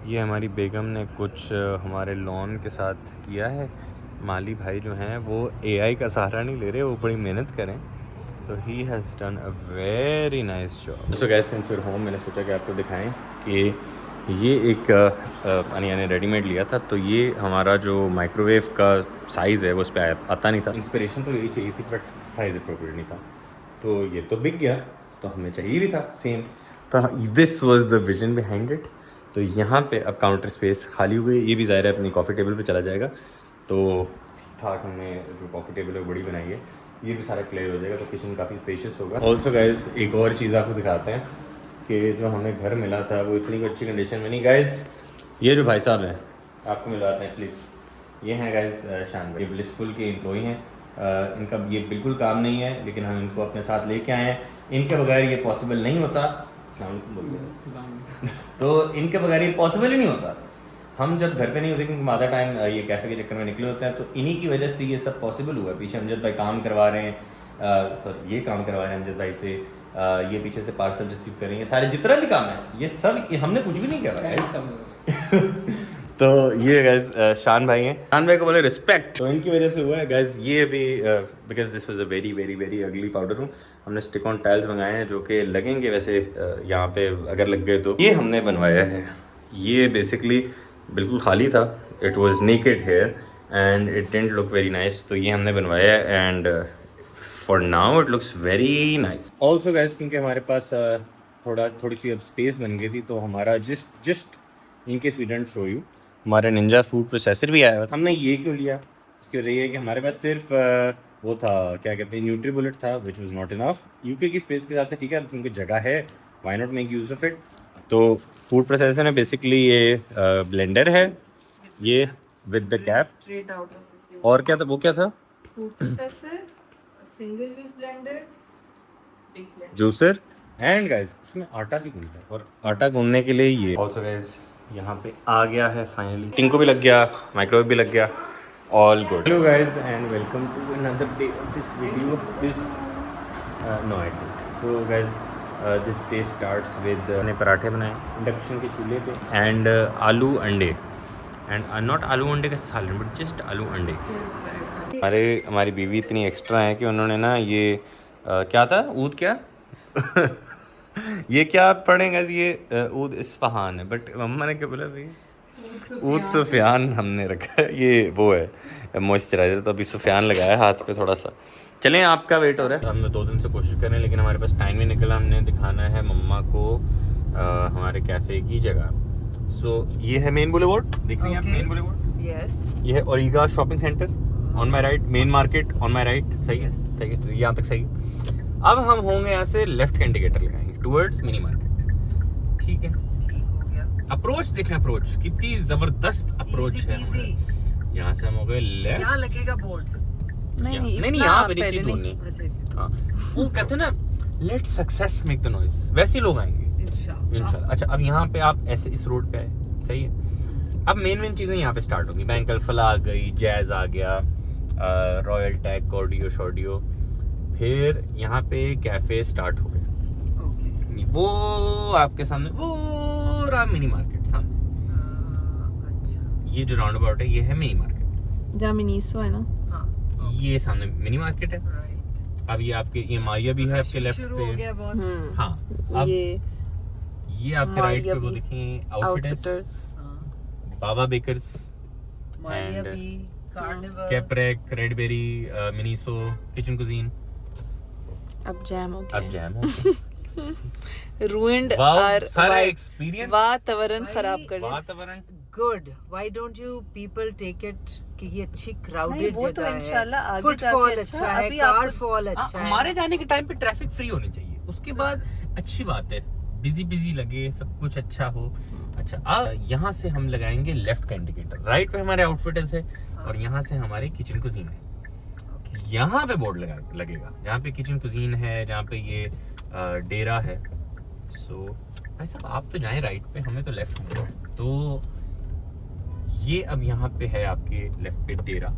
S1: ये हमारी बेगम ने कुछ हमारे लॉन के साथ किया है। माली भाई जो हैं वो AI का सहारा नहीं ले रहे, वो बड़ी मेहनत करें, तो he has done a very nice job. So guys since we are home, मैंने सोचा कि आपको दिखाएं कि ये एक यानी रेडीमेड लिया था, तो ये हमारा जो माइक्रोवेव का साइज़ है वो उस पर आता नहीं था। इंस्पिरेशन तो यही चाहिए थी बट साइज़ अप्रोप्रिएट नहीं था, तो ये तो बिक गया, तो हमें चाहिए भी था सेम। तो this was the vision behind it. तो यहाँ पे अब काउंटर स्पेस खाली हो गई, ये भी ज़ाहिर है अपनी कॉफ़ी टेबल पे चला जाएगा। तो ठीक ठाक हमने जो कॉफ़ी टेबल है बड़ी बनाई है, ये भी सारा क्लियर हो जाएगा, तो किचन काफ़ी स्पेशियस होगा। ऑल्सो गाइज एक और चीज़ आपको दिखाते हैं कि जो हमें घर मिला था वो इतनी अच्छी कंडीशन में नहीं। गाइज ये जो भाई साहब हैं आपको मिलवाते हैं प्लीज़, ये हैं गाइज शान भाई, ब्लिसफुल के एम्प्लॉई हैं। इनका ये बिल्कुल काम नहीं है लेकिन हम इनको अपने साथ लेके आए हैं, इनके बगैर ये पॉसिबल नहीं होता। तो इनके बगैर ये पॉसिबल ही नहीं होता। हम जब घर पे नहीं होते क्योंकि आधा टाइम ये कैफ़े के चक्कर में निकले होते हैं, तो इन्हीं की वजह से ये सब पॉसिबल हुआ है। पीछे अमजद भाई काम करवा रहे हैं, सॉरी ये काम करवा रहे हैं अमजद भाई से, ये पीछे से पार्सल रिसीव कर रहे हैं, ये सारे जितना भी काम है ये सब हमने कुछ भी नहीं करा है। तो ये गाइज शान भाई हैं, शान भाई को बोले रिस्पेक्ट, तो इनकी वजह से हुआ है गाइज। ये भी because this was a very very very ugly powder room, हमने स्टिक ऑन टाइल्स मंगाए हैं जो कि लगेंगे वैसे यहाँ पे अगर लग गए तो। ये हमने बनवाया है, ये बेसिकली बिल्कुल खाली था, it was naked here and it didn't look very nice, तो ये हमने बनवाया है and for now it looks very nice. Also guys क्योंकि हमारे पास थोड़ी सी अब स्पेस बन गई थी, तो हमारा just in case we didn't show you, हमारा निंजा फूड प्रोसेसर भी आया हुआ था। हमने ये क्यों लिया, उसकी वजह ये है कि हमारे पास सिर्फ वो था, क्या कहते हैं, न्यूट्री बुलेट था, which was not enough. UK की स्पेस के साथ ठीक है, क्योंकि जगह है, why not make use of it. तो फूड प्रोसेसर है बेसिकली, ये ब्लेंडर है ये with the cap,
S2: Straight out of it.
S1: और क्या था, वो क्या था,
S2: Food processor, a single use blender, big blender.
S1: Juicer and guys इसमें आटा भी गूंदना है, और आटा गूंदने के लिए ये ऑल्सो गाइस यहाँ पे आ गया है फाइनली। टिंको भी लग गया, माइक्रोवेव भी लग गया, all good. Hello guys and welcome to another day of this video. This no I don't. So guys this day starts with मैंने पराठे बनाए इंडक्शन के चूल्हे पे एंड आलू अंडे एंड नॉट आलू अंडे का सालन बट जस्ट आलू अंडे। हमारी बीवी इतनी एक्स्ट्रा है कि उन्होंने ना ये क्या था, ऊद क्या ये क्या पढ़ेंगे, ये ऊद इस्फहान है, बट मम्मा ने क्या बोला भाई, ऊद सुफियान हमने रखा है, ये वो है मॉइस्चराइज़र, तो अभी सुफियान लगाया हाथ पे थोड़ा सा। चलें, आपका वेट हो रहा है, हमने 2 दिन से कोशिश कर रहे हैं लेकिन हमारे पास टाइम नहीं निकला। हमने दिखाना है मम्मा को हमारे कैफ़े की जगह। सो ये है मेन बुलेवार्ड, देख रही हैं आप मेन बुलेवार्ड,
S5: यस
S1: ये है ओरिगा shopping centre on my right, main market on my right, सही है सही है, तो यहाँ तक सही है। अब हम होंगे यहाँ से लेफ्ट का इंडिकेटर लगाएंगे टुवर्ड्स मिनी मार्केट, ठीक है,
S5: ठीक हो गया।
S1: अप्रोच देखें, अप्रोच कितनी जबरदस्त अप्रोच
S5: Easy
S1: है
S5: peasy.
S1: हमारे। यहाँ से हम हो गए लेफ्ट,
S5: यहाँ लगेगा बोर्ड।
S1: नहीं यहाँ पे नहीं, दूर नहीं।
S5: अच्छा
S1: हाँ, वो कहते हैं ना let success make the noise, वैसे लोग आएंगे इंशाल्लाह। अच्छा, अब यहाँ पे आप ऐसे इस रोड पे आए, सही है। अब मेन चीज़ें यहाँ पे स्टार्ट होंगी, बैंक अल्फला आ गई, जैज आ गया, रॉयल टैग, कॉर्डियो शॉर्डियो, फिर यहाँ पे कैफ़े स्टार्ट हो गए,
S5: ओके।
S1: वो आपके सामने पूरा मिनी मार्केट सामने।
S5: अच्छा
S1: ये जो राउंड अबाउट है ये है मिनी मार्केट,
S3: जहाँ मिनीसो है ना,
S5: हाँ
S1: ये सामने मिनी मार्केट है।
S5: राइट।
S1: अब ये आपके ये मारिया भी है आपके लेफ्ट
S5: शुरू हो
S1: पे,
S5: गया बहुत।
S1: हाँ। अब ये आपके राइट पे
S3: मारिया
S1: वो
S3: भी,
S1: देखें
S3: आउटफिटर्स,
S5: हाँ
S1: बाबा बेकर्स,
S5: मारिया
S1: And,
S5: भी, कार्निवल,
S1: कैपरेक, रेडबेरी, मिनीसो, किचन कुजीन,
S3: अब जैम हो
S1: अब
S3: गया,
S1: जैम हो गया।
S3: ruined
S1: वाओ,
S3: our
S1: सारा
S3: vibe,
S1: एक्सपीरियंस,
S3: वातावरण खराब कर दिया।
S1: वातावरण
S5: good. Why don't you people take it कि ये अच्छी
S3: नहीं,
S5: क्राउडेड
S3: वो तो
S5: जगह है,
S3: इंशाल्लाह आगे
S5: फुटफॉल
S3: जाके
S5: अच्छा है,
S3: अभी
S5: कार फॉल अच्छा है।
S1: हमारे जाने के टाइम पे ट्रैफिक फ्री होनी चाहिए, उसके बाद अच्छी बात है, बिजी लगे, सब कुछ अच्छा हो। अच्छा, अब यहाँ से हम लगाएंगे लेफ्ट का इंडिकेटर, राइट पे हमारे आउटफिटर्स है और यहाँ से हमारे किचन कुजीन है। यहाँ पे बोर्ड लगेगा जहाँ पे किचन कुजीन है, जहाँ पे ये डेरा है। सो भाई साहब आप तो जाएं राइट पे, हमें तो लेफ्ट में है। तो ये अब यहाँ पे है आपके लेफ्ट पे डेरा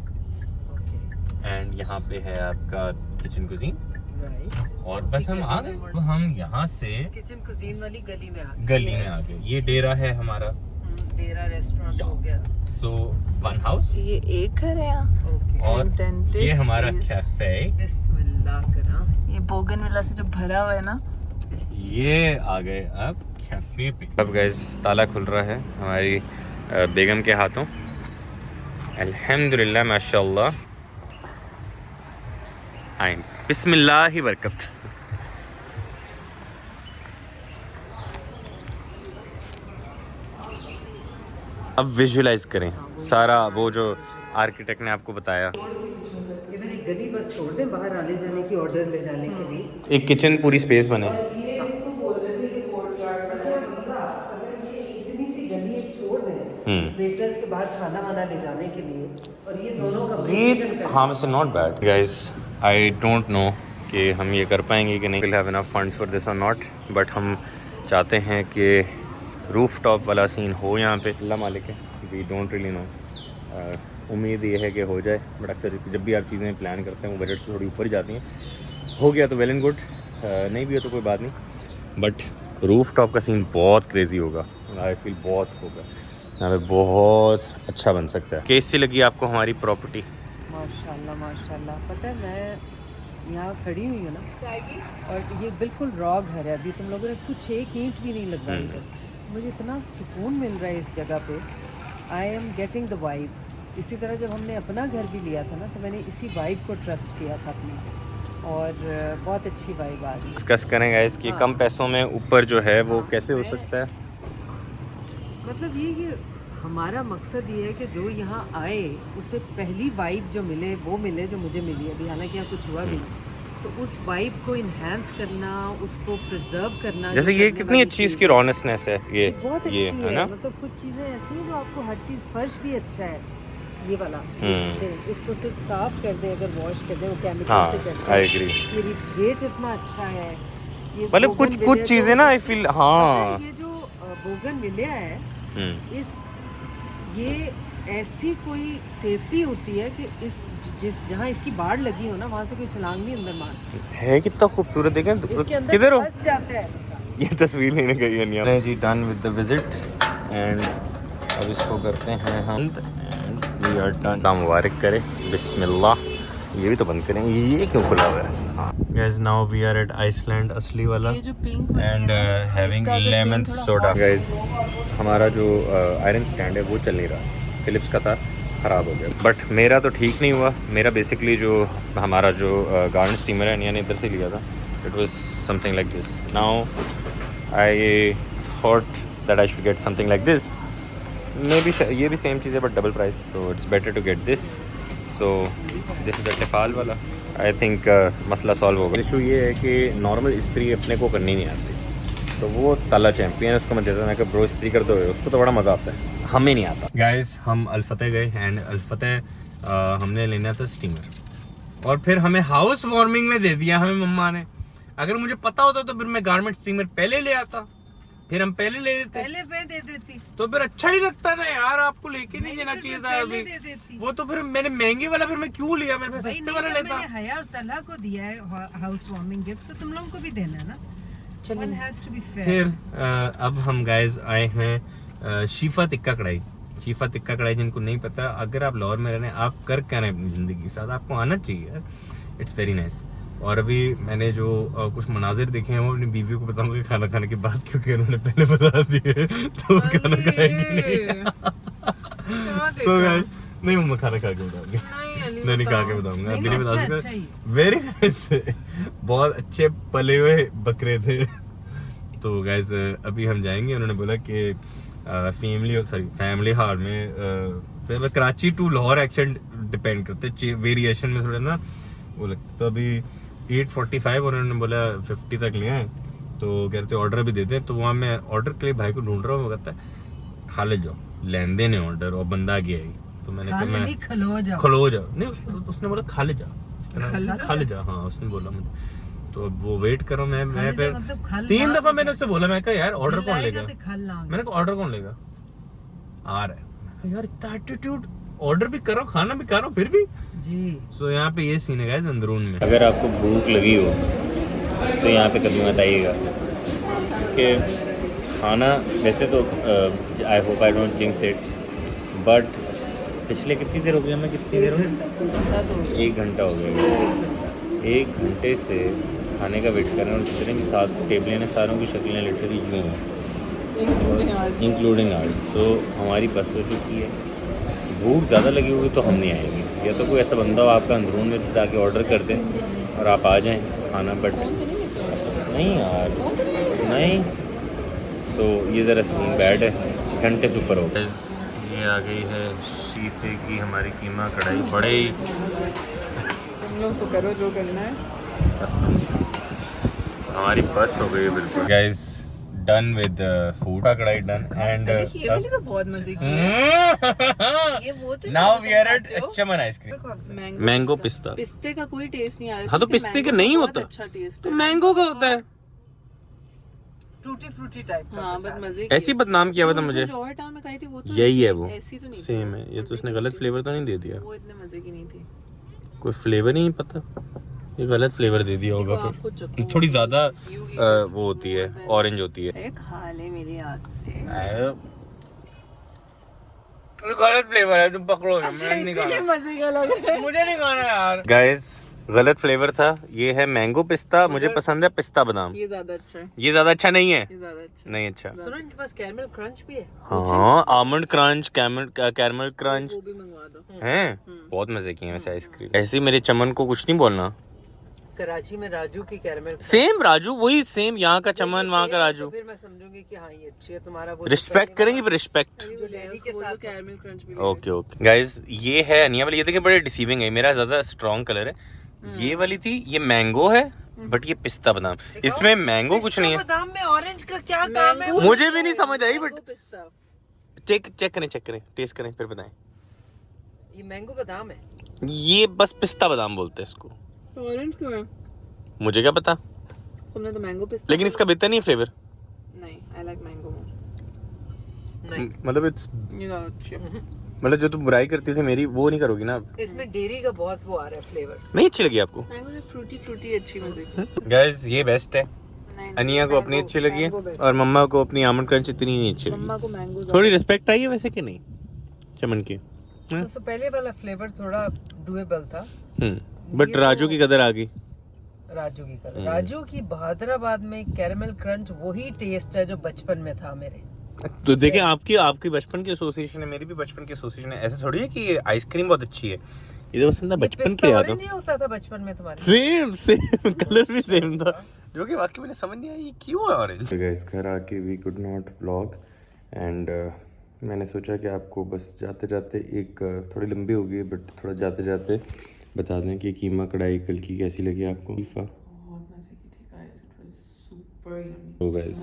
S1: एंड यहाँ पे है आपका किचन कुजीन,
S5: राइट।
S1: और बस हम आ गए। तो हम यहाँ से
S5: किचन कुजीन वाली गली में आ
S1: गली में आ गए, ये डेरा है हमारा।
S5: डेरा रेस्टोरेंट हो गया।
S1: सो वन हाउस,
S3: ये एक घर है यहाँ,
S5: ओके
S1: और
S3: And then
S1: ये
S3: this
S1: हमारा
S3: is-
S1: कैफे,
S5: बिस्मिल्लाह करा।
S3: ये बोगनविला से जो भरा हुआ है ना,
S1: ये आ गए अब कैफे पे। अब गाइस ताला खुल रहा है हमारी बेगम के हाथों, अल्हम्दुलिल्लाह माशाल्लाह। आइन बिस्मिल्लाह ही बरकत। अब विजुअलाइज करें सारा वो जो आर्किटेक्ट ने आपको बताया।
S5: इधर एक गली बस छोड़ दें बाहर आने जाने की, ऑर्डर ले जाने के लिए।
S1: एक किचन पूरी स्पेस बने,
S2: ये इसको बोल रहे थे कि कोर्ट गार्ड बनाए।
S5: अगर ये इतनी सी गली एक छोड़ दें वेटर्स के बाहर खाना वाना ले जाने के लिए, और ये दोनों का किचन का
S1: हाँ वैसे not bad guys. I don't know कि हम ये कर पाएंगे कि नहीं, will have enough funds for this और नॉट, बट हम चाहते हैं कि रूफ टॉप वाला सीन हो यहाँ पे। अल्लाह मालिक है। We don't really know. उम्मीद ये है कि हो जाए, बट अक्सर जब भी आप चीज़ें प्लान करते हैं वो बजट से थोड़ी ऊपर ही जाती हैं। हो गया तो वेल एंड गुड, नहीं भी हो तो कोई बात नहीं। बट रूफ टॉप का सीन बहुत क्रेजी होगा, आई फील बहुत स्कोप है यहाँ पे, बहुत अच्छा बन सकता है। कैसी लगी आपको हमारी प्रॉपर्टी?
S5: माशाल्लाह माशाल्लाह। पता है मैं यहाँ खड़ी हुई हूँ ना, और ये बिल्कुल रॉ घर है, अभी तुम लोगों ने कुछ एक ईंट भी नहीं लगवाई है। मुझे इतना सुकून मिल रहा है इस जगह पे, I am getting the vibe. इसी तरह जब हमने अपना घर भी लिया था ना, तो मैंने इसी वाइब को ट्रस्ट किया था अपनी, और बहुत अच्छी वाइब आ रही है।
S1: डिस्कस करेंगे इसकी कम पैसों में ऊपर जो है वो कैसे हो सकता है।
S5: मतलब ये हमारा मकसद ये है कि जो यहाँ आए उसे पहली वाइब जो मिले वो मिले जो मुझे मिली अभी, हालांकि यहाँ कुछ हुआ भी नहीं, तो उस वाइब को इन्हेंस करना, उसको प्रिजर्व करना।
S1: जैसे ये कितनी अच्छी इसकी रॉनेसनेस है, ये
S5: बहुत अच्छी
S1: ये है ना।
S5: मतलब कुछ चीज़ें ऐसी हैं जो आपको हर चीज़, फर्श भी अच्छा है ये वाला, इसको सिर्फ साफ कर दे, अगर वॉश कर दे, वो केमिकल से कर दे।
S1: I agree.
S5: ये गेट इतना अच्छा है, ये
S1: मतलब कुछ चीजें ना आई फील, हाँ
S5: ये जो बोगन विलिया है, इस ये ऐसी कोई सेफ्टी होती है कि जिस जहाँ इसकी बाढ़ लगी हो ना, वहाँ से कोई छलांग नहीं अंदर मार सकता
S1: है। कितना खूबसूरत, देखें
S5: इसके अंदर
S1: किधर हो,
S5: फंस जाता है।
S1: ये तस्वीर लेने गई है नहीं जी। Done with the visit and अब इसको करते हैं हम, एंड वी आर डन। मुबारक करे, बिस्मिल्लाह। ये भी तो बंद करें, ये क्यों खुला हुआ है? Guys now we are at Iceland असली वाला,
S3: ये जो pink
S1: and having lemon soda. Guys हमारा जो आयरन स्टैंड है वो चल नहीं रहा, फिलिप्स का था, ख़राब हो गया। बट मेरा तो ठीक नहीं हुआ। मेरा बेसिकली जो हमारा जो गार्डन स्टीमर है यानी इधर से लिया था, it was something like this. Now I thought that I should get something like this, maybe ये भी सेम चीज़ है but double price, so it's better to get this. So this is the Tefal वाला। आई थिंक मसला सॉल्व होगा। इशू ये है कि नॉर्मल इस्त्री अपने को करनी नहीं आती, तो वो ताला चैम्पियन, उसको मैं देता था कि ब्रो इस्त्री कर दो, उसको तो बड़ा मज़ा आता है, हमें नहीं आता। गाइस हम अल्फतह गए एंड अल्फतह हमने लेना था स्टीमर, और फिर हमें हाउस वार्मिंग में दे दिया हमें मम्मा ने। अगर मुझे पता होता तो फिर मैं गारमेंट स्टीमर पहले ले आता, फिर हम पहले ले लेते,
S5: पहले मैं दे देती
S1: तो फिर अच्छा नहीं लगता ना यार, आपको लेके नहीं देना चाहिए था अभी वो। तो फिर मैंने महंगे वाला फिर मैं क्यों लिया, मेरे पास सस्ते वाला लेता।
S5: मैंने हया और तला को दिया है हाउस वार्मिंग गिफ्ट, तो तुम लोगों को भी देना है ना। One has to be fair.
S1: फिर अब हम गाइस आए हैं शीफा टिक्का कढ़ाई। शीफा टिक्का कढ़ाई जिनको नहीं पता, अगर आप लाहौर में रहने, आप कर क्या रहे हैं अपनी ज़िंदगी के साथ, आपको आना चाहिए, इट्स वेरी नाइस। और अभी मैंने जो कुछ मनाजिर देखे हैं वो अपनी बीवी को बताऊंगा कि खाना खाने के बाद, क्योंकि उन्होंने पहले बता दिए तो खाना खाएंगे नहीं। सो गाइस नहीं, मम्मा खाना खा के बताऊंगी, नहीं खा के बताऊंगा, अभी नहीं बता सकता। वेरी नाइस, बहुत अच्छे पले हुए बकरे थे। तो गाइस अभी हम जाएंगे, उन्होंने बोला कि फैमिली हाल में Karachi to Lahore accent depend करते, वेरिएशन में थोड़ा ना वो लगता। तो अभी 8:45 उन्होंने बोला 50 तक ले आए, तो कहते ऑर्डर भी देते हैं। तो वहाँ मैं ऑर्डर के लिए भाई को ढूंढ रहा हूँ, वो कहता है खा ले जाओ, लेन देन है ऑर्डर, और बंदा गया ही। तो मैंने कहा मैं खलो जाओ, नहीं उसने बोला खा ले जाओ, इस तरह खा ले जाओ, हाँ उसने बोला मुझे। तो अब वो वेट करो, मैं फिर 3 दफा मैंने उससे बोला, मैं कहा यार ऑर्डर कौन लेगा, मैंने कहा ऑर्डर कौन लेगा, आ रहा है यार, इतना एटीट्यूड, ऑर्डर भी करो खाना भी करो फिर भी जी। सो यहाँ पे ये सीन है गाइस अंदरून में। अगर आपको भूख लगी हो तो यहाँ पे कभी मत आइएगा, कि खाना वैसे तो I hope I don't jinx it, but पिछले कितनी देर हो गई हमें, कितनी देर हो गई, 1 घंटा हो गया। 1 घंटे से खाने का वेट कर रहे हैं, और जितने भी साथ टेबलें हैं सारों की शक्लें लिटरली यूँ हैं, इंक्लूडिंग आर्स। तो हमारी बस हो चुकी है, भूख ज़्यादा लगी होगी तो हम नहीं आएंगे, या तो कोई ऐसा बंदा हो आपका अंदरून में जाके ऑर्डर कर दें और आप आ जाएं खाना, बट नहीं यार नहीं, तो ये ज़रा सीन बैड है, घंटे से ऊपर हो। ये आ गई है शीफे की हमारी कीमा कढ़ाई, बड़े ही
S3: तुम लोग तो करो जो करना है,
S1: हमारी बस हो गई है बिल्कुल। गाइस डन विद फूड का कढ़ाई डन, एंड
S3: ये वाली तो बहुत मजे की है। ये वो तो
S1: now we are at Chaman ice cream, mango पिस्ता।
S3: पिस्ते का कोई टेस्ट नहीं आ रहा।
S1: हाँ तो पिस्ते का नहीं होता,
S3: अच्छा टेस्ट
S1: तो मैंगो का होता है।
S5: टूटी फ्रूटी टाइप का
S3: हाँ
S5: कुछ आ
S3: बट
S5: रहा है।
S3: मजे
S1: ऐसी बदनाम किया हुआ था मुझे,
S3: जॉय टाउन में खाई थी वो तो
S1: यही है वो,
S3: ऐसी तो नहीं
S1: सेम है ये, तो उसने गलत फ्लेवर तो नहीं दे दिया,
S3: वो इतने मजे की नहीं थी।
S1: कोई फ्लेवर ही नहीं पता, ये गलत फ्लेवर दे दिया होगा
S3: आप खुद
S1: फिर,
S3: चखो।
S1: थोड़ी ज्यादा वो होती है, ऑरेंज होती है।
S3: खा ले मेरे हाथ से।
S1: गलत फ्लेवर है, तुम पकड़ो, मैं नहीं खाना,
S3: मजे का लग रहा है।
S1: मुझे नहीं खाना यार। गाइस गलत फ्लेवर था, ये है मैंगो पिस्ता, मुझे पसंद है पिस्ता बादाम,
S3: ये ज्यादा अच्छा है,
S1: ये ज्यादा अच्छा नहीं है,
S3: ये ज्यादा अच्छा है।
S1: नहीं अच्छा।
S5: सुनो इनके पास कैरमल क्रंच भी है।
S1: हाँ आमंड क्रंच, कैरमल क्रंच
S3: वो भी मंगवा दो।
S1: हैं, बहुत मजे किए हैं वैसे आइसक्रीम। ऐसे ही मेरे चमन को कुछ नहीं बोलना,
S5: कराची में राजू की कैरमल
S1: सेम राजू, वही सेम, यहाँ का चमन वहाँ का राजू,
S5: तो फिर मैं समझूंगी कि हाँ ये अच्छी है। तुम्हारा वो
S1: रिस्पेक्ट करेंगे, रिस्पेक्ट।
S3: जो डैडी के साथ कैरमल क्रंच भी
S1: ओके ओके गाइस, ये है अनिया वाली, ये देखिए बड़े डिसीविंग है, मेरा ज्यादा स्ट्रॉन्ग कलर है, ये वाली थी, ये मैंगो है बट ये पिस्ता बादाम, इसमें मैंगो कुछ नहीं है,
S5: बादाम में ऑरेंज का क्या काम है?
S1: मुझे भी नहीं समझ आई बट
S3: पिस्ता।
S1: चेक करें, टेस्ट करें फिर बताएं।
S5: ये मैंगो बादाम है।
S1: ये बस पिस्ता बादाम बोलते हैं इसको,
S3: ऑरेंज क्यों है?
S1: मुझे क्या पता,
S3: तुमने तो मैंगो पिस्ता।
S1: लेकिन इसका बेहतर नहीं है फ्लेवर,
S3: नहीं, आई लाइक मैंगो मोर।
S5: नहीं
S1: मतलब इट्स,
S3: ये ज्यादा अच्छी है।
S1: मतलब जो तुम बुराई करती थी मेरी वो नहीं करोगी ना अब?
S5: इसमें डेयरी का बहुत वो आ रहा है फ्लेवर।
S1: नहीं अच्छी लगी आपको?
S3: मैंगो से फ्रूटी अच्छी मजे की।
S1: गाइस ये बेस्ट है,
S3: नहीं,
S1: अनिया को अपनी अच्छी लगी है और मम्मा को अपनी आमंड क्रंच इतनी नहीं अच्छी
S3: मम्मा
S1: लगी।
S3: को मैंगो
S1: थोड़ी रिस्पेक्ट आई है वैसे कि नहीं चमन की?
S5: तो पहले वाला फ्लेवर थोड़ा डुएबल था।
S1: बट राजू की कदर आ गई।
S5: राजू की कलर, राजू की बहादुराबाद में कैरमल क्रंच वही टेस्ट है जो बचपन में था मेरे।
S1: तो देखिए आपकी बचपन की एसोसिएशन है, मेरी भी बचपन की एसोसिएशन है, ऐसे थोड़ी है कि ये आइसक्रीम बहुत अच्छी है, ये तो बस ना बचपन की याद हो।
S5: ऑरेंज ही होता था बचपन में तुम्हारे।
S1: सेम कलर भी सेम था, जो कि वाकई मुझे समझ नहीं आया ये क्यों है ऑरेंज। गाइस घर आके we could not vlog and मैंने सोचा कि आपको बस जाते जाते एक थोड़ी लंबी हो गई बट थोड़ा जाते जाते बता दें कि कीमा कढ़ाई कल की कैसी लगी आपको।
S3: बहुत मजे की थी guys, it was super yummy.
S1: So guys,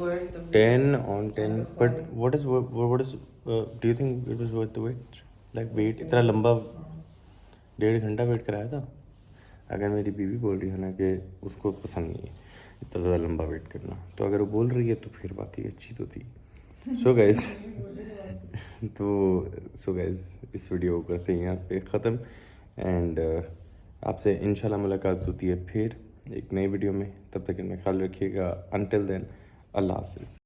S1: 10 on 10. But what is do you think it was worth the wait? Like wait इतना लंबा 1.5 घंटा वेट कराया था। अगर मेरी बीवी बोल रही है ना कि उसको पसंद नहीं है इतना ज़्यादा लंबा वेट करना, तो अगर वो बोल रही है तो फिर बाकी अच्छी तो थी। सो गाइस इस वीडियो को करते हैं यहाँ पे ख़त्म एंड आपसे इंशाल्लाह मुलाकात होती है फिर एक नई वीडियो में। तब तक इनमें ख्याल रखिएगा। अनटिल देन अल्लाह हाफिज़।